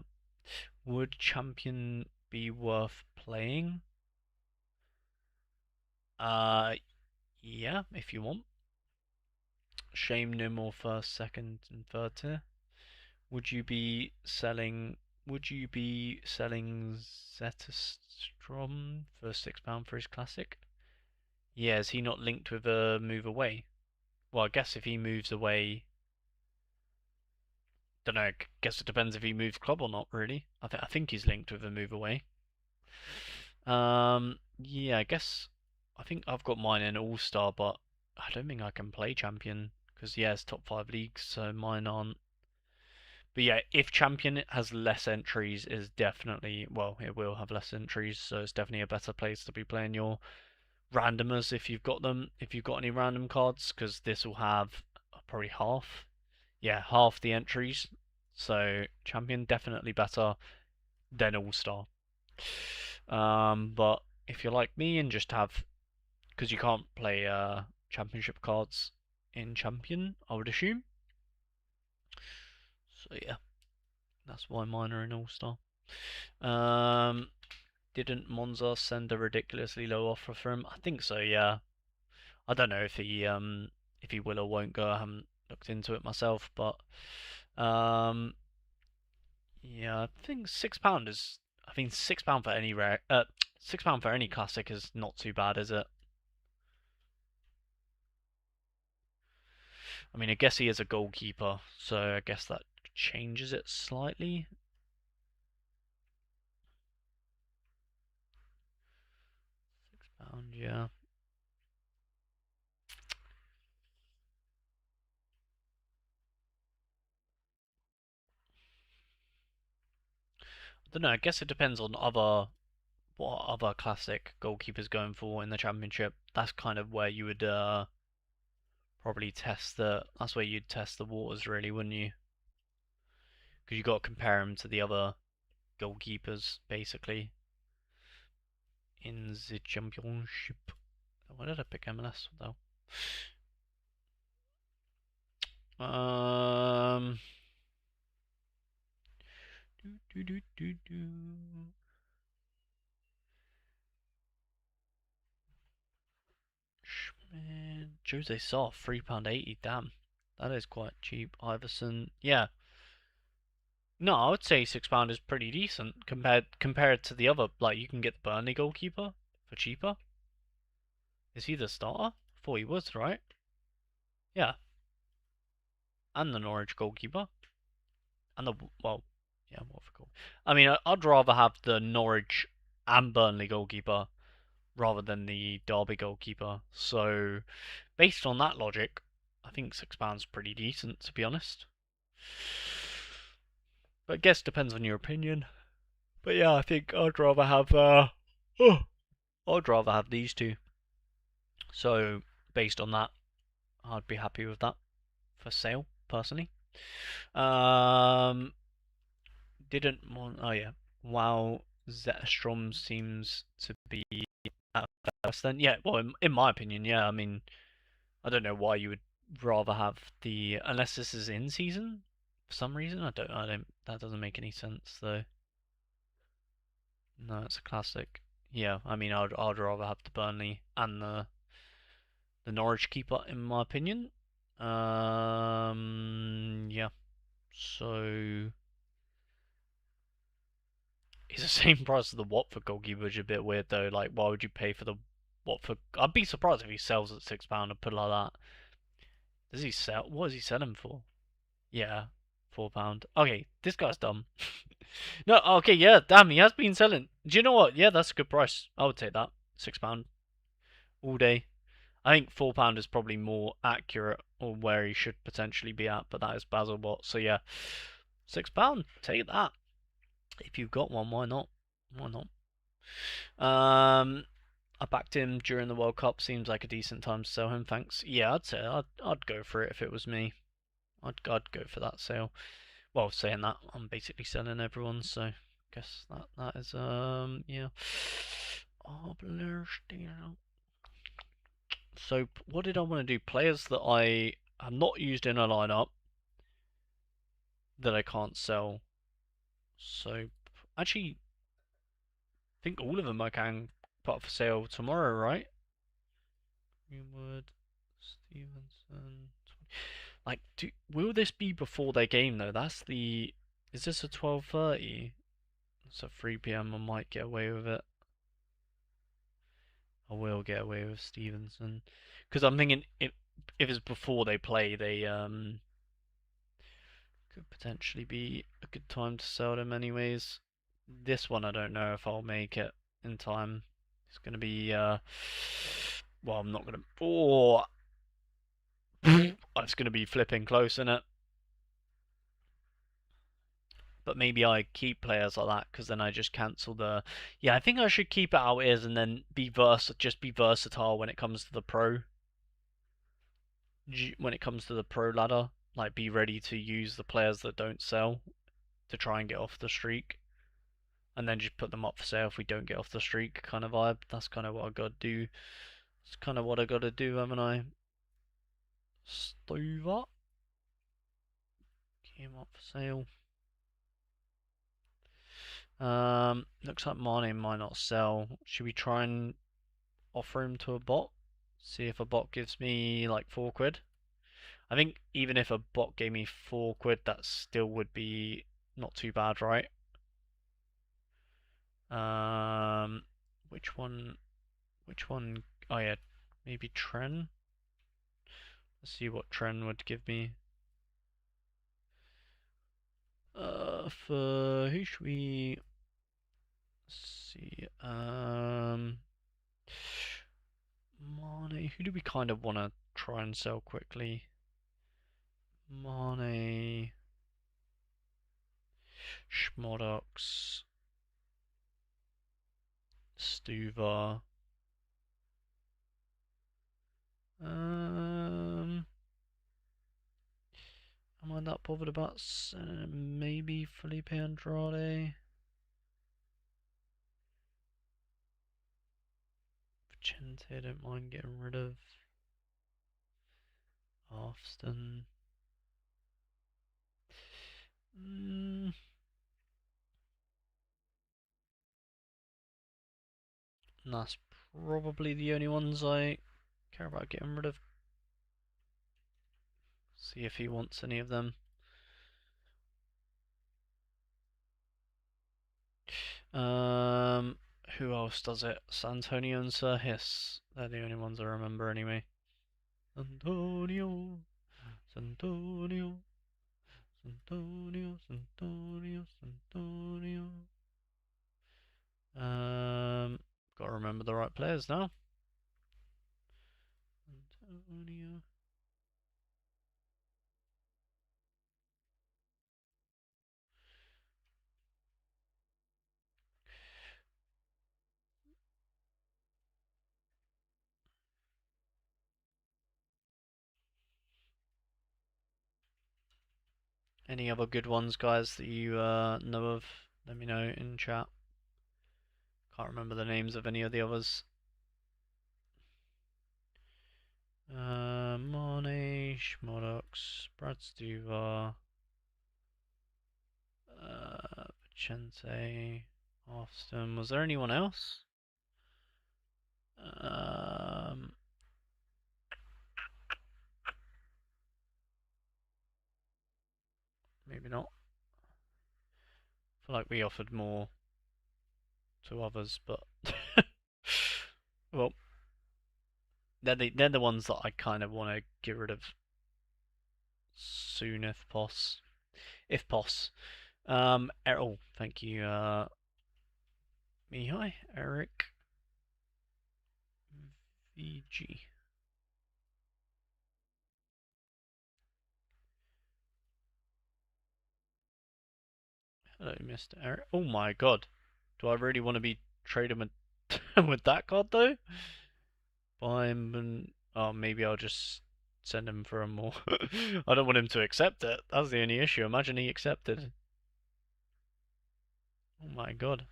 Would Champion be worth playing? Uh, yeah, if you want. Shame no more first, second, and third tier. Would you be selling? Would you be selling Zetterstrom for £6 for his classic? Yeah, is he not linked with a move away? Well, I guess if he moves away, don't know. I guess it depends if he moves club or not. Really, I think he's linked with a move away. Yeah, I guess I think I've got mine in All Star, but I don't think I can play champion because yeah, it's top 5 leagues, so mine aren't. But yeah, if Champion has less entries, is definitely, well, it will have less entries, so it's definitely a better place to be playing your randomers if you've got them, if you've got any random cards, because this will have probably half, yeah, half the entries. So Champion definitely better than All Star. But if you're like me and just have, because you can't play championship cards in Champion, I would assume. So yeah, that's why mine are in All Star. Um, Didn't Monza send a ridiculously low offer for him? I think so, yeah. I don't know if he will or won't go. I haven't looked into it myself, but um yeah, I think £6 is I mean £6 for any rare £6 for any classic is not too bad, is it? I mean I guess he is a goalkeeper, so I guess that changes it slightly. £6, yeah. I don't know, I guess it depends on other what other classic goalkeepers going for in the championship. That's kind of where you would probably test the. That's where you'd test the waters, really, wouldn't you? Because you got to compare them to the other goalkeepers, basically, in the championship. Why did I pick MLS though? Um. Do, do, do, do. Man, Jose Sarr, £3.80. Damn, that is quite cheap. Iverson, yeah. No, I would say £6 is pretty decent compared to the other. Like you can get the Burnley goalkeeper for cheaper. Is he the starter? I thought he was, right? Yeah, and the Norwich goalkeeper. And the, well, yeah, Watford goal. I mean, I'd rather have the Norwich and Burnley goalkeeper rather than the Derby goalkeeper. So, based on that logic, I think £6 pretty decent, to be honest. But I guess depends on your opinion. But yeah, I think I'd rather have I'd rather have these two. So based on that, I'd be happy with that for sale personally. Um, didn't want. Oh yeah, wow. Zetterstrom seems to be at first. Then yeah, well, in my opinion, yeah. I mean, I don't know why you would rather have the unless this is in season for some reason. I don't. That doesn't make any sense though. No, it's a classic. Yeah, I mean, I'd rather have the Burnley and the Norwich keeper in my opinion. Yeah. So it's the same price as the Watford goalkeeper, which is a bit weird though. Like, why would you pay for the Watford? I'd be surprised if he sells at £6 and put it like that. Does he sell? What is he selling for? Yeah, £4. Okay, this guy's dumb. No, okay, yeah, damn, he has been selling. Do you know what? Yeah, that's a good price. I would take that. £6 all day. I think £4 is probably more accurate or where he should potentially be at, but that is Basil Watt. So yeah, £6. Take that. If you've got one, why not? Why not? I backed him during the World Cup. Seems like a decent time to sell him. Thanks. Yeah, I'd say I'd go for it if it was me. I'd go for that sale. Well, saying that, I'm basically selling everyone, so I guess that is yeah. So what did I want to do? Players that I have not used in a lineup that I can't sell. So actually, I think all of them I can put up for sale tomorrow, right? Greenwood, Stevenson. Like, will this be before their game though? That's the. Is this a 12:30? It's a 3 p.m. I might get away with it. I will get away with Stevenson because I'm thinking if it's before they play, they could potentially be a good time to sell them anyways. This one I don't know if I'll make it in time. It's gonna be well, I'm not gonna. Oh, it's gonna be flipping close in it. But maybe I keep players like that because then I just cancel the. Yeah, I think I should keep it how it is and then just be versatile when it comes to the pro. When it comes to the pro ladder, like be ready to use the players that don't sell to try and get off the streak, and then just put them up for sale if we don't get off the streak, kind of vibe. That's kind of what I gotta do. It's kind of what I gotta do, haven't I? Stover came up for sale. Looks like Mane might not sell. Should we try and offer him to a bot? See if a bot gives me like £4. I think even if a bot gave me £4, that still would be not too bad, right? Um, which one? Which one? Oh yeah, maybe Tren. Let's see what Tren would give me. For who should we see? Mane. Who do we kind of want to try and sell quickly? Mane, Schmodox, Stuva. Um, am I that bothered about maybe Felipe Andrade? Vicente, I don't mind getting rid of. Afston. Mm, that's probably the only ones I care about getting rid of. See if he wants any of them. Um, Who else does it? Santonio and Sir Hiss. They're the only ones I remember anyway. Santonio, Santonio, Santonio, Santonio, Santonio. Gotta remember the right players now. Antonio. Any other good ones, guys, that you know of? Let me know in chat. Can't remember the names of any of the others. Monash, Modox, Brad Stuvar, Vicente, Austin. Was there anyone else? Um, Maybe not. I feel like we offered more to others, but well, they're the ones that I kind of want to get rid of soon if pos. Oh, thank you, Mihai, Eric, VG. Hello, Mr. Eric. Oh my god. Do I really want to be trading with, with that card though? Buy him and... Oh, maybe I'll just send him for a more... I don't want him to accept it. That's the only issue. Imagine he accepted. Oh my god.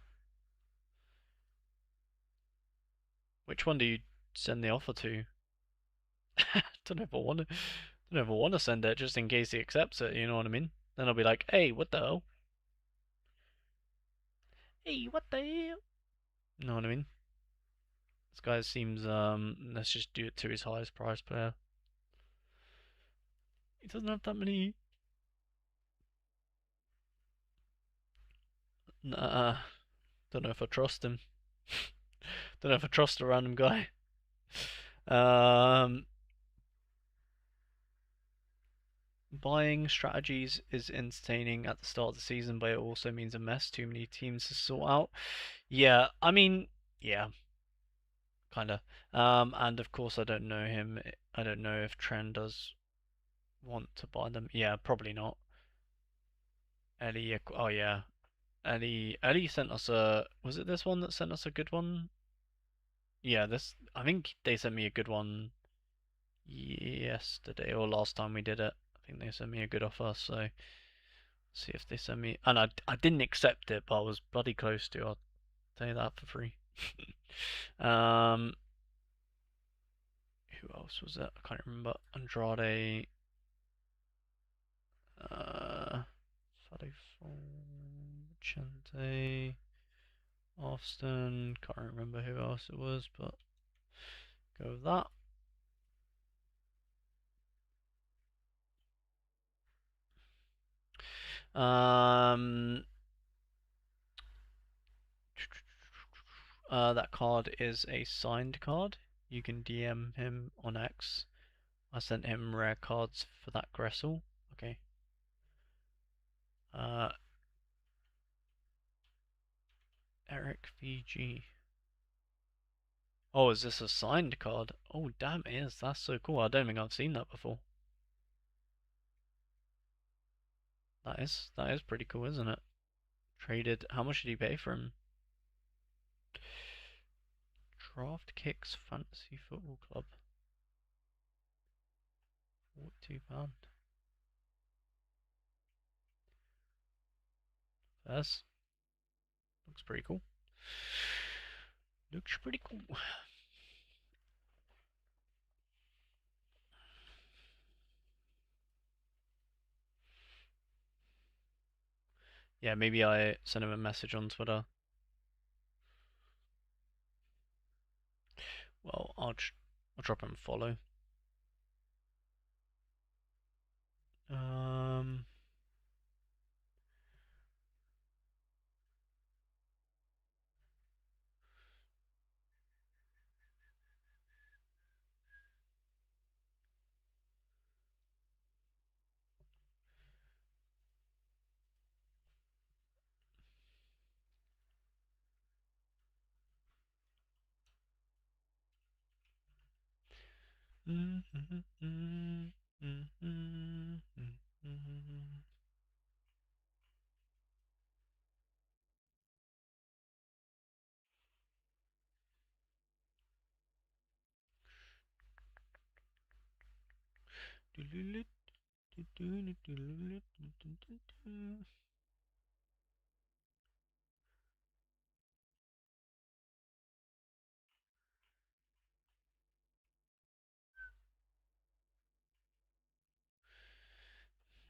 Which one do you send the offer to? Don't know if I want to... Don't know if I want to send it just in case he accepts it, you know what I mean? Then I'll be like, hey, what the hell? Hey, what the hell? You know what I mean? This guy seems, let's just do it to his highest price player. He doesn't have that many. Nah, don't know if I trust him. Don't know if I trust a random guy. Um, Buying strategies is entertaining at the start of the season, but it also means a mess. Too many teams to sort out. Yeah, I mean, yeah, kinda. And of course, I don't know him. I don't know if Trend does want to buy them. Yeah, probably not. Ellie, oh yeah, Ellie sent us a. Was it this one that sent us a good one? Yeah, this. I think they sent me a good one yesterday or last time we did it. I think they sent me a good offer, so see if they send me. And I didn't accept it, but I was bloody close to. I'll tell you that for free. um, who else was it? I can't remember. Andrade. Uh, Chente. Austin. Can't remember who else it was, but go with that. Um, that card is a signed card. You can DM him on X. I sent him rare cards for that Gressel. Okay. Uh, Eric VG. Oh, is this a signed card? Oh, damn, it is. That's so cool. I don't think I've seen that before. That is pretty cool, isn't it? Traded. How much did he pay for him? Draft Kicks Fantasy Football Club. £42. Yes. Looks pretty cool. Looks pretty cool. Yeah, maybe I sent him a message on Twitter. Well, I'll drop him a follow. Um,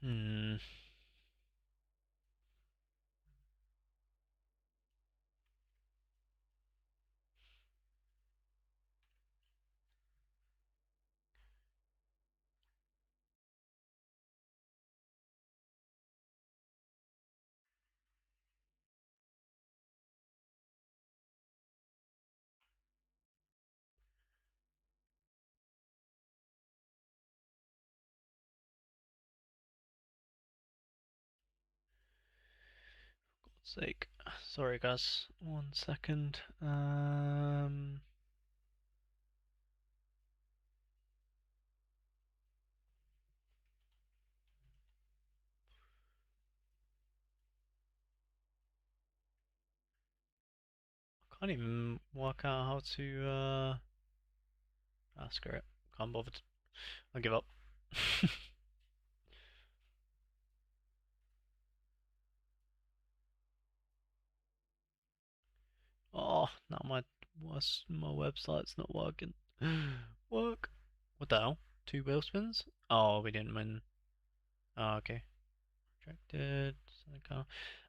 Hmm. Sake. Sorry, guys. 1 second. Can't even work out how to. Screw it. Can't bother. I'll give up. Oh, now my website's not working. Work. What the hell? 2 wheel spins? Oh, we didn't win. Oh, okay. Rejected.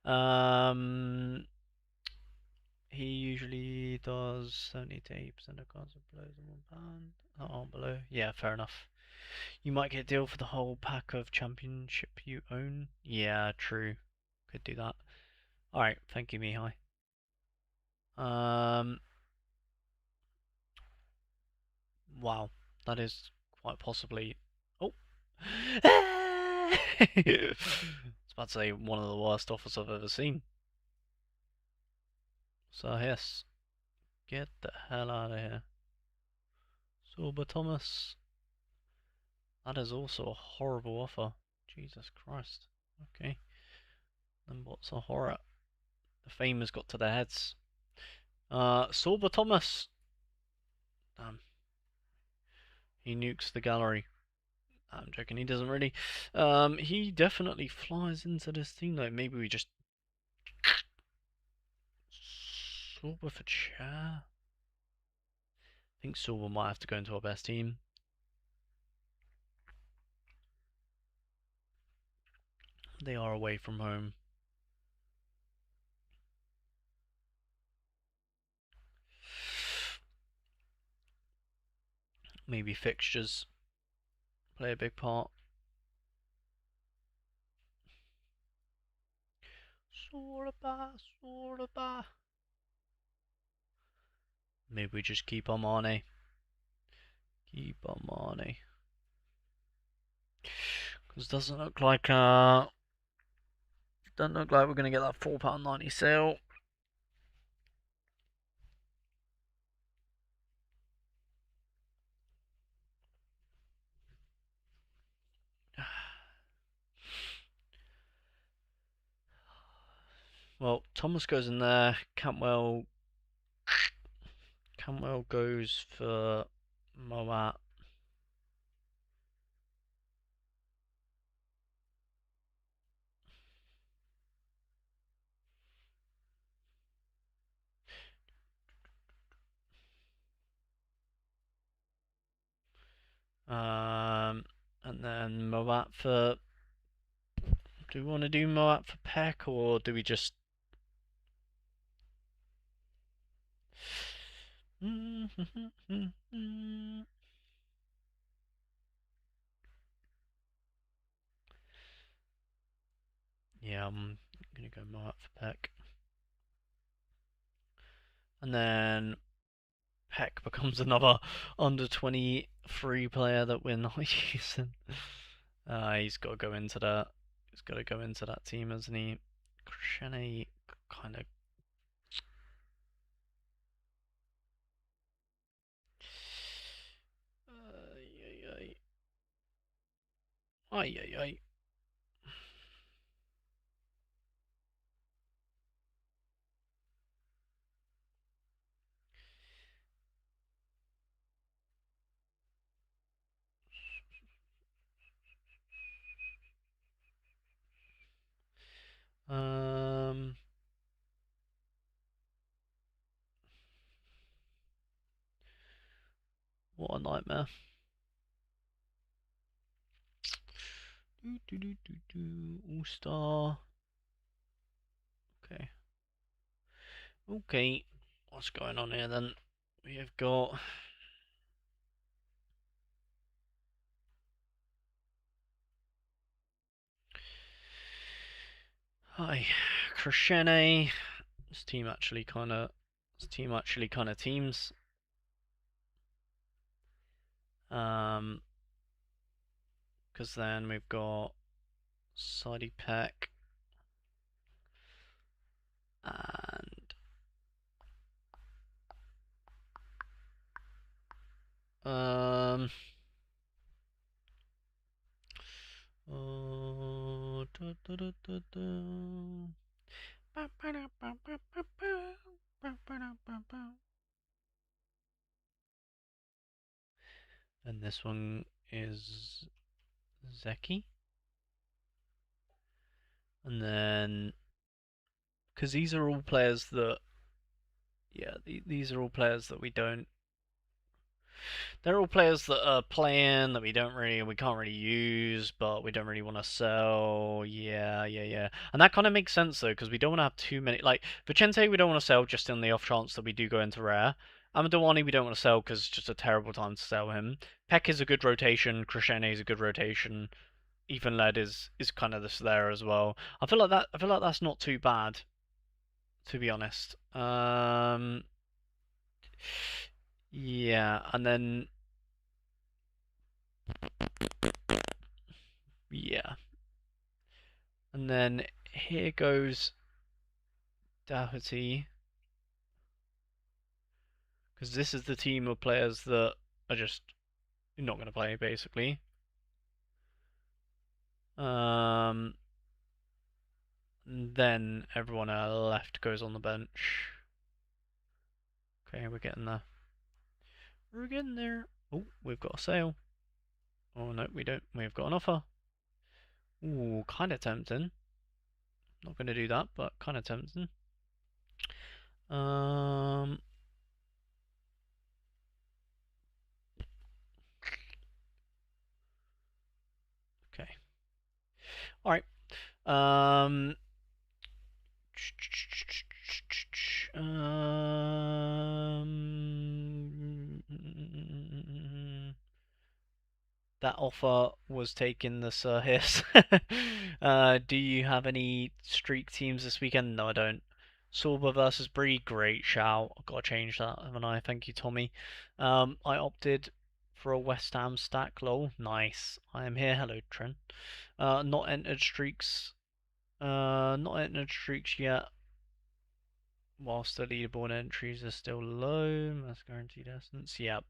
Um, he usually does 70 to 80% of cards of below than £1. Oh, below. Yeah, fair enough. You might get a deal for the whole pack of championship you own. Yeah, true. Could do that. Alright, thank you, Mihai. Um, wow. That is quite possibly. Oh! I was about to say one of the worst offers I've ever seen. So, yes. Get the hell out of here. Sorba Thomas. That is also a horrible offer. Jesus Christ. Okay. Then what's a horror? The fame has got to their heads. Sorba Thomas. Damn. He nukes the gallery. I'm joking, he doesn't really. He definitely flies into this team though. Maybe we just Sorba for chair. I think Sorba might have to go into our best team. They are away from home. Maybe fixtures play a big part. Sorba. Maybe we just keep on Mane. Because doesn't look like we're gonna get that £4.90 sale. Well, Thomas goes in there. Cantwell goes for Moat. And then Moat for. Do we want to do Moat for Peck or do we just? Yeah, I'm gonna go Moat for Peck. And then Peck becomes another under 23 player that we're not using. He's got to go into that. He's got to go into that team, hasn't he? Krishane kind of. Ay, ay, ay. Um, what a nightmare. All star. Okay. Okay. What's going on here then? We have got. Hi, Krishene. This team actually kind of. This team actually kind of teams. Because then we've got Sidey Peck and um. Da, da, da, da, da. And this one is Zeki. And then, because these are all players that, yeah, these are all players that we don't. They're all players that are playing that we can't really use, but we don't really want to sell. Yeah, yeah, yeah. And that kind of makes sense though, because we don't want to have too many. Like Vicente, we don't want to sell just in the off chance that we do go into rare. Amadawani, we don't want to sell because it's just a terrible time to sell him. Peck is a good rotation. Krishene is a good rotation. Even Led is kind of this there as well. I feel like that. I feel like that's not too bad, to be honest. Yeah, and then yeah, and then here goes Doherty, because this is the team of players that are just not going to play basically. Um, then everyone left goes on the bench. Okay, we're getting there. We're getting there. Oh, we've got a sale. Oh no, we don't. We've got an offer. Ooh, kind of tempting. Not going to do that, but kind of tempting. Um, okay. All right. Um, that offer was taken the Sirhis. Do you have any streak teams this weekend? No, I don't. Sorba versus Bree, great shout. I've got to change that, haven't I? Thank you, Tommy. I opted for a West Ham stack. Lol, nice. I am here. Hello, Trent. Not entered streaks. Not entered streaks yet. Whilst the leaderboard entries are still low, mass guaranteed essence. Yep.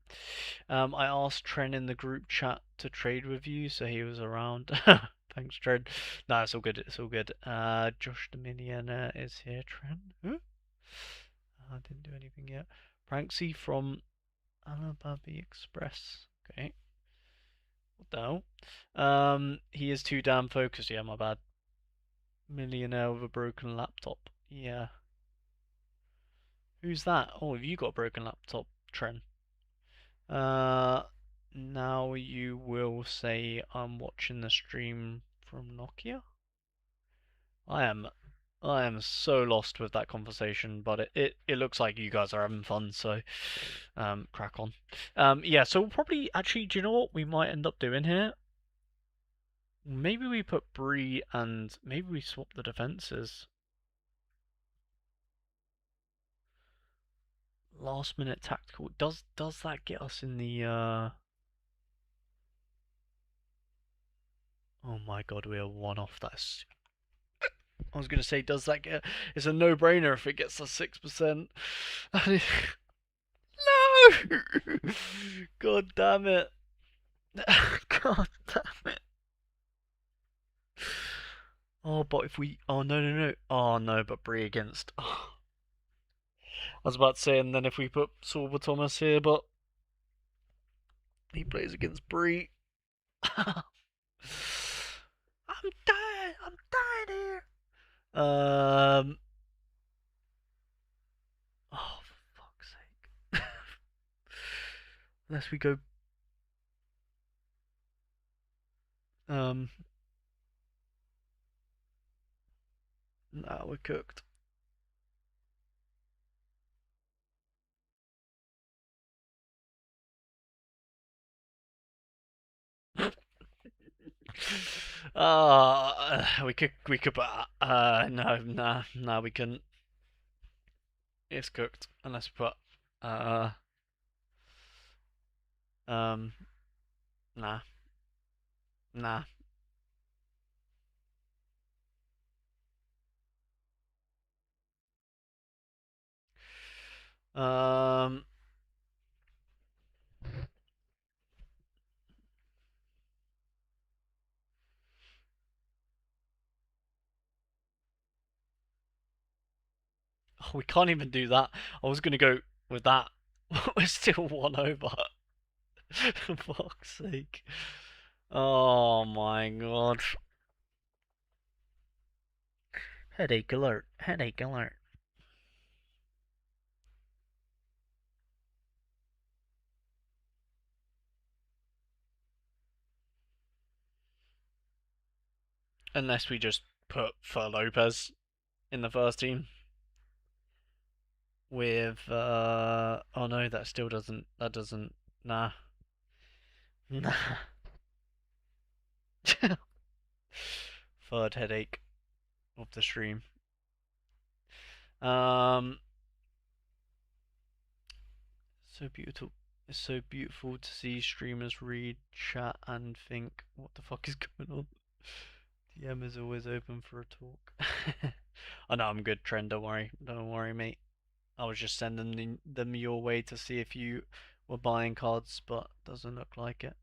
I asked Tren in the group chat to trade with you, so he was around. Thanks, Tren. No, it's all good. It's all good. Josh the Millionaire is here. Tren. Huh? I didn't do anything yet. Pranksy from Alababi Express. Okay. What the hell? He is too damn focused. Yeah, my bad. Millionaire with a broken laptop. Yeah. Who's that? Oh, have you got a broken laptop, Tren? Uh, now you will say I'm watching the stream from Nokia. I am, I am so lost with that conversation, but it looks like you guys are having fun, so crack on. Yeah, so we'll probably actually, do you know what we might end up doing here? Maybe we put Bree and maybe we swap the defenses. Last minute tactical. Does that get us in the Oh my god, we are one off. That's. I was gonna say, does that get? It's a no-brainer if it gets us 6%. No! God damn it! God damn it! Oh, but if we... Oh, no, no, no. Oh, no, but Bree against... Oh, I was about to say, and then if we put Sorba Thomas here, but he plays against Bree. I'm dying. I'm dying here. Um... Oh, for fuck's sake. Unless we go... Um... Nah, we're cooked. We could no, nah, nah, we couldn't. It's cooked unless we put uh um nah, nah. Um oh, we can't even do that. I was gonna go with that. We're still one over. For fuck's sake. Oh my god. Headache alert. Headache alert. Unless we just put for Lopez in the first team with oh no, that doesn't nah. Nah. Third headache of the stream. Um, so beautiful. It's so beautiful to see streamers read chat and think, what the fuck is going on? DM is always open for a talk. I know I'm good, Trend. Don't worry. Don't worry, mate. I was just sending them your way to see if you were buying cards, but doesn't look like it.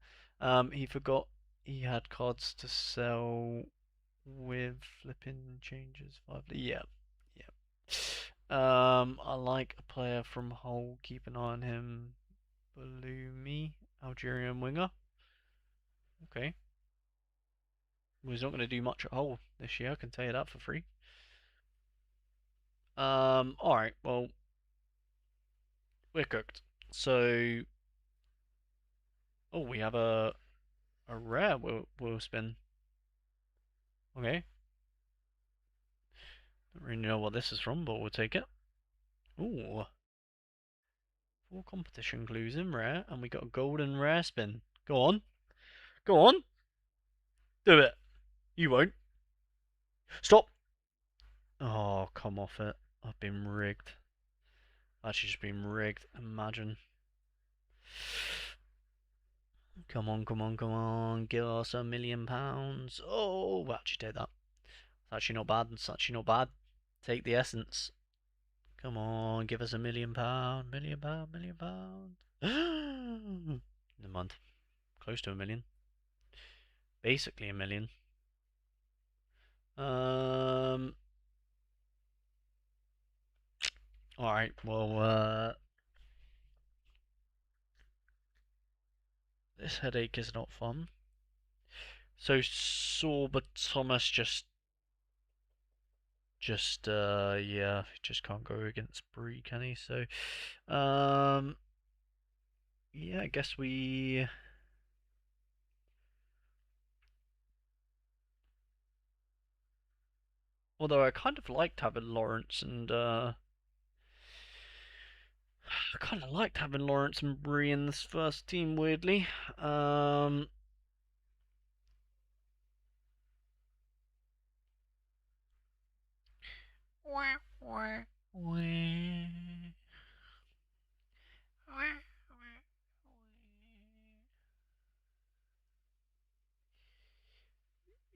He forgot he had cards to sell with flipping changes. Yeah, yeah. I like a player from Hull. Keep an eye on him. Balumi, Algerian winger. Okay. Well, he's not going to do much at Hull this year. I can tell you that for free. All right. Well, we're cooked. So, oh, we have a rare will spin. Okay. Don't really know what this is from, but we'll take it. Ooh, four competition clues in rare, and we got a golden rare spin. Go on, go on, do it. You won't. Stop. Oh, come off it. I've been rigged. Actually, just been rigged. Imagine. Come on, come on, come on. Give us £1 million. Oh, actually, take that. It's actually not bad. It's actually not bad. Take the essence. Come on, give us £1 million. £1 million, £1 million. Never mind. Close to a million. Basically a million. Um. All right. Well, this headache is not fun. So Sorba Thomas yeah, just can't go against Bree, can he? So, um, yeah, I guess we. Although I kind of liked having Lawrence and I kind of liked having Lawrence and Bree in this first team. Weirdly, um, wah, wah, wah.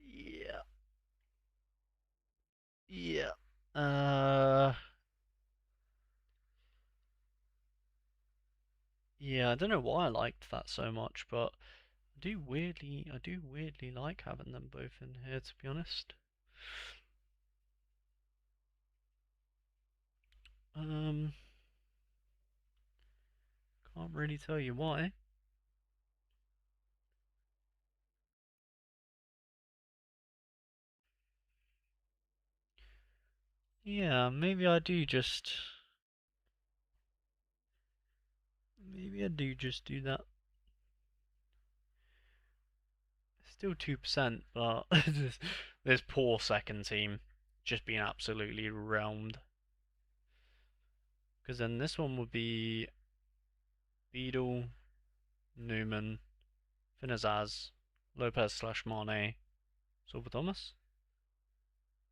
Yeah, yeah. Uh, yeah. I don't know why I liked that so much, but I do weirdly like having them both in here. To be honest. Um, can't really tell you why. Yeah, maybe I do just do that. Still 2%, but this poor second team just being absolutely realmed. Because then this one would be Beadle, Newman, Finazaz, Lopez slash Mane, Silver Thomas.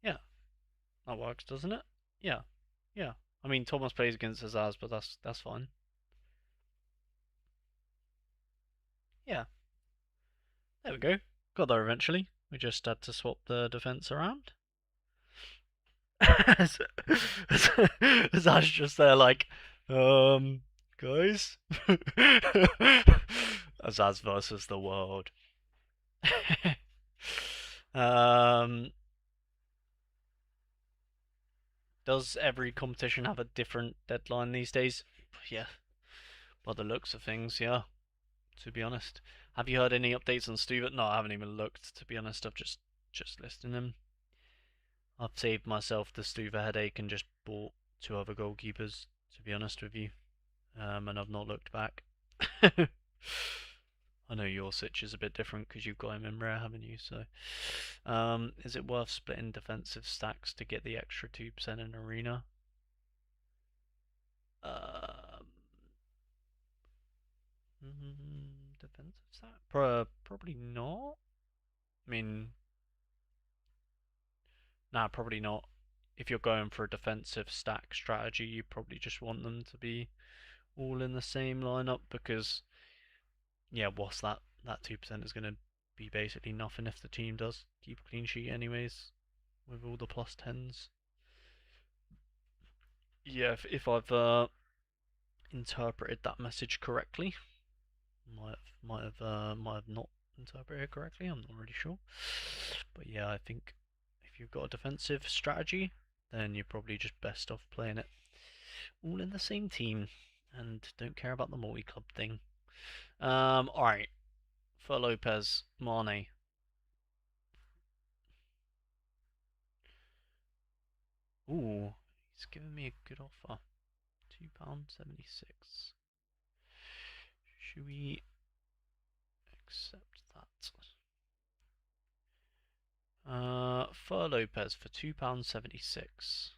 Yeah, that works, doesn't it? Yeah, yeah. I mean, Thomas plays against Azaz, but that's fine. Yeah, there we go. Got there eventually. We just had to swap the defense around. Azaz just there like, guys. Azaz versus the world. um, does every competition have a different deadline these days? Yeah, by the looks of things, yeah. To be honest, have you heard any updates on Stuart? No, I haven't even looked. To be honest, I've just listed him. I've saved myself the Stuva headache and just bought two other goalkeepers. To be honest with you, and I've not looked back. I know your sitch is a bit different because you've got him in rare, haven't you? So, is it worth splitting defensive stacks to get the extra 2% in arena? Um, defensive stack? Probably not. I mean, nah, probably not. If you're going for a defensive stack strategy, you probably just want them to be all in the same lineup because, yeah, what's that? That 2% is going to be basically nothing if the team does keep a clean sheet, anyways, with all the plus 10s. Yeah, if I've interpreted that message correctly, might have not interpreted it correctly. I'm not really sure, but yeah, I think if you've got a defensive strategy, then you're probably just best off playing it all in the same team and don't care about the multi-club thing. All right, for Lopez, Mane. Ooh, he's giving me a good offer. £2.76. Should we accept that? For Lopez for £2.76.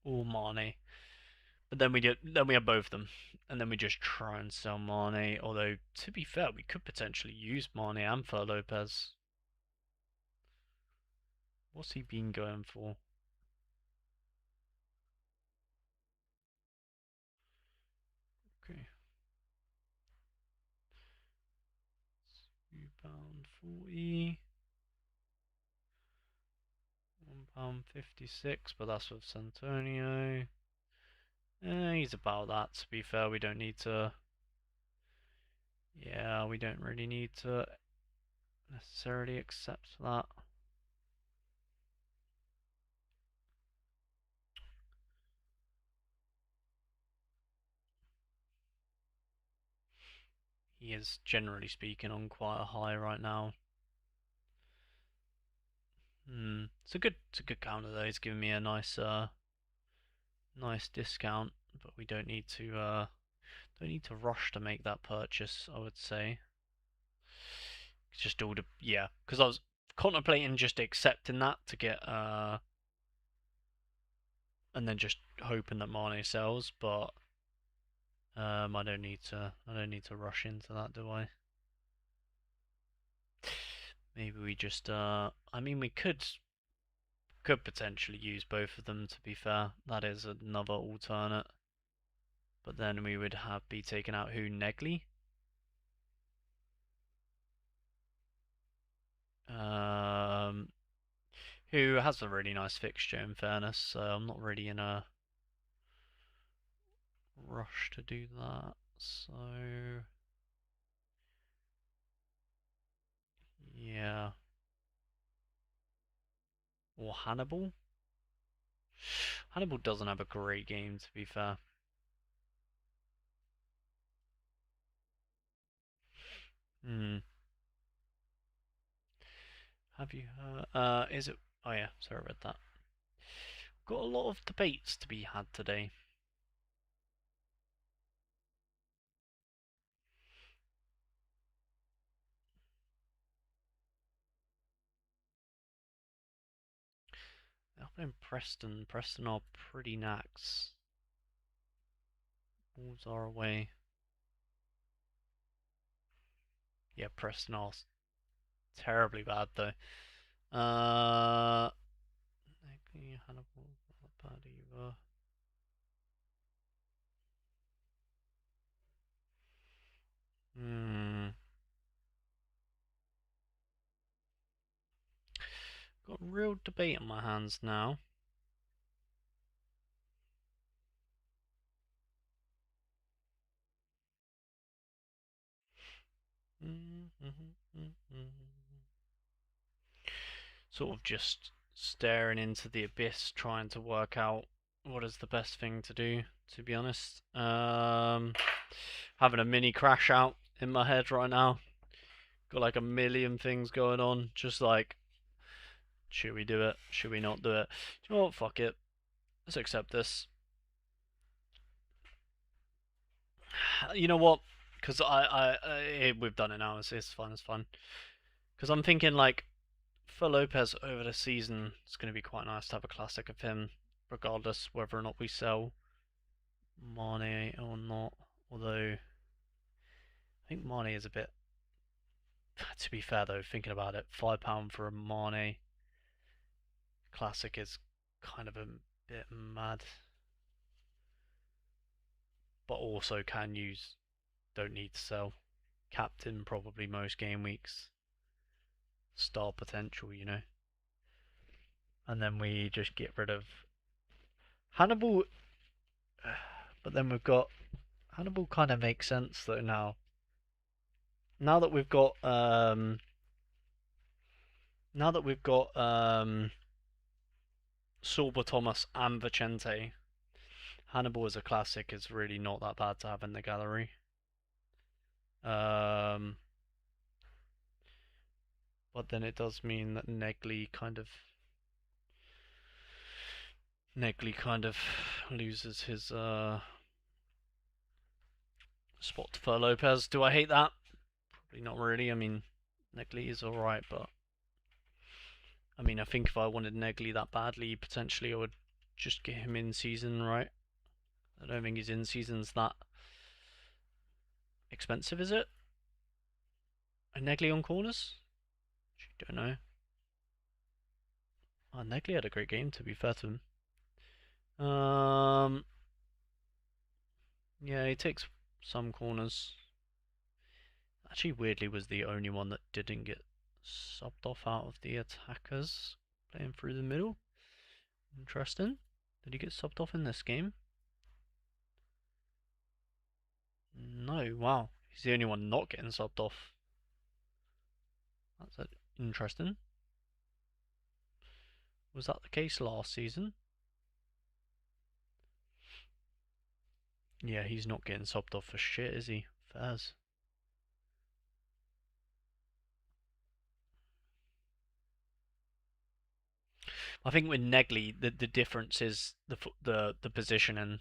Or Mane. But then we have both of them. And then we just try and sell Mane. Although to be fair, we could potentially use Mane and for Lopez. What's he been going for? Okay. £2.40. £1.56, but that's with Santonio. He's about that, to be fair. We don't need to. Yeah, we don't really need to necessarily accept that. He is, generally speaking, on quite a high right now. It's a good counter though. He's giving me a nice discount, but we don't need to rush to make that purchase. I would say it's just all the yeah, because I was contemplating just accepting that to get and then just hoping that Mane sells, but I don't need to rush into that, do I? Maybe we just I mean we could potentially use both of them, to be fair. That is another alternate. But then we would have be taking out who, Negley? Um who has a really nice fixture in fairness, so I'm not really in a rush to do that. So Yeah. Or Hannibal? Hannibal doesn't have a great game, to be fair. Hmm. Have you heard? Is it? Oh yeah, sorry, I read that. Got a lot of debates to be had today. Up in Preston. Preston are pretty nax. Wolves are away. Yeah, Preston are terribly bad though. Hannibal, not bad either. Hmm. Got a real debate on my hands now. Sort of just staring into the abyss, trying to work out what is the best thing to do, to be honest. Having a mini crash out in my head right now. Got like a million things going on. Just like, should we do it? Should we not do it? You know what? Fuck it. Let's accept this. You know what? Because we've done it now. It's fun. It's fun. Because I'm thinking like for Lopez over the season, it's going to be quite nice to have a classic of him, regardless whether or not we sell Mane or not. Although I think Mane is a bit. To be fair though, thinking about it, £5 for a Mane classic is kind of a bit mad. But also can use, don't need to sell. Captain probably most game weeks. Star potential, you know. And then we just get rid of Hannibal. But then we've got Hannibal kind of makes sense though now. Now that we've got now that we've got Sorba Thomas and Vicente, Hannibal as a classic is really not that bad to have in the gallery. Um, but then it does mean that Negli kind of loses his spot for Lopez. Do I hate that? Probably not really. I mean, Negli is alright, but I mean, I think if I wanted Negli that badly, potentially I would just get him in season, right? I don't think his in season's that expensive, is it? A Negli on corners? Don't know. Oh, Negli had a great game, to be fair to him. Yeah, he takes some corners. Actually, weirdly, was the only one that didn't get subbed off out of the attackers playing through the middle. Interesting. Did he get subbed off in this game? No, wow. He's the only one not getting subbed off. That's interesting. Was that the case last season? Yeah, he's not getting subbed off for shit, is he? Fairs. I think with Negli, the difference is the positioning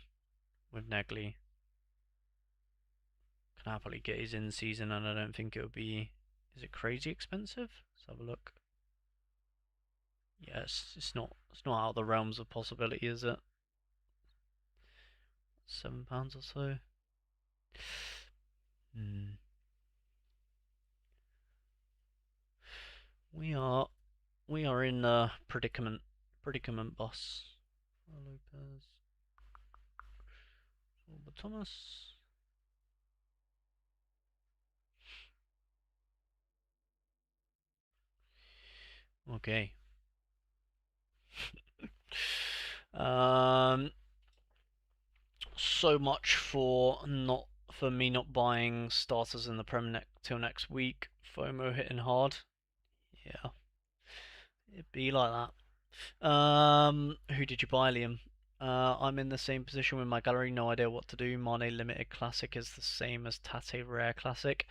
with Negli. Can happily get his in season, and I don't think it would be. Is it crazy expensive? Let's have a look. Yes, it's not out of the realms of possibility, is it? £7 or so. Hmm. We are we are in a predicament, boss. Lopez, Thomas. Okay. Um. So much for me not buying starters in the Prem till next week. FOMO hitting hard. Yeah, it'd be like that. Who did you buy, Liam? I'm in the same position with my gallery. No idea what to do. Mane Limited Classic is the same as Tate Rare Classic.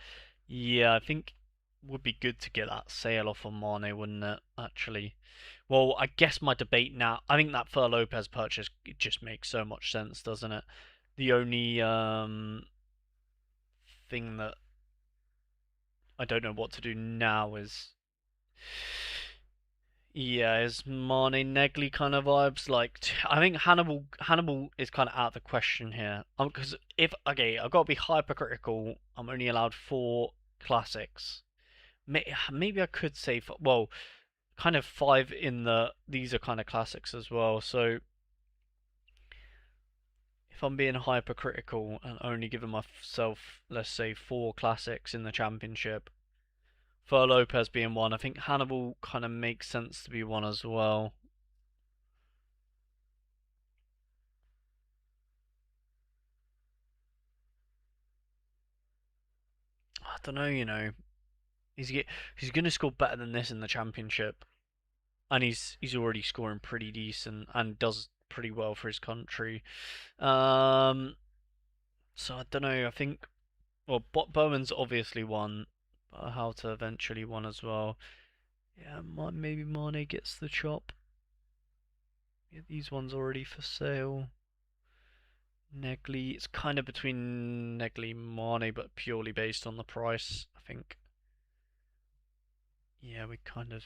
Yeah, I think would be good to get that sale off on Mane, wouldn't it? Actually, well, I guess my debate now. I think that Fer Lopez purchase it just makes so much sense, doesn't it? The only thing that I don't know what to do now is yeah, is Mane Negli kind of vibes. Like I think Hannibal is kind of out of the question here. Because if okay, I've got to be hypercritical. I'm only allowed four classics. Maybe I could say well, kind of five in the these are kind of classics as well. So if I'm being hypercritical and only giving myself, let's say, four classics in the championship, for Lopez being one, I think Hannibal kind of makes sense to be one as well. I don't know, he's he's going to score better than this in the championship, and he's already scoring pretty decent and does pretty well for his country. Um, so I don't know. I think well, Bowman's obviously won, but how to eventually won as well. Yeah, maybe Mane gets the chop. Yeah, these ones already for sale. Negli, it's kind of between Negli and Mane, but purely based on the price, I think. Yeah, we kind of.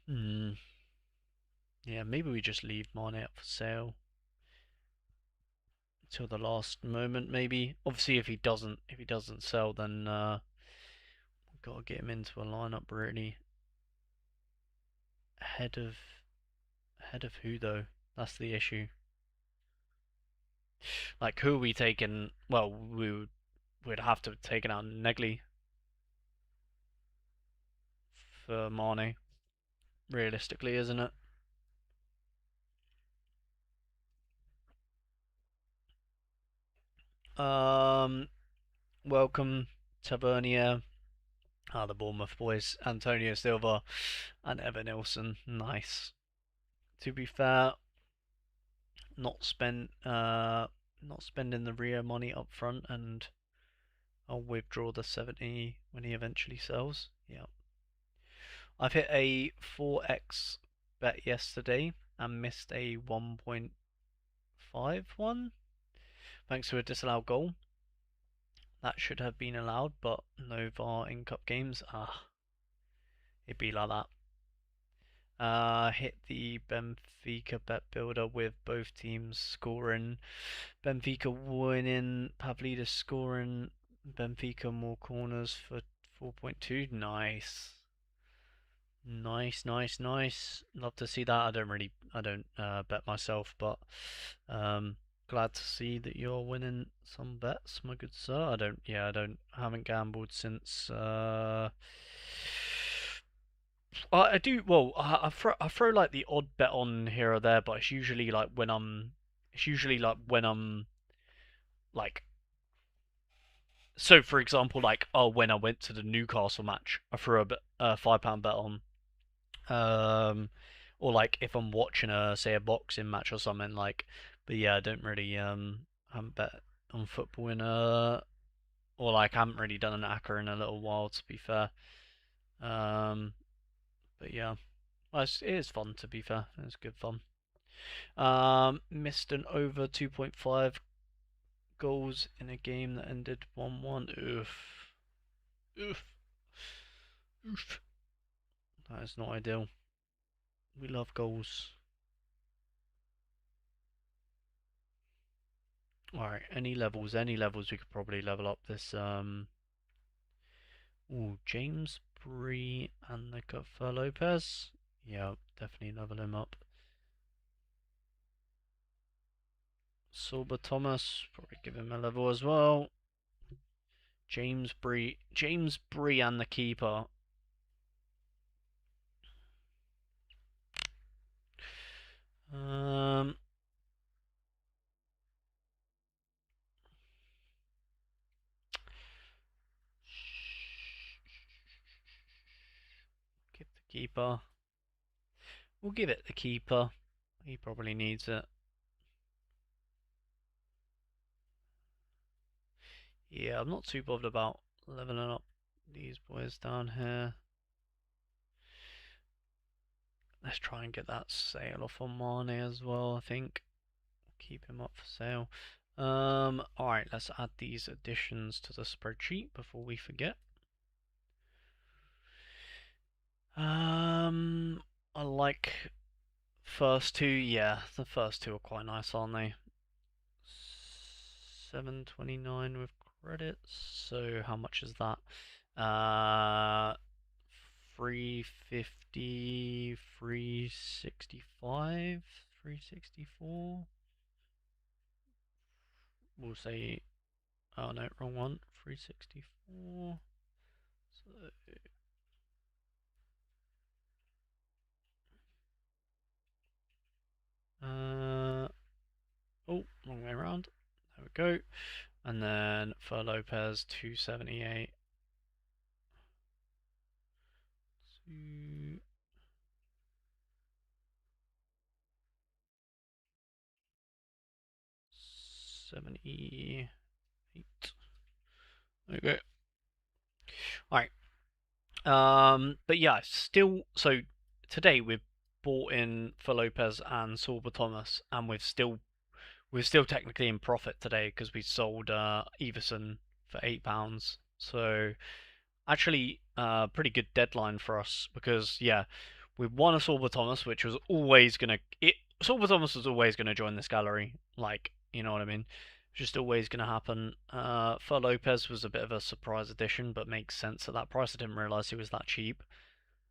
Hmm. Yeah, maybe we just leave Mane up for sale until the last moment. Maybe. Obviously, if he doesn't sell, then we've got to get him into a lineup really. Ahead of ahead of who though? That's the issue. Like, who are we taking? Well, we'd have to have taken out Negli for Mane, realistically, isn't it? Um, welcome Tavernier. Ah, the Bournemouth boys, Antonio Silva and Evan Nilsson. Nice. To be fair, not spent not spending the Rio money up front, and I'll withdraw the 70 when he eventually sells. Yeah. I've hit a 4x bet yesterday and missed a 1.51 thanks to a disallowed goal. That should have been allowed, but no VAR in cup games. Ah, it'd be like that. Hit the Benfica bet builder with both teams scoring. Benfica winning, Pavlidis scoring. Benfica more corners for 4.2. Nice. Nice, nice, nice. Love to see that. I don't bet myself, but um, glad to see that you're winning some bets, my good sir. I haven't gambled since. I do. Well, I throw like the odd bet on here or there, but it's usually like when I'm like, so for example, like oh, when I went to the Newcastle match, I threw a £5 bet on. Um, or like if I'm watching a boxing match or something like. But yeah, I don't really haven't bet on football in or like I haven't really done an acca in a little while to be fair. Um, but yeah, well, it is fun to be fair. It's good fun. Missed an over 2.5 goals in a game that ended 1-1. Oof, oof, oof. That is not ideal. We love goals. Alright, any levels we could probably level up this ooh, James Bree and the for Lopez. Yeah, definitely level him up. Sorba Thomas, probably give him a level as well. James Bree and the keeper. Um, keeper. We'll give it the keeper. He probably needs it. Yeah, I'm not too bothered about leveling up these boys down here. Let's try and get that sale off on Mane as well, I think. Keep him up for sale. Alright, let's add these additions to the spreadsheet before we forget. I like first two, yeah, the first two are quite nice, aren't they? 729 with credits, so how much is that? 350, 365, 364. We'll say, oh no, wrong one, 364. So, oh, wrong way around. There we go. And then for Lopez, 278. 278. There we go. Alright. But yeah, still, so today we've bought in for Lopez and Sorba Thomas, and we're still technically in profit today because we sold Everson for £8. So actually, pretty good deadline for us because yeah, we won a Sorba Thomas, which was always gonna Sorba Thomas was always gonna join this gallery, like you know what I mean. Just always going to happen. For Lopez was a bit of a surprise addition, but makes sense at that price. I didn't realize he was that cheap.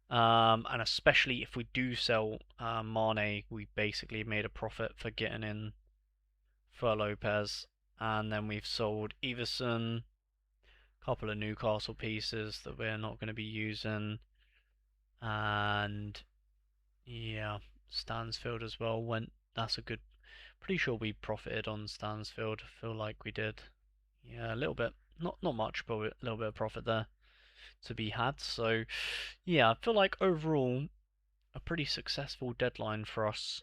And especially if we do sell Mane, we basically made a profit for getting in for Lopez. And then we've sold Everson, a couple of Newcastle pieces that we're not going to be using. And yeah, Stansfield as well went. That's a good. Pretty sure we profited on Stansfield. I feel like we did. Yeah, a little bit. Not much, but a little bit of profit there to be had. So yeah, I feel like overall a pretty successful deadline for us,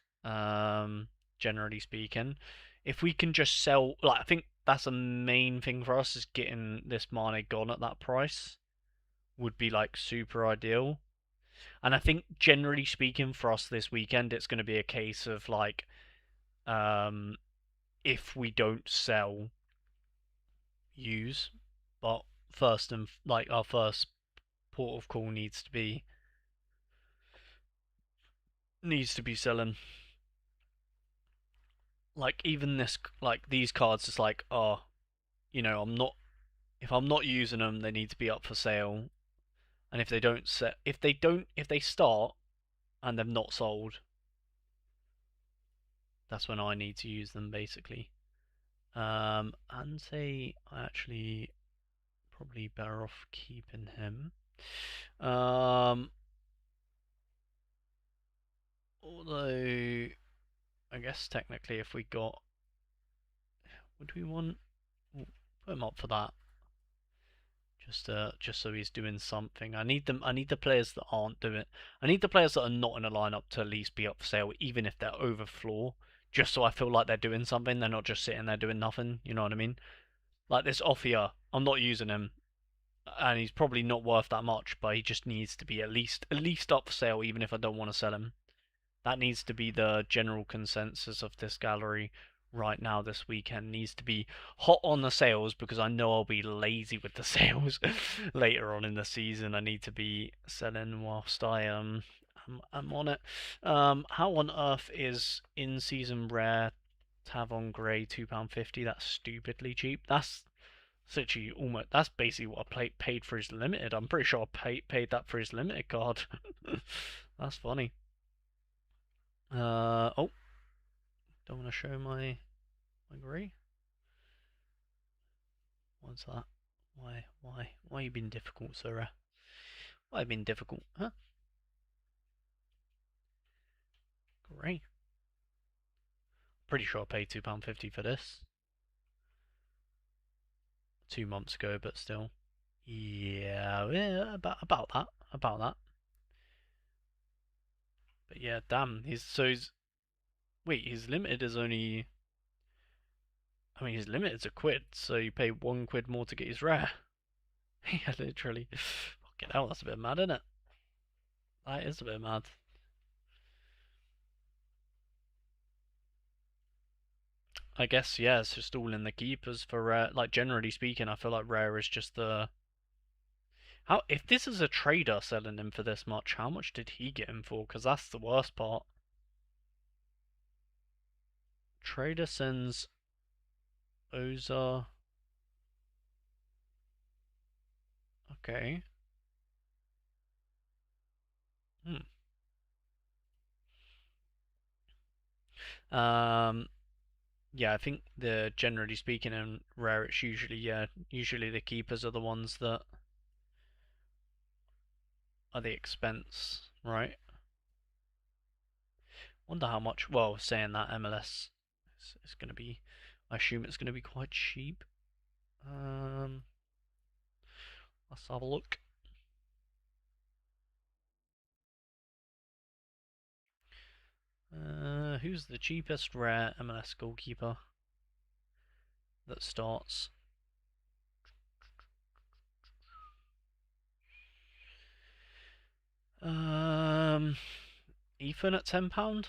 generally speaking. If we can just sell, like I think that's the main thing for us is getting this Mane gone at that price would be like super ideal. And I think generally speaking for us this weekend, it's going to be a case of like, um, if we don't sell, use. But first and like our first port of call needs to be selling. Like even this, like these cards, it's like, oh, I'm not. If I'm not using them, they need to be up for sale. And if they don't set, if they start and they've not sold, that's when I need to use them basically. And say I actually probably better off keeping him. Although I guess technically if we got, would we want put him up for that? Just so he's doing something. I need them. I need the players that aren't doing. I need the players that are not in a lineup to at least be up for sale, even if they're over floor. Just so I feel like they're doing something. They're not just sitting there doing nothing. You know what I mean? Like this Offia, I'm not using him, and he's probably not worth that much. But he just needs to be at least up for sale, even if I don't want to sell him. That needs to be the general consensus of this gallery right now this weekend. Needs to be hot on the sales because I know I'll be lazy with the sales later on in the season. I need to be selling whilst I'm on it. How on earth is in season rare Tavon Grey £2.50? That's stupidly cheap. That's literally almost. That's basically what I paid for his limited. I'm pretty sure I paid that for his limited card. That's funny. Oh, don't want to show my grey. What's that? Why you been difficult, Sarah? Why you been difficult, huh? Grey. Pretty sure I paid £2.50 for this 2 months ago, but still. Yeah, about that. But yeah, damn. He's wait. His limited is only. I mean, his limited's a quid, so you pay 1 quid more to get his rare. Yeah, literally. Fucking hell, that's a bit mad, isn't it? That is a bit mad. I guess yeah, it's just all in the keepers for rare. Like generally speaking, I feel like rare is just the how. If this is a trader selling him for this much, how much did he get him for? Because that's the worst part. Trader sends Oza. Okay. Hmm. Um. Yeah, I think the generally speaking in rare, it's usually the keepers are the ones that are the expense, right? Wonder how much. Well, saying that MLS is going to be, I assume it's going to be quite cheap. Um, let's have a look. Who's the cheapest rare MLS goalkeeper that starts? Um, Ethan at £10.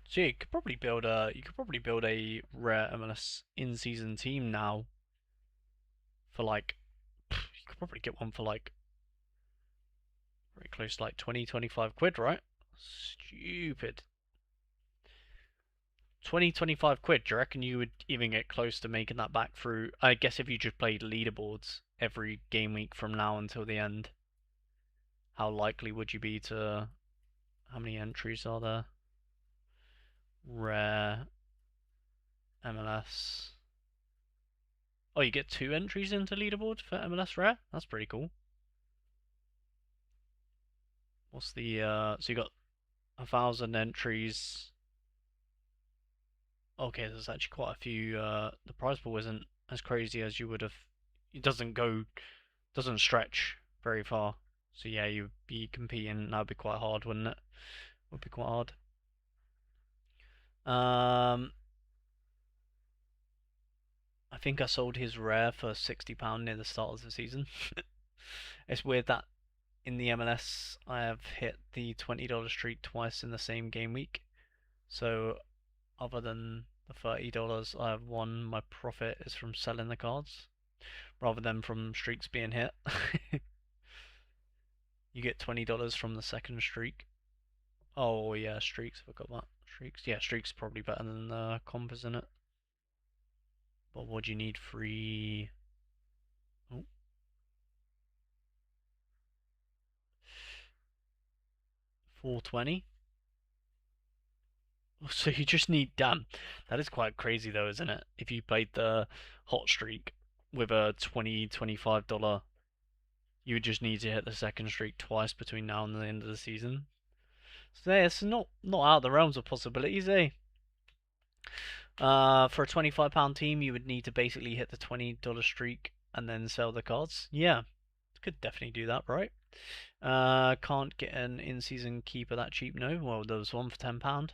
So yeah, you could probably build a rare MLS in-season team now for like you could probably get one for like very close to like 20-25 quid, right? Stupid. 20-25 quid. Do you reckon you would even get close to making that back through? I guess if you just played leaderboards every game week from now until the end, how likely would you be to? How many entries are there? Rare MLS. Oh, you get 2 entries into leaderboard for MLS rare. That's pretty cool. What's the So you got 1,000 entries. Okay, there's actually quite a few. The prize pool isn't as crazy as you would have. It doesn't stretch very far. So yeah, you'd be competing. That'd be quite hard, wouldn't it? Would be quite hard. Um, I think I sold his rare for £60 near the start of the season. It's weird that in the MLS I have hit the $20 streak twice in the same game week. So other than the $30 I have won, my profit is from selling the cards rather than from streaks being hit. You get $20 from the second streak. Oh yeah, streaks. I forgot that. Streaks. Yeah, streaks probably better than comp, isn't it? But what do you need? Free. Oh, 420. So you just need damn. That is quite crazy though, isn't it? If you played the hot streak with a $25, you would just need to hit the second streak twice between now and the end of the season. So yeah, it's not out of the realms of possibilities, eh? For a £25 team, you would need to basically hit the $20 streak and then sell the cards. Yeah, could definitely do that, right? Can't get an in-season keeper that cheap. No, well, there was one for £10.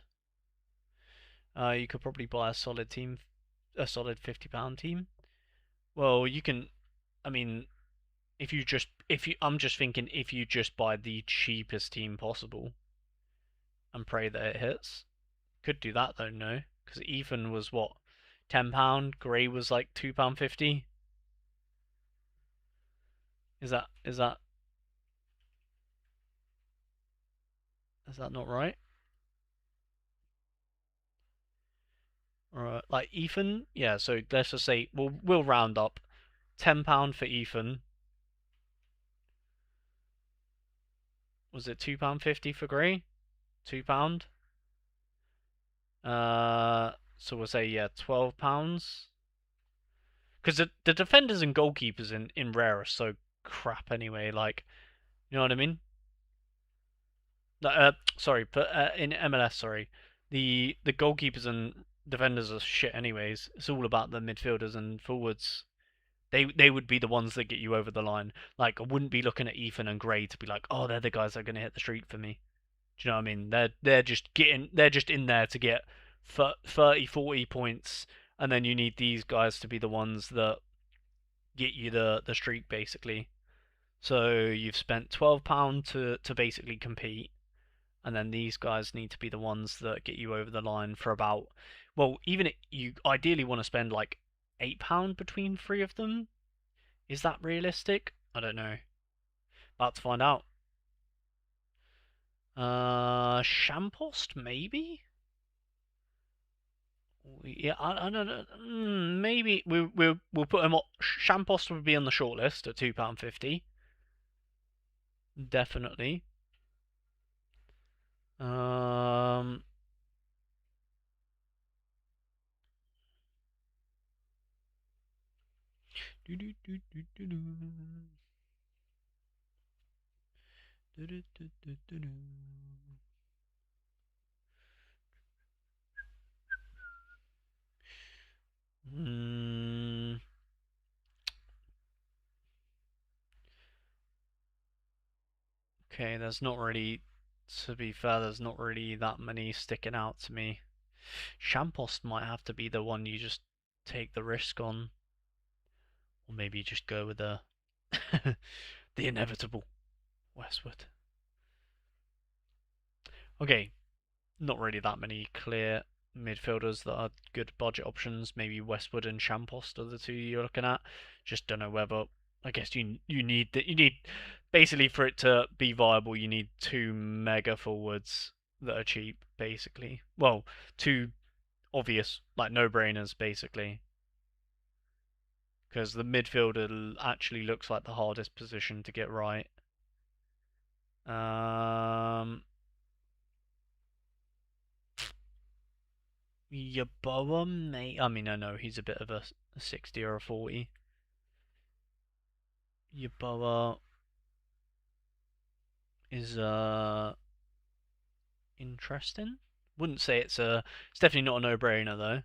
You could probably buy a solid team, a solid £50 team. Well, you can. I mean, I'm just thinking if you just buy the cheapest team possible and pray that it hits. Could do that though, no, because Ethan was what, £10. Gray was like £2.50. Is that not right? Or like Ethan, yeah. So let's just say we'll round up. £10 for Ethan. Was it £2.50 for Gray? £2. So we'll say yeah, £12. Because the defenders and goalkeepers in Rare are so crap anyway. Like, you know what I mean? Sorry, but in MLS, sorry, the goalkeepers and defenders are shit anyways. It's all about the midfielders and forwards. They would be the ones that get you over the line. Like I wouldn't be looking at Ethan and Gray to be like, oh, they're the guys that are going to hit the street for me. Do you know what I mean? They're just in there to get 30, 40 points, and then you need these guys to be the ones that get you the streak basically. So you've spent £12 to basically compete, and then these guys need to be the ones that get you over the line for about, well, even if you ideally want to spend like £8 between three of them. Is that realistic? I don't know. About to find out. Shampost maybe. Yeah, I don't know. Maybe we'll put him. Shampost would be on the shortlist at £2.50. Definitely. Um. Mm, okay, there's not really. To be fair, there's not really that many sticking out to me. Shampost might have to be the one you just take the risk on, or maybe you just go with the the inevitable Westwood. Okay, not really that many clear midfielders that are good budget options. Maybe Westwood and Shampost are the two you're looking at. Just don't know whether. I guess you need that. You need basically for it to be viable. You need two mega forwards that are cheap, basically. Well, two obvious like no-brainers, basically. Because the midfielder actually looks like the hardest position to get right. Um, Yaboa, mate. I mean, I know he's a bit of a 60 or a 40. Yaboa is interesting. Wouldn't say it's a. It's definitely not a no-brainer though.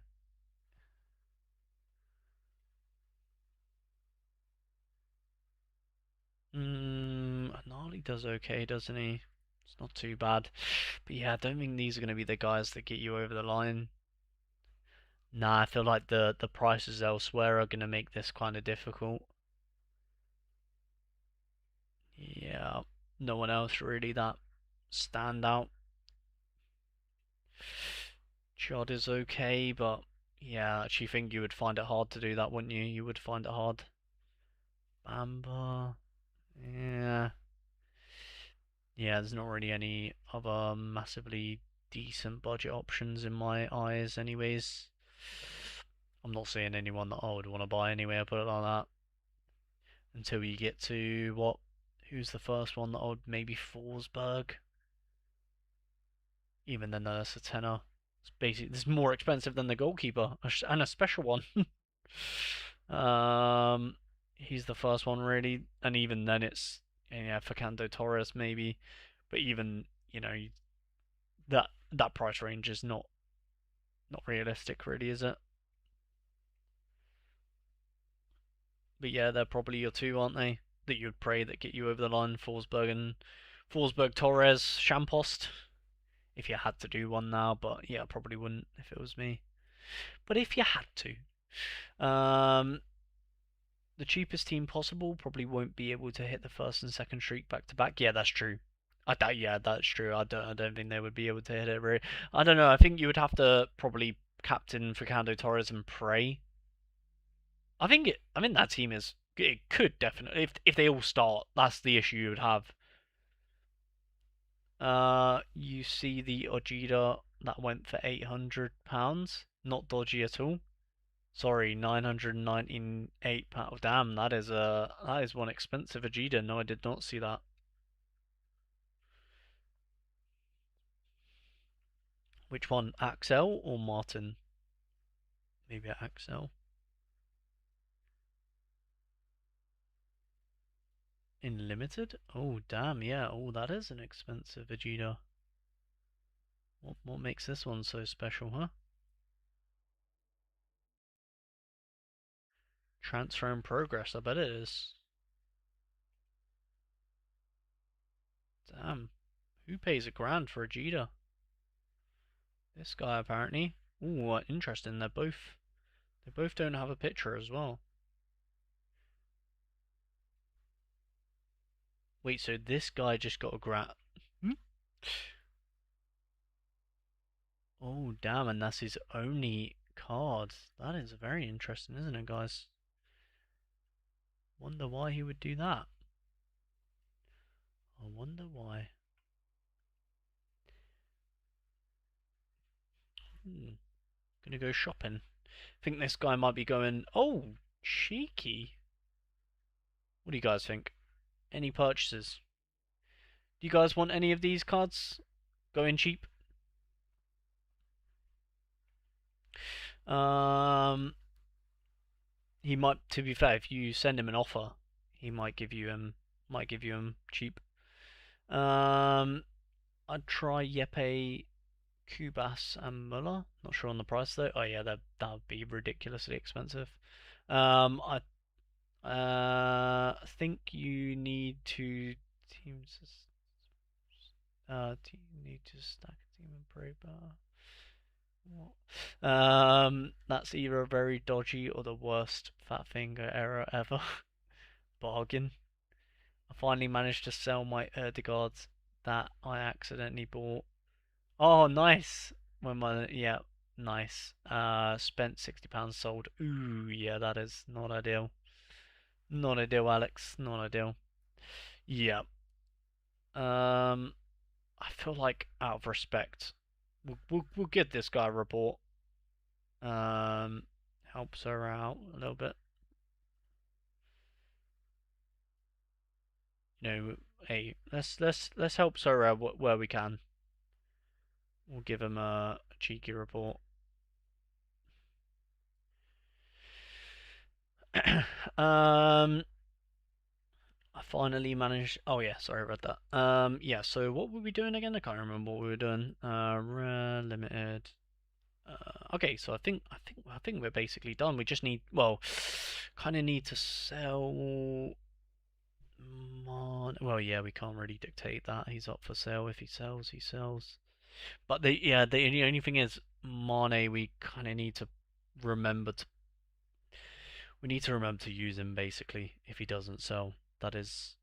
Gnarly does okay, doesn't he? It's not too bad. But yeah, I don't think these are going to be the guys that get you over the line. Nah, I feel like the prices elsewhere are going to make this kind of difficult. Yeah, no one else really that stand out. Chod is okay, but yeah, I actually think you would find it hard to do that, wouldn't you? You would find it hard. Bamba, yeah, yeah. There's not really any other massively decent budget options in my eyes, anyways. I'm not seeing anyone that I would want to buy anyway. I put it like that. Until you get to what? Who's the first one that I would maybe Forsberg? Even then, that's a tenner. It's basically it's more expensive than the goalkeeper, and a special one. um, he's the first one really, and even then it's yeah Fernando Torres maybe, but even that price range is not realistic really, is it? But yeah, they're probably your two, aren't they? That you'd pray that get you over the line, Forsberg, Torres, Shampost. If you had to do one now, but yeah, I probably wouldn't if it was me. But if you had to, the cheapest team possible probably won't be able to hit the first and second streak back to back. Yeah, that's true. Yeah, that's true. I don't think they would be able to hit it. Really. I don't know. I think you would have to probably captain Fernando Torres and pray. I mean that team is. It could definitely if they all start. That's the issue you would have. You see the Ojeda that went for £800. Not dodgy at all. Sorry, £998. Damn, that is one expensive Vegeta. No, I did not see that. Which one, Axel or Martin? Maybe Axel. In limited? Oh, damn, yeah. Oh, that is an expensive Vegeta. What makes this one so special, huh? Transfer in progress, I bet it is. Damn. Who pays $1,000 for a Jeter? This guy apparently. Ooh, interesting. They both don't have a picture as well. Wait, so this guy just got a grand. Hmm? Oh, damn, and that's his only card. That is very interesting, isn't it, guys? Wonder why he would do that. I wonder why. Gonna go shopping. Think this guy might be going. Oh, cheeky. What do you guys think? Any purchases? Do you guys want any of these cards? Going cheap? Um, he might. To be fair, if you send him an offer, he might give you cheap. Um, I'd try Yepe, Kubas, and Muller. Not sure on the price though. Oh yeah, that would be ridiculously expensive. I think you need to teams. You need to stack a team and pray bar. What? That's either a very dodgy or the worst fat finger error ever. Bargain. I finally managed to sell my Erdegaards that I accidentally bought. Oh, nice. Yeah, nice. Spent £60, sold. Ooh, yeah, that is not ideal. Not ideal, Alex. Not ideal. Yeah. I feel like out of respect, we'll give this guy a report. Um, Helps her out a little bit. You know, hey, let's help Sorare where we can. We'll give him a cheeky report. I finally managed. Oh yeah, sorry about that. Yeah. So what were we doing again? I can't remember what we were doing. Rare limited. Okay, so I think we're basically done. We just need, well, kind of need to sell. Well, yeah, we can't really dictate that. He's up for sale. If he sells, he sells. But the only thing is, Mane, we kind of need to remember to use him basically. If he doesn't sell, that is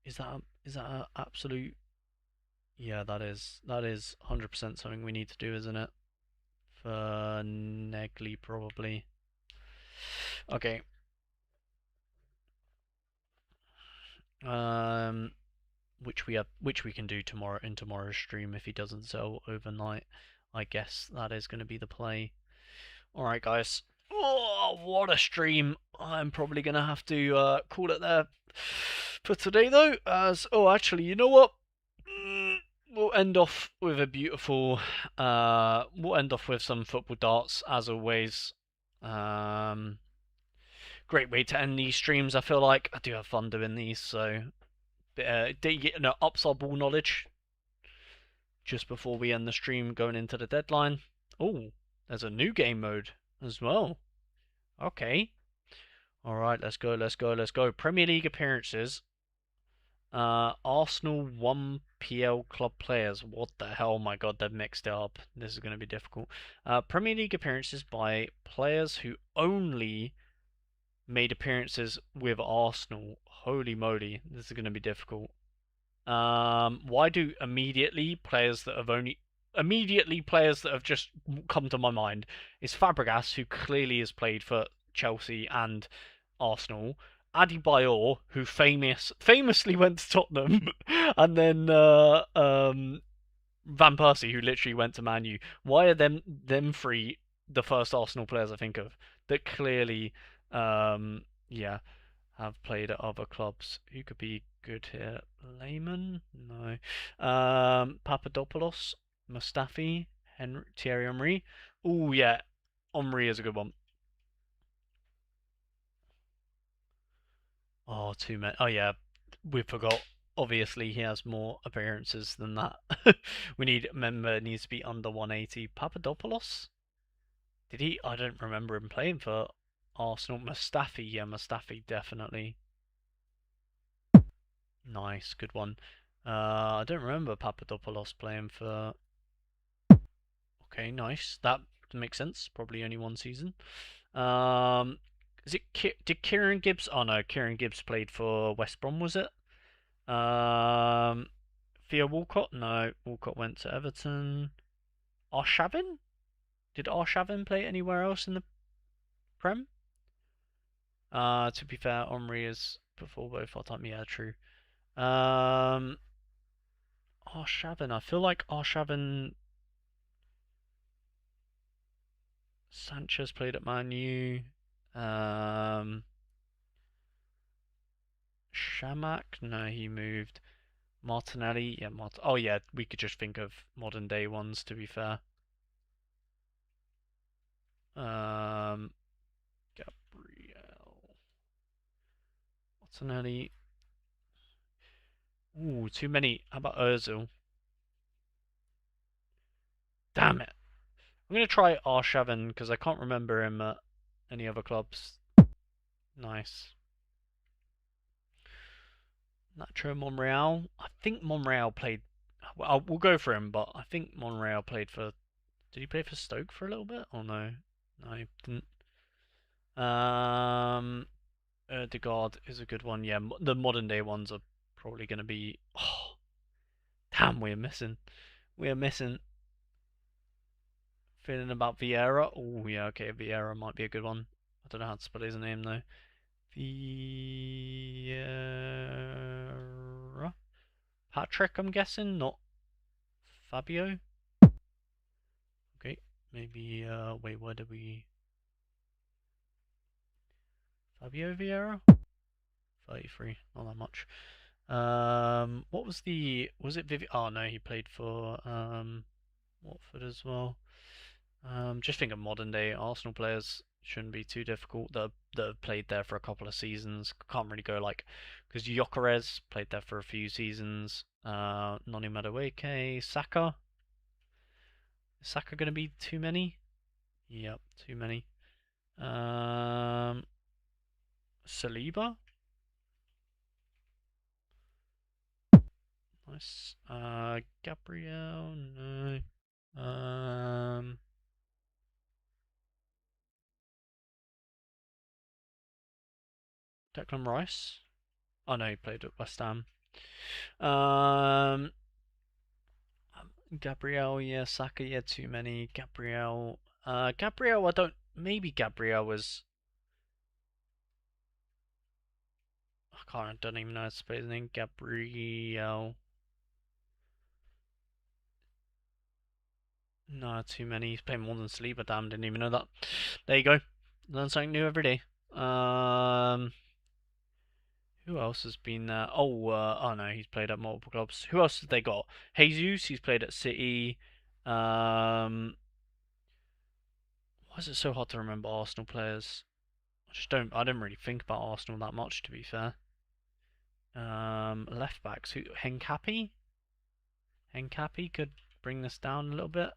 that a absolute? Yeah, that is 100% something we need to do, isn't it? For Negli probably. Okay. Um, which we can do tomorrow in tomorrow's stream if he doesn't sell overnight. I guess that is going to be the play. All right, guys. Oh, what a stream! I'm probably gonna have to call it there for today, though. Actually, you know what? We'll end off with a beautiful. We'll end off with some football darts, as always. Um, Great way to end these streams. I feel like I do have fun doing these, so ups our ball knowledge just before we end the stream, going into the deadline. Oh, there's a new game mode as well. Okay. All right, let's go, let's go, let's go. Premier League appearances. Arsenal 1 PL club players. What the hell? My God, they've mixed it up. This is going to be difficult. Premier League appearances by players who only made appearances with Arsenal. Holy moly, this is going to be difficult. Why do immediately players that have just come to my mind is Fabregas, who clearly has played for Chelsea and Arsenal. Adebayor, who famously went to Tottenham, and then Van Persie, who literally went to Man U. Why are them three the first Arsenal players I think of that clearly, yeah, have played at other clubs? Who could be good here? Lehman? No. Papadopoulos, Mustafi, Thierry Henry. Oh yeah, Henry is a good one. Oh, too many. Oh yeah, we forgot. Obviously, he has more appearances than that. Member needs to be under 180. Papadopoulos? Did he? I don't remember him playing for Arsenal. Mustafi, yeah, Mustafi, definitely. Nice, good one. I don't remember Papadopoulos playing for. Okay, nice. That makes sense. Probably only one season. Um, is it did Kieran Gibbs? Oh no, Kieran Gibbs played for West Brom, was it? Um, Theo Walcott? No, Walcott went to Everton. Arshavin? Did Arshavin play anywhere else in the Prem? To be fair, Omri is before both our time. Yeah, true. Um, Arshavin. I feel like Arshavin. Sanchez played at Man U. Um, Shamak? No, he moved. Martinelli? Yeah, oh yeah, we could just think of modern day ones to be fair. Um, Gabriel. Martinelli. Ooh, too many. How about Ozil? Damn it. I'm going to try Arshavin because I can't remember him at any other clubs. Nice. Nacho Monreal. I think Monreal played. Well, we'll go for him, but I think Monreal played for. Did he play for Stoke for a little bit? Or no? No, he didn't. Ødegaard is a good one. Yeah, the modern day ones are probably going to be. Oh, damn, we're missing. We're missing. Feeling about Vieira. Oh, yeah, okay, Vieira might be a good one. I don't know how to spell his name though. Vieira. Patrick, I'm guessing, not Fabio. Okay, maybe. Wait, where did we? Fabio Vieira. 33, not that much. What was the? Was it Vivi? Oh no, he played for Watford as well. Just think of modern day Arsenal players shouldn't be too difficult. That have played there for a couple of seasons. Can't really go like because Gyökeres played there for a few seasons. Noni Madueke, Saka. Is Saka gonna be too many? Yep, too many. Um, Saliba. Nice. Gabriel. No. Um, Declan Rice. Oh no, he played at West Ham. Um, Gabriel, yeah, Saka, yeah, too many. Gabriel, Gabriel, I don't. Maybe Gabriel was. I don't even know how to spell his name. Gabriel. No, too many. He's playing more than Saliba. Damn, didn't even know that. There you go. Learn something new every day. Who else has been there? Oh no, he's played at multiple clubs. Who else have they got? Jesus, he's played at City. Um, why is it so hard to remember Arsenal players? I don't really think about Arsenal that much, to be fair. Left backs. Who? Henkapi? Henkapi could bring this down a little bit.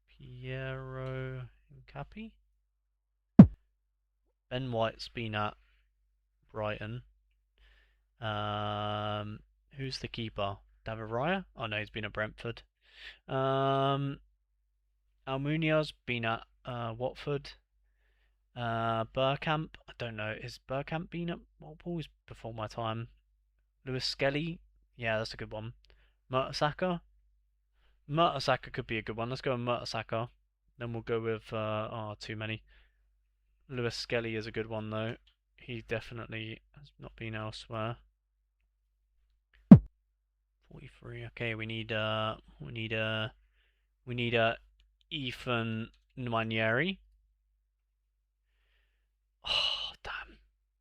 Piero Henkapi. Ben White's been at Brighton. Um, who's the keeper? David Raya? Oh no, he's been at Brentford. Um, Almunia's been at Watford. Burkamp. I don't know. Is Burkamp been at Watford? He's before my time. Lewis Skelly. Yeah, that's a good one. Murtasaka. Murtasaka could be a good one. Let's go with Murtasaka. Then we'll go with too many. Lewis Skelly is a good one though. He definitely has not been elsewhere. 43. Okay, we need Ethan Nwanieri. Oh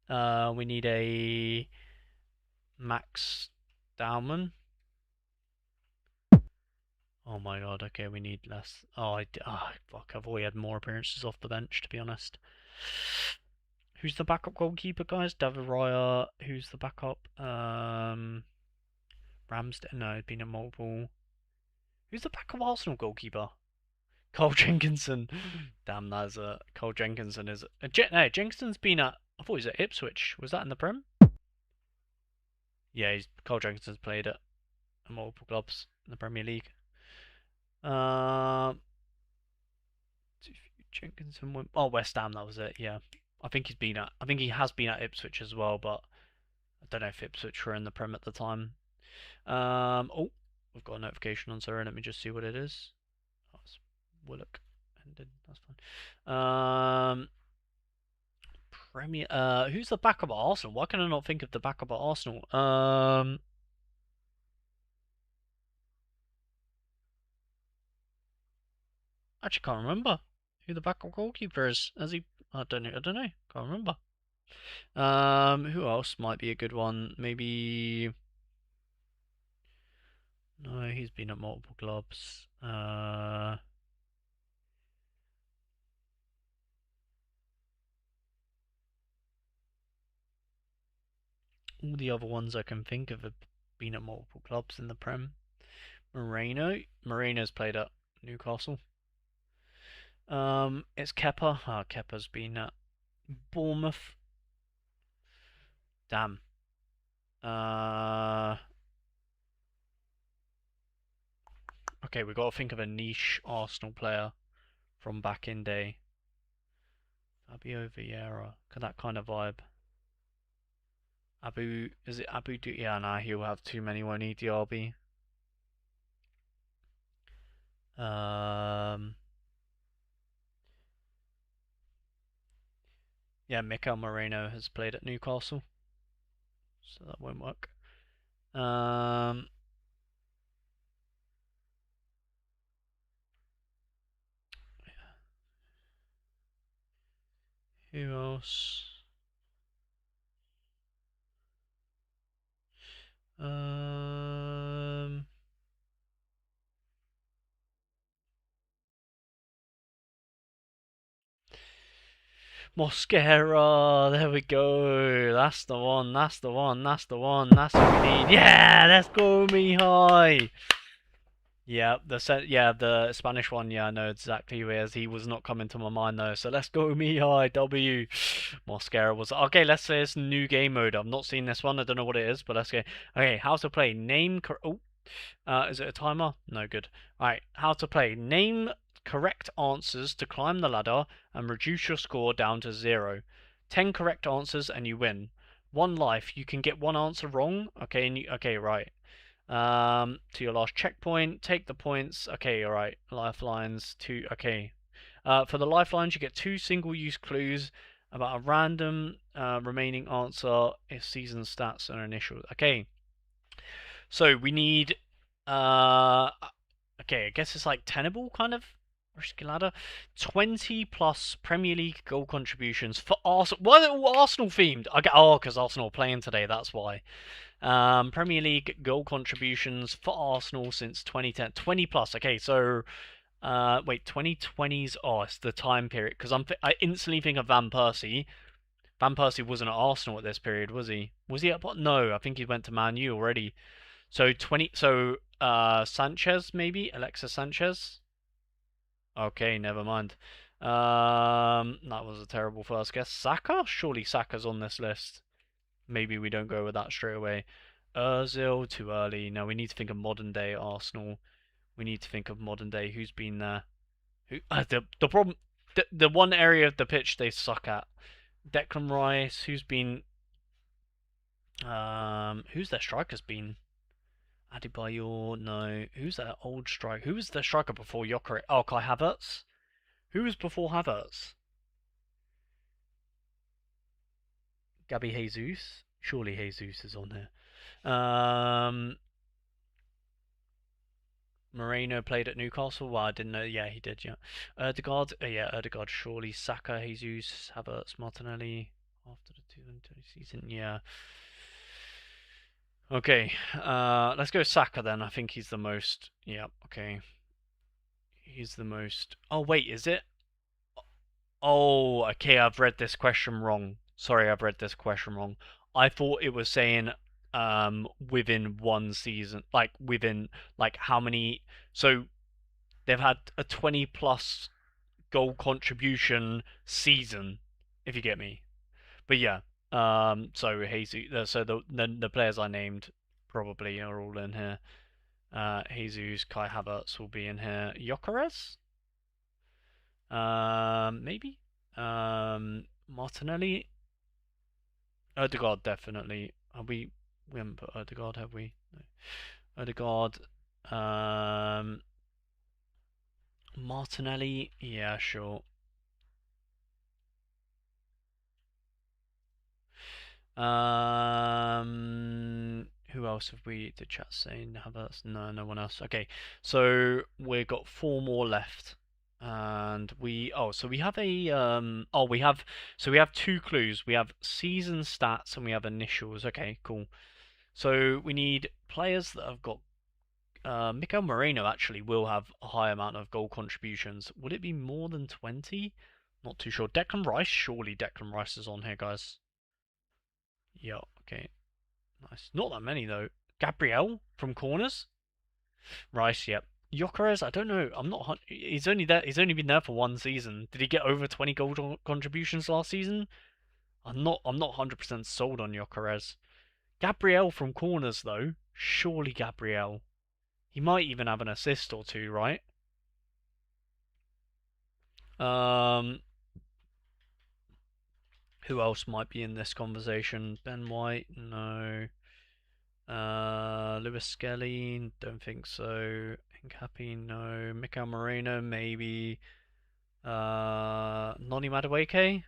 damn. We need a Max Dowman. Oh my god, okay, we need less. Fuck, I've already had more appearances off the bench, to be honest. Who's the backup goalkeeper, guys? David Raya. Who's the backup? Ramsdale. No, it's been a multiple. Who's the backup Arsenal goalkeeper? Cole Jenkinson. Damn, that's a Cole Jenkinson is no, Jenkinson's been at. I thought he was at Ipswich. Was that in the Prem? Yeah, Cole Jenkinson's played at multiple clubs in the Premier League. Um, Jenkinson went. Oh, West Ham. That was it. Yeah, I think he's been at. I think he has been at Ipswich as well, but I don't know if Ipswich were in the Prem at the time. Oh, we've got a notification on Sorare. Let me just see what it is. Oh, it's Willock ended. That's fine. Premier. Who's the backup at Arsenal? Why can I not think of the backup at Arsenal? Actually can't remember who the backup goalkeeper is. Has he? I don't know. I don't know. Can't remember. Who else might be a good one? Maybe. No, he's been at multiple clubs. All the other ones I can think of have been at multiple clubs in the Prem. Moreno's played at Newcastle. It's Kepa. Ah, Kepa's been at Bournemouth. Damn. Okay, we've got to think of a niche Arsenal player from back in day. Fabio Vieira. That kind of vibe. Is it Abu? Yeah, nah, he'll have too many, won't he, DRB? Yeah, Mikel Moreno has played at Newcastle, so that won't work. Who else? Mosquera, there we go. That's the one. That's the one. That's the one. That's what we need. Yeah, let's go, Mihai. Yeah, the Spanish one. Yeah, I know exactly who he is. He was not coming to my mind though. So let's go, Mihai. W. Mosquera was okay. Let's say it's new game mode. I've not seen this one. I don't know what it is, but let's go. Okay, how to play. Name. Oh, is it a timer? No good. All right, how to play. Name correct answers to climb the ladder and reduce your score down to 0. 10 correct answers and you win. 1 life. You can get one answer wrong. Okay, okay, right. To your last checkpoint, take the points. Okay, all right. Lifelines. Two. Okay. For the lifelines, you get 2 single-use clues about a random remaining answer if season stats are initial. Okay. So we need. Okay, I guess it's like tenable kind of risky ladder. 20 plus Premier League goal contributions for Arsenal. Why are they all Arsenal themed? Oh, because Arsenal are playing today. That's why. Premier League goal contributions for Arsenal since 2010. 20 plus. Okay, so wait, 2020's. Oh, it's the time period because I instantly think of Van Persie. Van Persie wasn't at Arsenal at this period, was he? Was he at? No, I think he went to Man U already. So 20. So Sanchez maybe Alexis Sanchez. Okay, never mind. That was a terrible first guess. Saka? Surely Saka's on this list. Maybe we don't go with that straight away. Ozil, too early. No, we need to think of modern day Arsenal. We need to think of modern day. Who's been there? Who? The problem. The one area of the pitch they suck at. Declan Rice. Who's been? Who's their striker's been? Adebayor. No. Who's their old striker? Who was their striker before Jokerit? Oh, Kai Havertz. Who was before Havertz? Gabby Jesus. Surely Jesus is on here. Moreno played at Newcastle. Well, I didn't know. Yeah, he did. Yeah. Odegaard. Yeah, Odegaard. Surely. Saka, Jesus, Havertz, Martinelli. After the 2020 season. Yeah. Okay. Let's go Saka then. I think he's the most. Yeah. Okay. He's the most. Oh wait, is it? Oh, okay. I've read this question wrong. Sorry, I've read this question wrong. I thought it was saying within one season, like within like how many. So they've had a 20 plus goal contribution season, if you get me. But yeah, so Jesus, so the players I named probably are all in here. Jesus, Kai Havertz will be in here. Gyökeres, maybe. Martinelli, Odegaard definitely. We haven't put Odegaard, have we? No. Odegaard, Martinelli, yeah, sure. Who else have we? The chat saying Havertz? No, no one else. Okay, so we've got four more left, and so we have we have two clues. We have season stats and we have initials. Okay, cool. So we need players that have got. Mikel Moreno actually will have a high amount of goal contributions. Would it be more than 20? Not too sure. Declan Rice, surely Declan Rice is on here, guys. Yeah, okay. Nice. Not that many though. Gabriel from corners. Rice, yep. Gyökeres, I don't know. I'm not. He's only there. He's only been there for one season. Did he get over 20 goal contributions last season? I'm not. I'm not 100% sold on Gyökeres. Gabriel from corners though. Surely Gabriel. He might even have an assist or two, right? Um, who else might be in this conversation? Ben White, no. Lewis Skelly, don't think so. Hincapi, no. Mikel Moreno, maybe. Noni Madueke,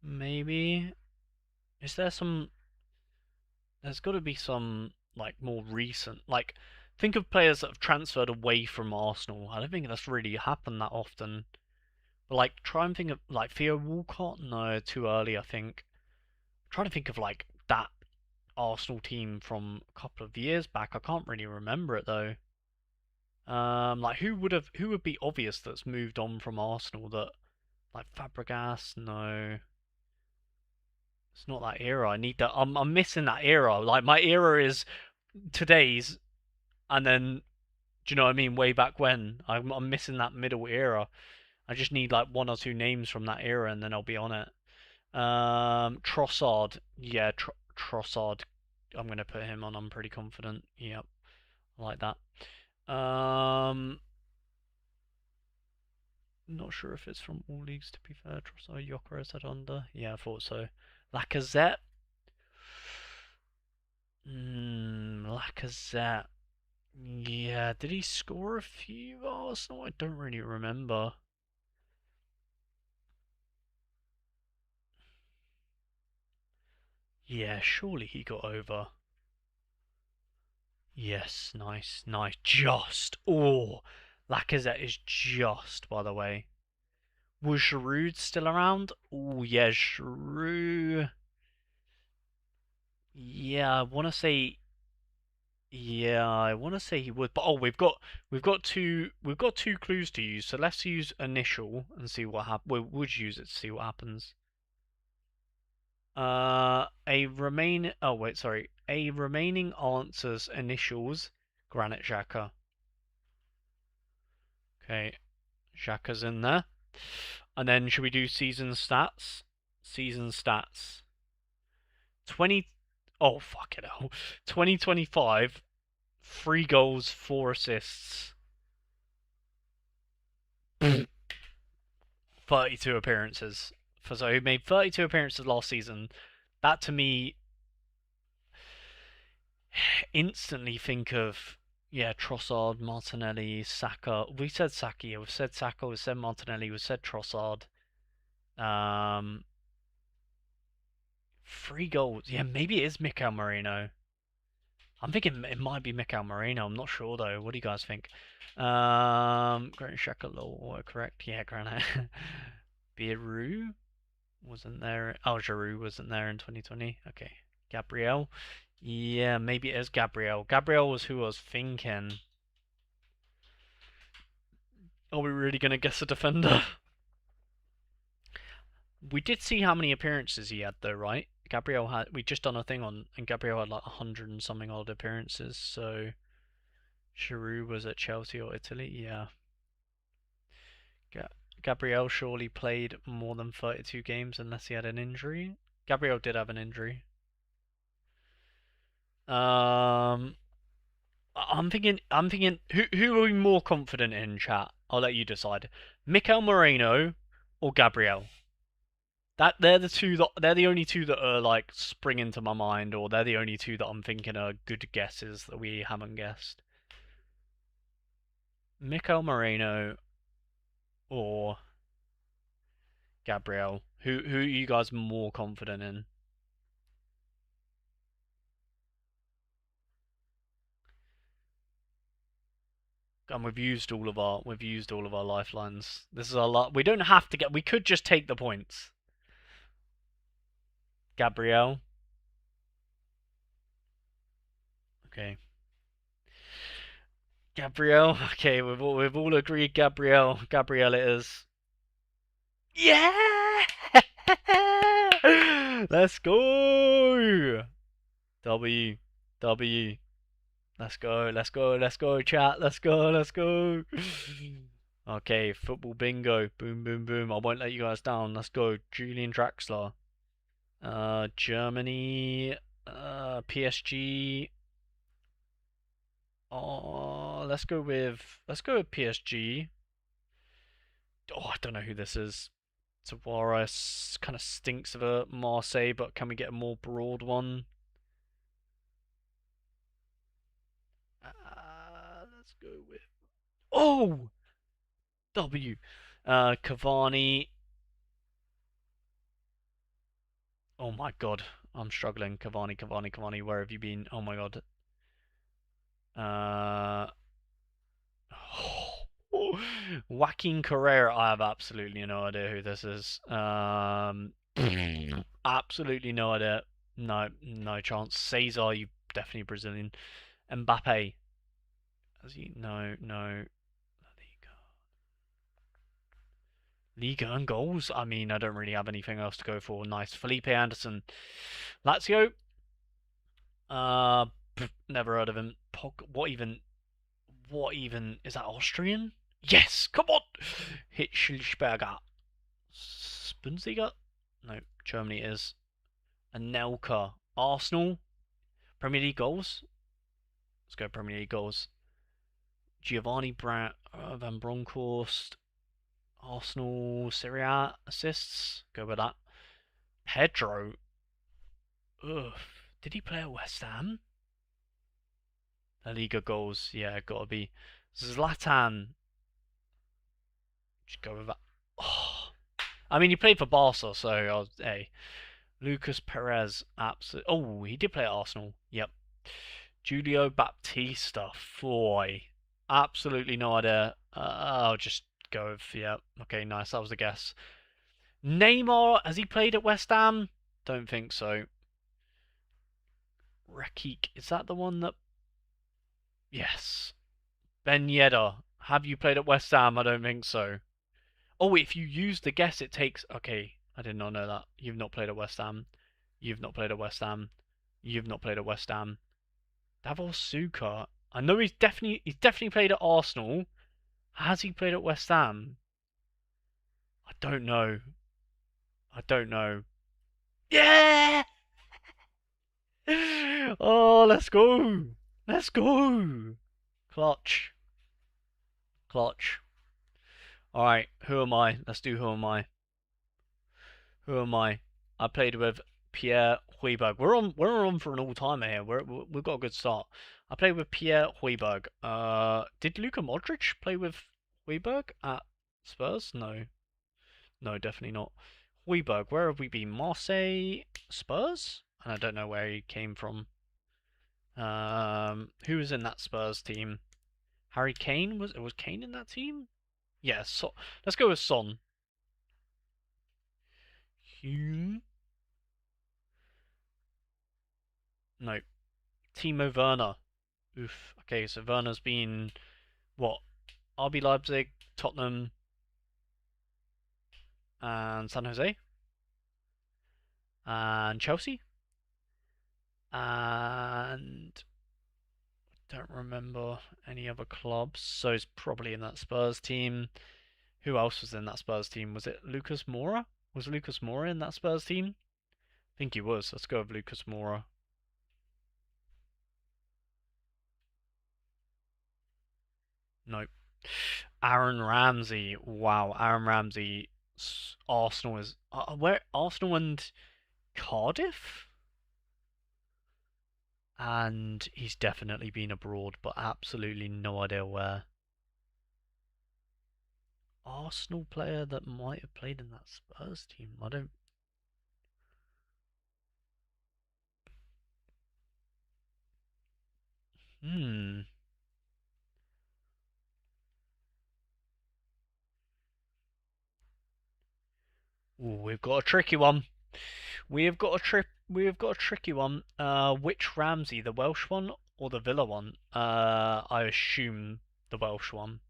maybe. Is there some? There's got to be some like more recent. Like, think of players that have transferred away from Arsenal. I don't think that's really happened that often. But like, try and think of like Theo Walcott. No, too early. I think. Trying to think of like that Arsenal team from a couple of years back. I can't really remember it though. Like who would be obvious that's moved on from Arsenal that like Fabregas? No, it's not that era. I need that. I'm missing that era. Like my era is today's, and then do you know what I mean? Way back when. I'm missing that middle era. I just need like one or two names from that era, and then I'll be on it. Trossard, yeah, Trossard. I'm gonna put him on. I'm pretty confident. Yep, I like that. Not sure if it's from all leagues, to be fair. Trossard, Gyökeres had under. Yeah, I thought so. Lacazette. Lacazette. Yeah, did he score a few Arsenal? I don't really remember. Yeah, surely he got over. Yes, nice, nice. Just. Oh, Lacazette is just, by the way. Was Giroud still around? Oh, yeah, Giroud. Yeah, I want to say. Yeah, I want to say he would, but we've got two clues to use. So let's use initial and see what happens. We would use it to see what happens. A remain. Oh wait, sorry. A remaining answer's initials. Granit Xhaka. Okay, Xhaka's in there. And then should we do season stats? Season stats. 20. Oh fuck it hell. 2025. 3 goals, 4 assists. 32 appearances. So he made 32 appearances last season. That to me instantly think of Trossard, Martinelli, Saka. We said Saka, yeah, we've said Saka, we've said Martinelli, we've said Trossard. 3 goals. Yeah, maybe it is Mikel Moreno. I'm thinking it might be Mikel Moreno. I'm not sure though. What do you guys think? Granit Xhaka, law correct? Yeah, Granit. Biru wasn't there. Oh, Giroud wasn't there in 2020. Okay, Gabriel. Yeah, maybe it is Gabriel. Gabriel was who I was thinking. Are we really gonna guess a defender? We did see how many appearances he had though, right? Gabriel had. We just done a thing on, and Gabriel had like 100 and something odd appearances. So Giroud was at Chelsea or Italy. Yeah. Ga Gabriel surely played more than 32 games unless he had an injury. Gabriel did have an injury. Um, I'm thinking. Who are we more confident in, chat? I'll let you decide. Mikel Moreno or Gabriel? That they're the only two that are like spring into my mind, or they're the only two that I'm thinking are good guesses that we haven't guessed. Mikel Moreno or Gabriel? Who are you guys more confident in? And we've used all of our lifelines. This is a lot. We don't have to get. We could just take the points. Gabriel. Okay. Gabriel. Okay, we've all agreed. Gabriel. Gabriel it is. Yeah. Let's go. W. W. Let's go. Let's go. Let's go. Chat. Let's go. Let's go. Okay, football bingo. Boom, boom, boom. I won't let you guys down. Let's go. Julian Draxler. Germany. PSG. Oh, let's go with PSG. Oh, I don't know who this is. Tavares kind of stinks of a Marseille, but can we get a more broad one? Let's go with. Oh! W. Cavani. Oh my god. I'm struggling. Cavani, Cavani, Cavani. Where have you been? Oh my god. Uh. Joaquin Carrera. I have absolutely no idea who this is. Absolutely no idea. No, no chance. Cesar, you definitely Brazilian. Mbappe. As you no, no. Liga and goals. I mean, I don't really have anything else to go for. Nice. Felipe Anderson. Lazio. Uh, never heard of him. What even? What even? Is that Austrian? Yes! Come on! Hitzelsperger. Bundesliga? No, Germany is. Anelka. Arsenal. Premier League goals? Let's go Premier League goals. Giovanni Van Bronckhorst. Arsenal Serie A assists. Go with that. Pedro. Ugh. Did he play at West Ham? La Liga goals. Yeah, gotta be. Zlatan. Just go with that. Oh. I mean, he played for Barca, so hey. Lucas Perez. Absolutely. Oh, he did play at Arsenal. Yep. Julio Baptista. Foy. Absolutely no idea. I'll just go with, yeah. Okay, nice. That was a guess. Neymar. Has he played at West Ham? Don't think so. Rekik. Is that the one that. Yes. Ben Yedder. Have you played at West Ham? I don't think so. Oh, if you use the guess, it takes. Okay, I did not know that. You've not played at West Ham. You've not played at West Ham. You've not played at West Ham. Davor Suker. I know he's definitely played at Arsenal. Has he played at West Ham? I don't know. I don't know. Yeah! Oh, let's go. Let's go. Clutch. Clutch. All right, who am I? Let's do who am I? Who am I? I played with Pierre Hoiberg. We're on for an all timer here. We've got a good start. I played with Pierre Hoiberg. Did Luka Modric play with Hoiberg at Spurs? No, no, definitely not. Hoiberg. Where have we been? Marseille, Spurs. And I don't know where he came from. Who was in that Spurs team? Harry Kane was Kane in that team? Yeah, so let's go with Son. Hume? No. Timo Werner. Oof. Okay, so Werner's been what? RB Leipzig, Tottenham, and San Jose, and Chelsea, and don't remember any other clubs. So he's probably in that Spurs team. Who else was in that Spurs team? Was it Lucas Moura? Was Lucas Moura in that Spurs team? I think he was. Let's go with Lucas Moura. Nope. Aaron Ramsey. Wow, Aaron Ramsey. Arsenal is where Arsenal and Cardiff, and he's definitely been abroad, but absolutely no idea where. Arsenal player that might have played in that Spurs team. I don't. Hmm. Ooh, we've got a tricky one. We have got a trip. We have got a tricky one. Which Ramsey, the Welsh one or the Villa one? I assume the Welsh one,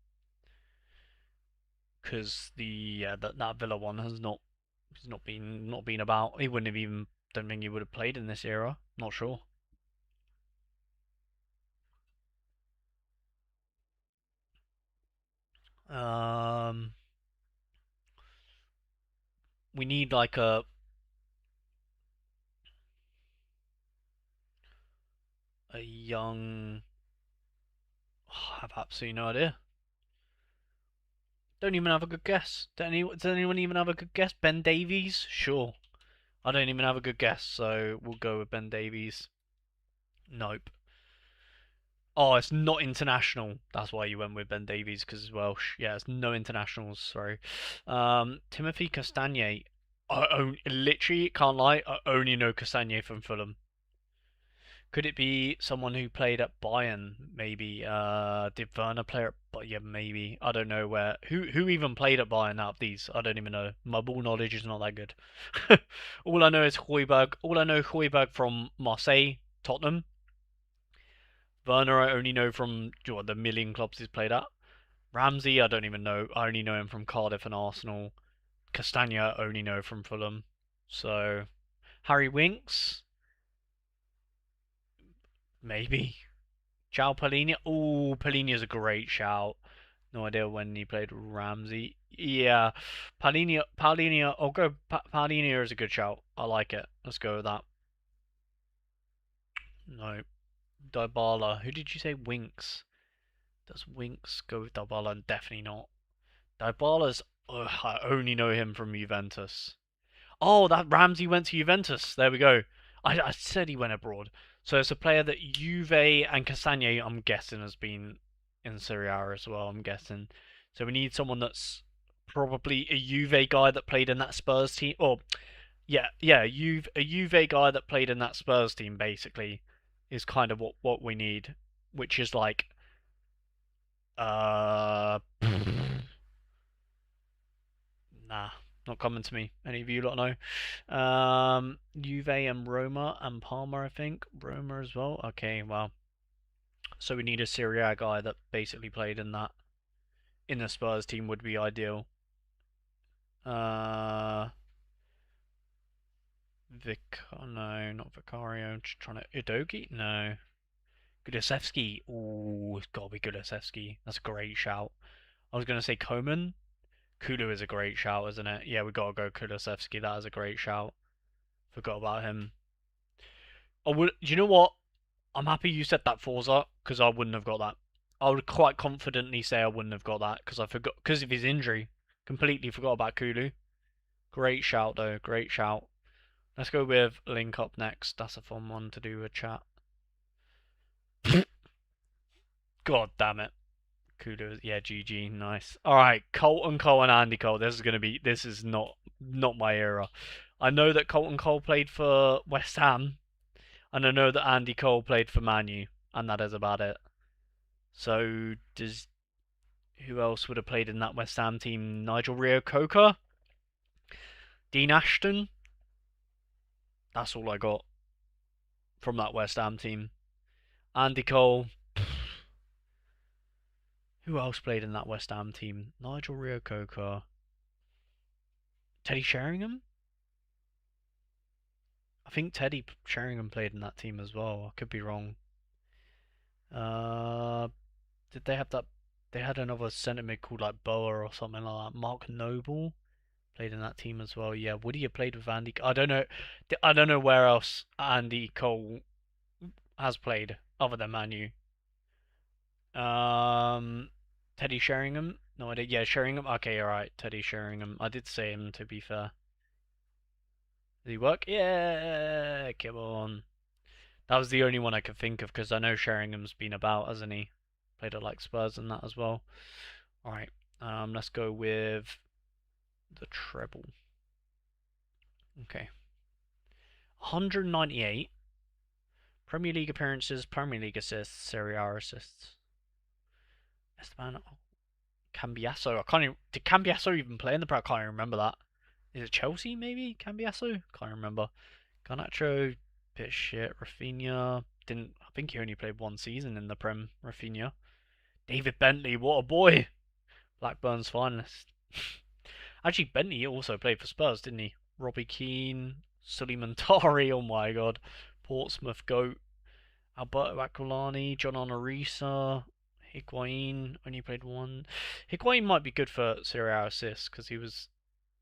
because that Villa one has not been about. He wouldn't have even. Don't think he would have played in this era. Not sure. Um, we need like a young. I have absolutely no idea. Don't even have a good guess. Does anyone even have a good guess? Ben Davies? Sure. I don't even have a good guess, so we'll go with Ben Davies. Nope. Oh, it's not international. That's why you went with Ben Davies, because it's Welsh. Yeah, it's no internationals. Sorry. Timothy Castagne. Literally can't lie. I only know Castagne from Fulham. Could it be someone who played at Bayern? Maybe. Did Werner play at? But yeah, maybe. I don't know where. Who even played at Bayern out of these? I don't even know. My ball knowledge is not that good. All I know is Højbjerg. All I know Højbjerg from Marseille, Tottenham. Werner I only know from the million clubs he's played at. Ramsey I don't even know. I only know him from Cardiff and Arsenal. Castagna I only know from Fulham. So Harry Winks, maybe. Ciao Palhinha. Oh, Palhinha's a great shout. No idea when he played Ramsey. Yeah, Palhinha. I'll go. Palhinha is a good shout. I like it. Let's go with that. No, Dybala. Who did you say? Winks. Does Winks go with Dybala? Definitely not. Dybala's. I only know him from Juventus. Oh, that Ramsey went to Juventus. There we go. I said he went abroad. So it's a player that Juve and Castagne, I'm guessing, has been in Serie A as well. I'm guessing. So we need someone that's probably a Juve guy that played in that Spurs team. Or yeah, a Juve guy that played in that Spurs team. Basically, is kind of what we need, which is like nah, not coming to me. Any of you lot know? Juve and Roma and Parma, I think. Roma as well. Okay, well, so we need a Serie A guy that basically played in the Spurs team would be ideal. Uh, no, not Vicario. Just trying to Udogi. No, Gudasevsky. Ooh, it's gotta be Gudasevsky. That's a great shout. I was gonna say Coman. Kulu is a great shout, isn't it? Yeah, we gotta go Kulusevski. That is a great shout. Forgot about him. I would. Do you know what? I'm happy you said that Forza because I wouldn't have got that. I would quite confidently say I wouldn't have got that because I forgot because of his injury. Completely forgot about Kulu. Great shout though. Great shout. Let's go with Link up next. That's a fun one to do with chat. God damn it. Kulu. Yeah, GG. Nice. All right, Colton Cole and Andy Cole. This is gonna be. This is not my era. I know that Colton Cole played for West Ham, and I know that Andy Cole played for Manu, and that is about it. So does who else would have played in that West Ham team? Nigel Rio-Coker, Dean Ashton. That's all I got from that West Ham team. Andy Cole. Who else played in that West Ham team? Nigel Rio-Coker, Teddy Sheringham. I think Teddy Sheringham played in that team as well. I could be wrong. Uh, did they have that? They had another centre mid called like Boa or something like that. Mark Noble played in that team as well. Yeah, Woody had played with Andy. I don't know. I don't know where else Andy Cole has played other than Manu. Um, Teddy Sheringham. No idea. Yeah, Sheringham. Okay, all right. Teddy Sheringham. I did say him to be fair. Did he work? Yeah, come on. That was the only one I could think of because I know Sheringham's been about, hasn't he? Played at like Spurs and that as well. All right. Let's go with the treble. Okay. 198 Premier League appearances, Premier League assists, Serie A assists. Esteban Cambiasso. I can't even, did Cambiasso even play in the Pro? I can't even remember that. Is it Chelsea maybe? Cambiasso? Can't remember. Garnacho, bit shit. Rafinha didn't. I think he only played one season in the Prem. Rafinha. David Bentley, what a boy! Blackburn's finest. Actually, Bentley also played for Spurs, didn't he? Robbie Keane, Suleiman Tari. Oh my god. Portsmouth goat. Alberto Aquilani, John Onorisa, Higuain only played one. Higuain might be good for Serie A assists because he was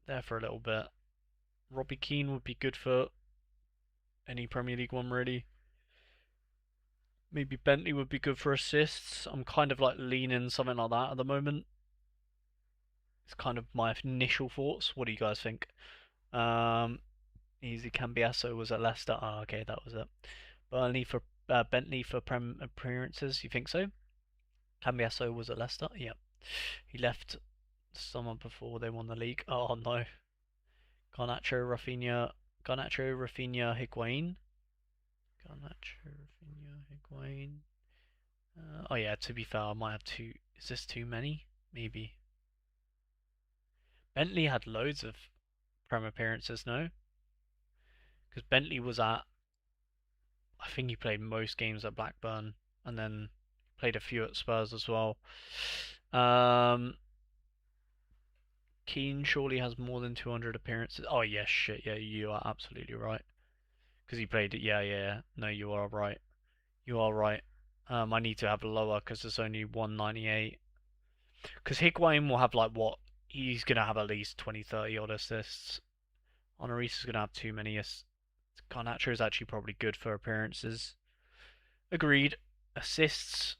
there for a little bit. Robbie Keane would be good for any Premier League one, really. Maybe Bentley would be good for assists. I'm kind of like leaning something like that at the moment. It's kind of my initial thoughts. What do you guys think? Um, Easy Cambiasso was at Leicester. Oh, okay, that was it. Burnley for Bentley for Prem appearances. You think so? Cambiasso was at Leicester. Yeah, he left the summer before they won the league. Oh no, Garnacho, Rafinha, Higuain. Garnacho, Rafinha, Higuain. Oh yeah, to be fair, I might have two. Is this too many? Maybe. Bentley had loads of Prem appearances, no? Because Bentley was at, I think he played most games at Blackburn and then played a few at Spurs as well. Um, Keane surely has more than 200 appearances. Oh, yes, shit, yeah, you are absolutely right. Because he played it, yeah, yeah, no, you are right. You are right. I need to have lower because there's only 198. Because Higuain will have like what? He's going to have at least 20, 30 odd assists. Honoris is going to have too many assists. Garnacho is actually probably good for appearances. Agreed. Assists.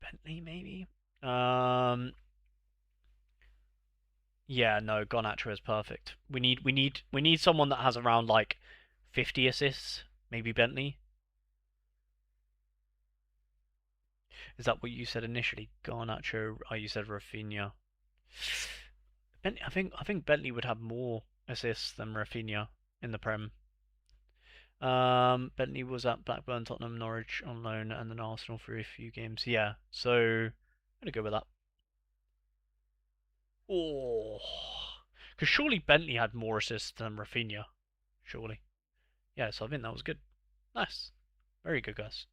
Bentley maybe. Yeah, no, Garnacho is perfect. We need someone that has around like 50 assists. Maybe Bentley. Is that what you said initially? Garnacho. Oh, you said Rafinha. Bentley, I think Bentley would have more assists than Rafinha in the Prem. Bentley was at Blackburn, Tottenham, Norwich on loan, and then Arsenal for a few games. Yeah, so I'm gonna go with that. Oh, because surely Bentley had more assists than Rafinha. Surely. Yeah, so I think that was good. Nice. Very good, guys.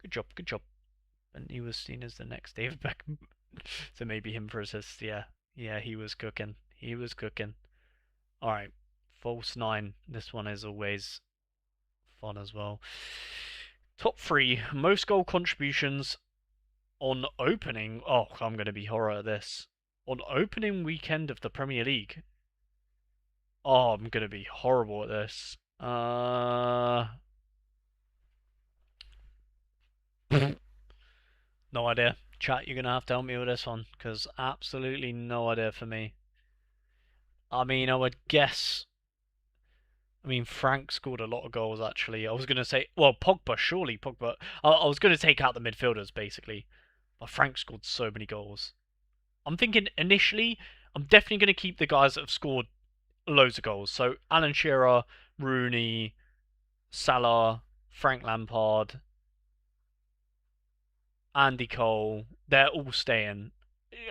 Good job, good job. Bentley was seen as the next David Beckham. So maybe him for assists. Yeah, yeah, he was cooking. He was cooking. All right, false nine. This one is always fun as well. Top three most goal contributions on opening. Oh, I'm going to be horror at this. On opening weekend of the Premier League. Oh, I'm going to be horrible at this. No idea. Chat, you're going to have to help me with this one because absolutely no idea for me. I mean, I would guess. I mean, Frank scored a lot of goals actually. I was going to say, well, Pogba, surely Pogba. I was going to take out the midfielders basically, but Frank scored so many goals. I'm thinking initially, I'm definitely going to keep the guys that have scored loads of goals. So Alan Shearer, Rooney, Salah, Frank Lampard, Andy Cole, they're all staying.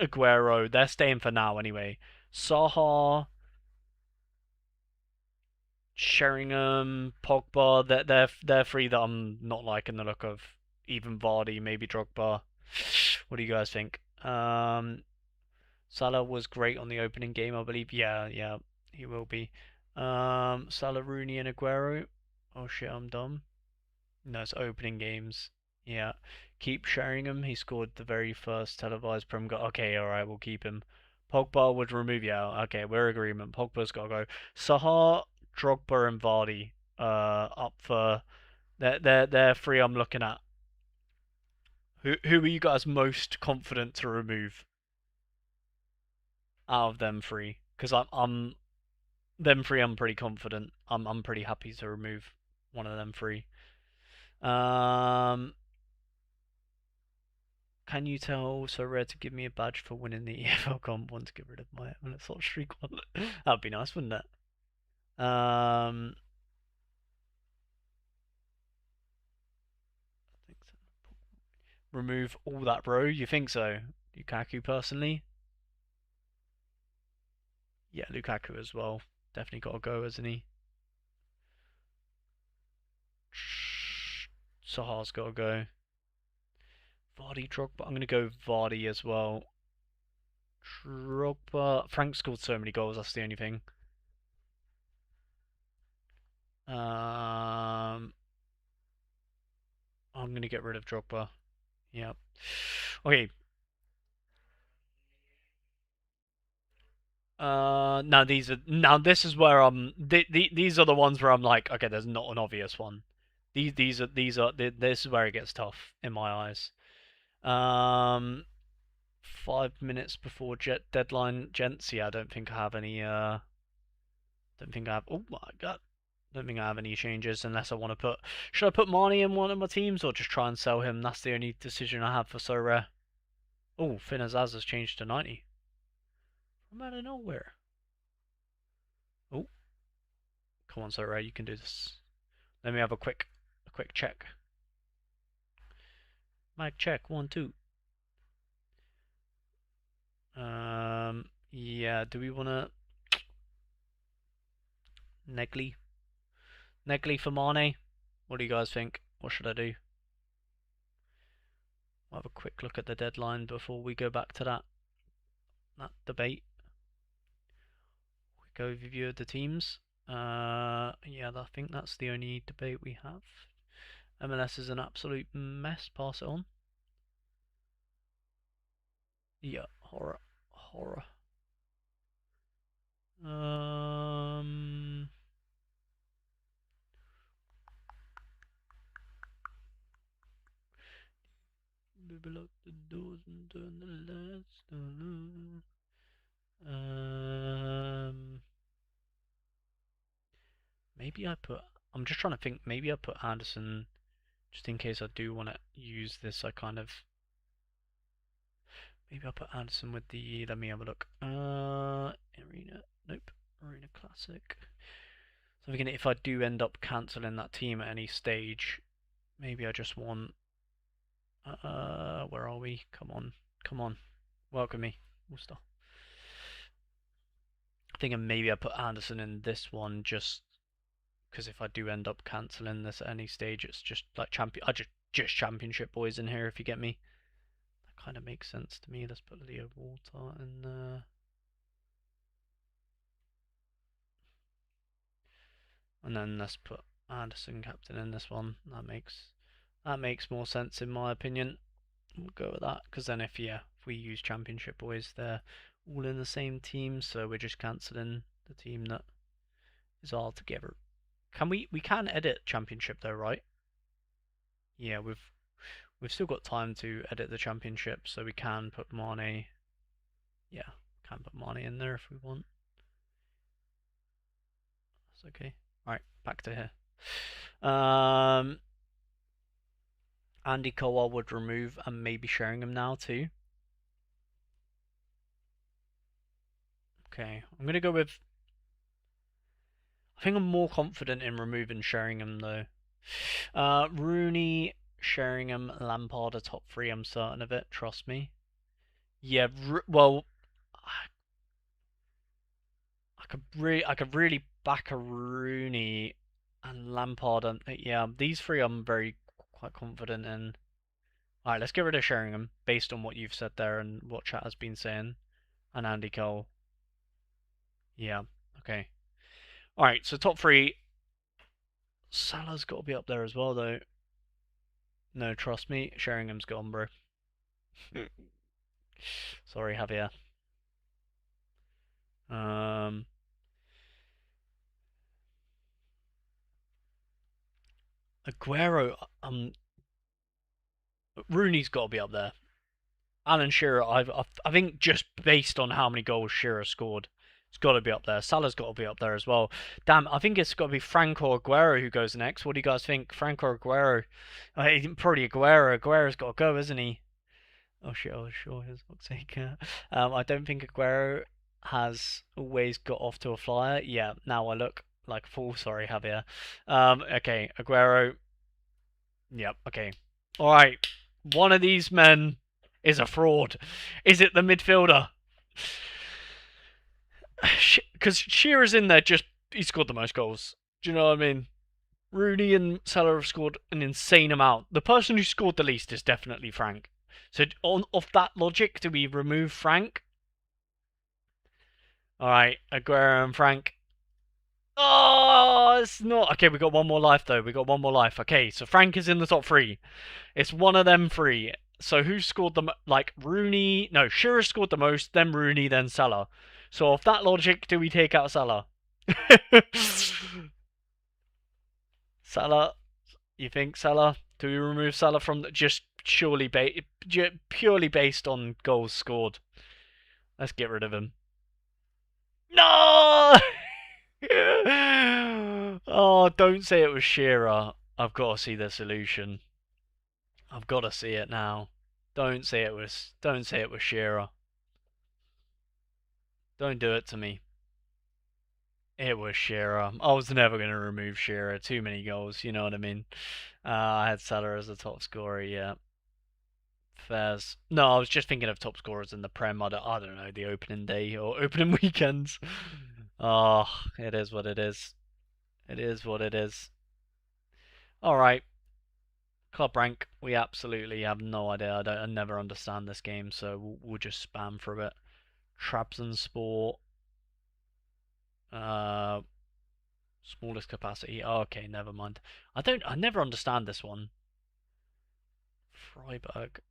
Aguero, they're staying for now anyway. Saha, Sheringham, Pogba, they're three that I'm not liking the look of. Even Vardy, maybe Drogba. What do you guys think? Salah was great on the opening game, I believe. Yeah, yeah, he will be. Salah, Rooney, and Aguero. Oh shit, I'm dumb. No, it's opening games. Yeah. Keep Sheringham. He scored the very first televised Prem goal. Okay, alright, we'll keep him. Pogba would remove you out. Okay, we're agreement. Pogba's got to go. Sahar, Drogba, and Vardy up for. They're three I'm looking at. Who are you guys most confident to remove out of them three? Because I'm them three. I'm pretty confident. I'm pretty happy to remove one of them three. Um, Can you tell Sorare to give me a badge for winning the EFL comp? Want to get rid of my sort of streak one? That'd be nice, wouldn't it? I think so. Remove all that row. You think so? Lukaku personally? Yeah, Lukaku as well. Definitely got to go, hasn't he? Sahar's got to go. Vardy, Drogba. I'm gonna go Vardy as well. Drogba. Frank scored so many goals. That's the only thing. I'm gonna get rid of Drogba. Yep. Okay. Now this is where these are the ones where I'm like, okay, there's not an obvious one. This is where it gets tough in my eyes. Um, 5 minutes before jet deadline, gents. Yeah, I don't think I have any. Don't think I have. Oh my god. Don't think I have any changes unless I want to put. Should I put Marnie in one of my teams or just try and sell him? That's the only decision I have for so rare. Oh, Finn Azaz has changed to 90 from out of nowhere. Oh, come on, so rare, you can do this. Let me have a quick check. Mic check, 1, 2. Yeah. Do we wanna Negley? Negley for Mane? What do you guys think? What should I do? I'll have a quick look at the deadline before we go back to that debate. Quick overview of the teams. Yeah, I think that's the only debate we have. MLS is an absolute mess. Pass it on. Yeah, horror, horror. Um, Maybe lock the doors and turn the lights down. Maybe I put. I'm just trying to think. Maybe I put Anderson just in case I do want to use this. I kind of. Maybe I put Anderson with the. Let me have a look. Arena. Nope. Arena Classic. So I'm thinking if I do end up cancelling that team at any stage, maybe I just want. Where are we? Come on, come on, welcome me, Worcester. Thinking maybe I put Anderson in this one just because if I do end up cancelling this at any stage, it's just like champion. I just championship boys in here if you get me. That kind of makes sense to me. Let's put Leo Walter in there, and then let's put Anderson captain in this one. That makes more sense in my opinion. We'll go with that because then if we use championship boys, they're all in the same team, so we're just cancelling the team that is all together. Can we can edit championship though, right? Yeah, we've still got time to edit the championship, so we can put Mane. Yeah, can put Mane in there if we want. That's okay. All right, back to here. Andy Cole would remove and maybe sharing him now too. Okay, I'm gonna go with. I think I'm more confident in removing Sheringham though. Rooney, Sheringham, Lampard are top three. I'm certain of it. Trust me. Yeah. Well, I could really back a Rooney and Lampard. And yeah, these three I'm very quite confident in. All right, let's get rid of Sheringham based on what you've said there and what chat has been saying. And Andy Cole. Yeah. Okay. All right. So top three. Salah's got to be up there as well though. No, trust me, Sheringham's gone, bro. Sorry, Javier. Um, Aguero. Rooney's got to be up there. Alan Shearer. I think just based on how many goals Shearer scored, it's got to be up there. Salah's got to be up there as well. Damn, I think it's got to be Frank or Aguero who goes next. What do you guys think, Frank or Aguero? Probably Aguero. Aguero's got to go, isn't he? Oh shit! Oh sure, his fuck's sake. I don't think Aguero has always got off to a flyer. Yeah, now I look like a fool. Sorry, Javier. Okay, Aguero. Yep. Okay. All right. One of these men is a fraud. Is it the midfielder? Because Shearer's in there. Just he scored the most goals. Do you know what I mean? Rooney and Salah have scored an insane amount. The person who scored the least is definitely Frank. So on off that logic, do we remove Frank? All right, Aguero and Frank. Oh, it's not. Okay, we got one more life though. We got one more life. Okay, so Frank is in the top three. It's one of them three. So who scored the like Rooney? No, Shearer scored the most. Then Rooney. Then Salah. So off that logic, do we take out Salah? Salah. You think Salah? Do we remove Salah from just purely based on goals scored? Let's get rid of him. No! Oh, don't say it was Shearer. I've got to see the solution. I've got to see it now. Don't say it was. Don't say it was Shearer. Don't do it to me. It was Shearer. I was never going to remove Shearer. Too many goals. You know what I mean? I had Salah as the top scorer. Yeah. Fairs. No, I was just thinking of top scorers in the Prem. I don't know, the opening day or opening weekends. Oh, it is what it is. It is what it is. All right, club rank. We absolutely have no idea. I never understand this game, so we'll just spam through it. Trabzonspor. Uh, smallest capacity. Oh, okay, never mind. I never understand this one. Freiburg.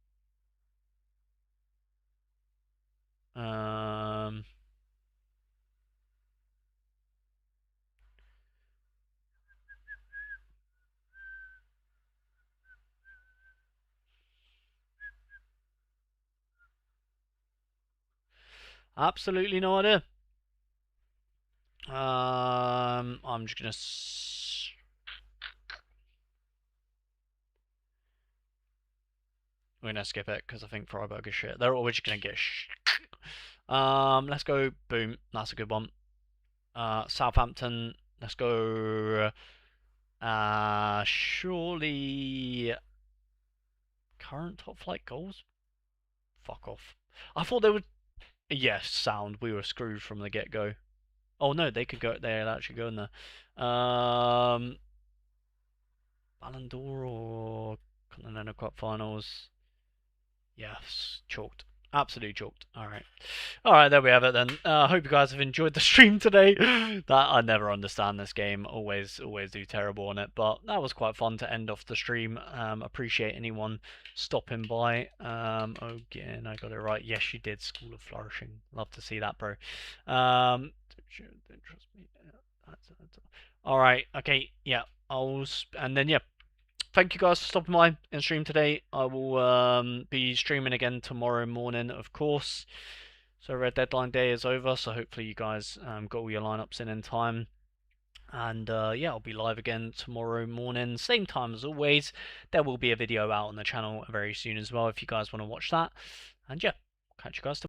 Um. Absolutely no idea. I'm just gonna. We're gonna skip it because I think Freiburg is shit. They're always gonna get let's go. Boom. That's a good one. Southampton. Let's go. Surely current top flight goals. Fuck off. I thought they would. Yes, sound. We were screwed from the get go. Oh no, they could go. They'd actually go in there. Ballon d'Or or Continental Cup finals. Yes, chalked. Absolutely chalked. Alright. Alright, there we have it then. I hope you guys have enjoyed the stream today. That I never understand this game. Always do terrible on it. But that was quite fun to end off the stream. Appreciate anyone stopping by. Again, I got it right. Yes, you did. School of Flourishing. Love to see that, bro. Don't trust me. Alright, okay, yeah. And then yeah, thank you guys for stopping by in stream today. I will be streaming again tomorrow morning, of course. So Red Deadline Day is over, so hopefully you guys got all your lineups in time. And yeah, I'll be live again tomorrow morning, same time as always. There will be a video out on the channel very soon as well if you guys want to watch that. And yeah, catch you guys tomorrow.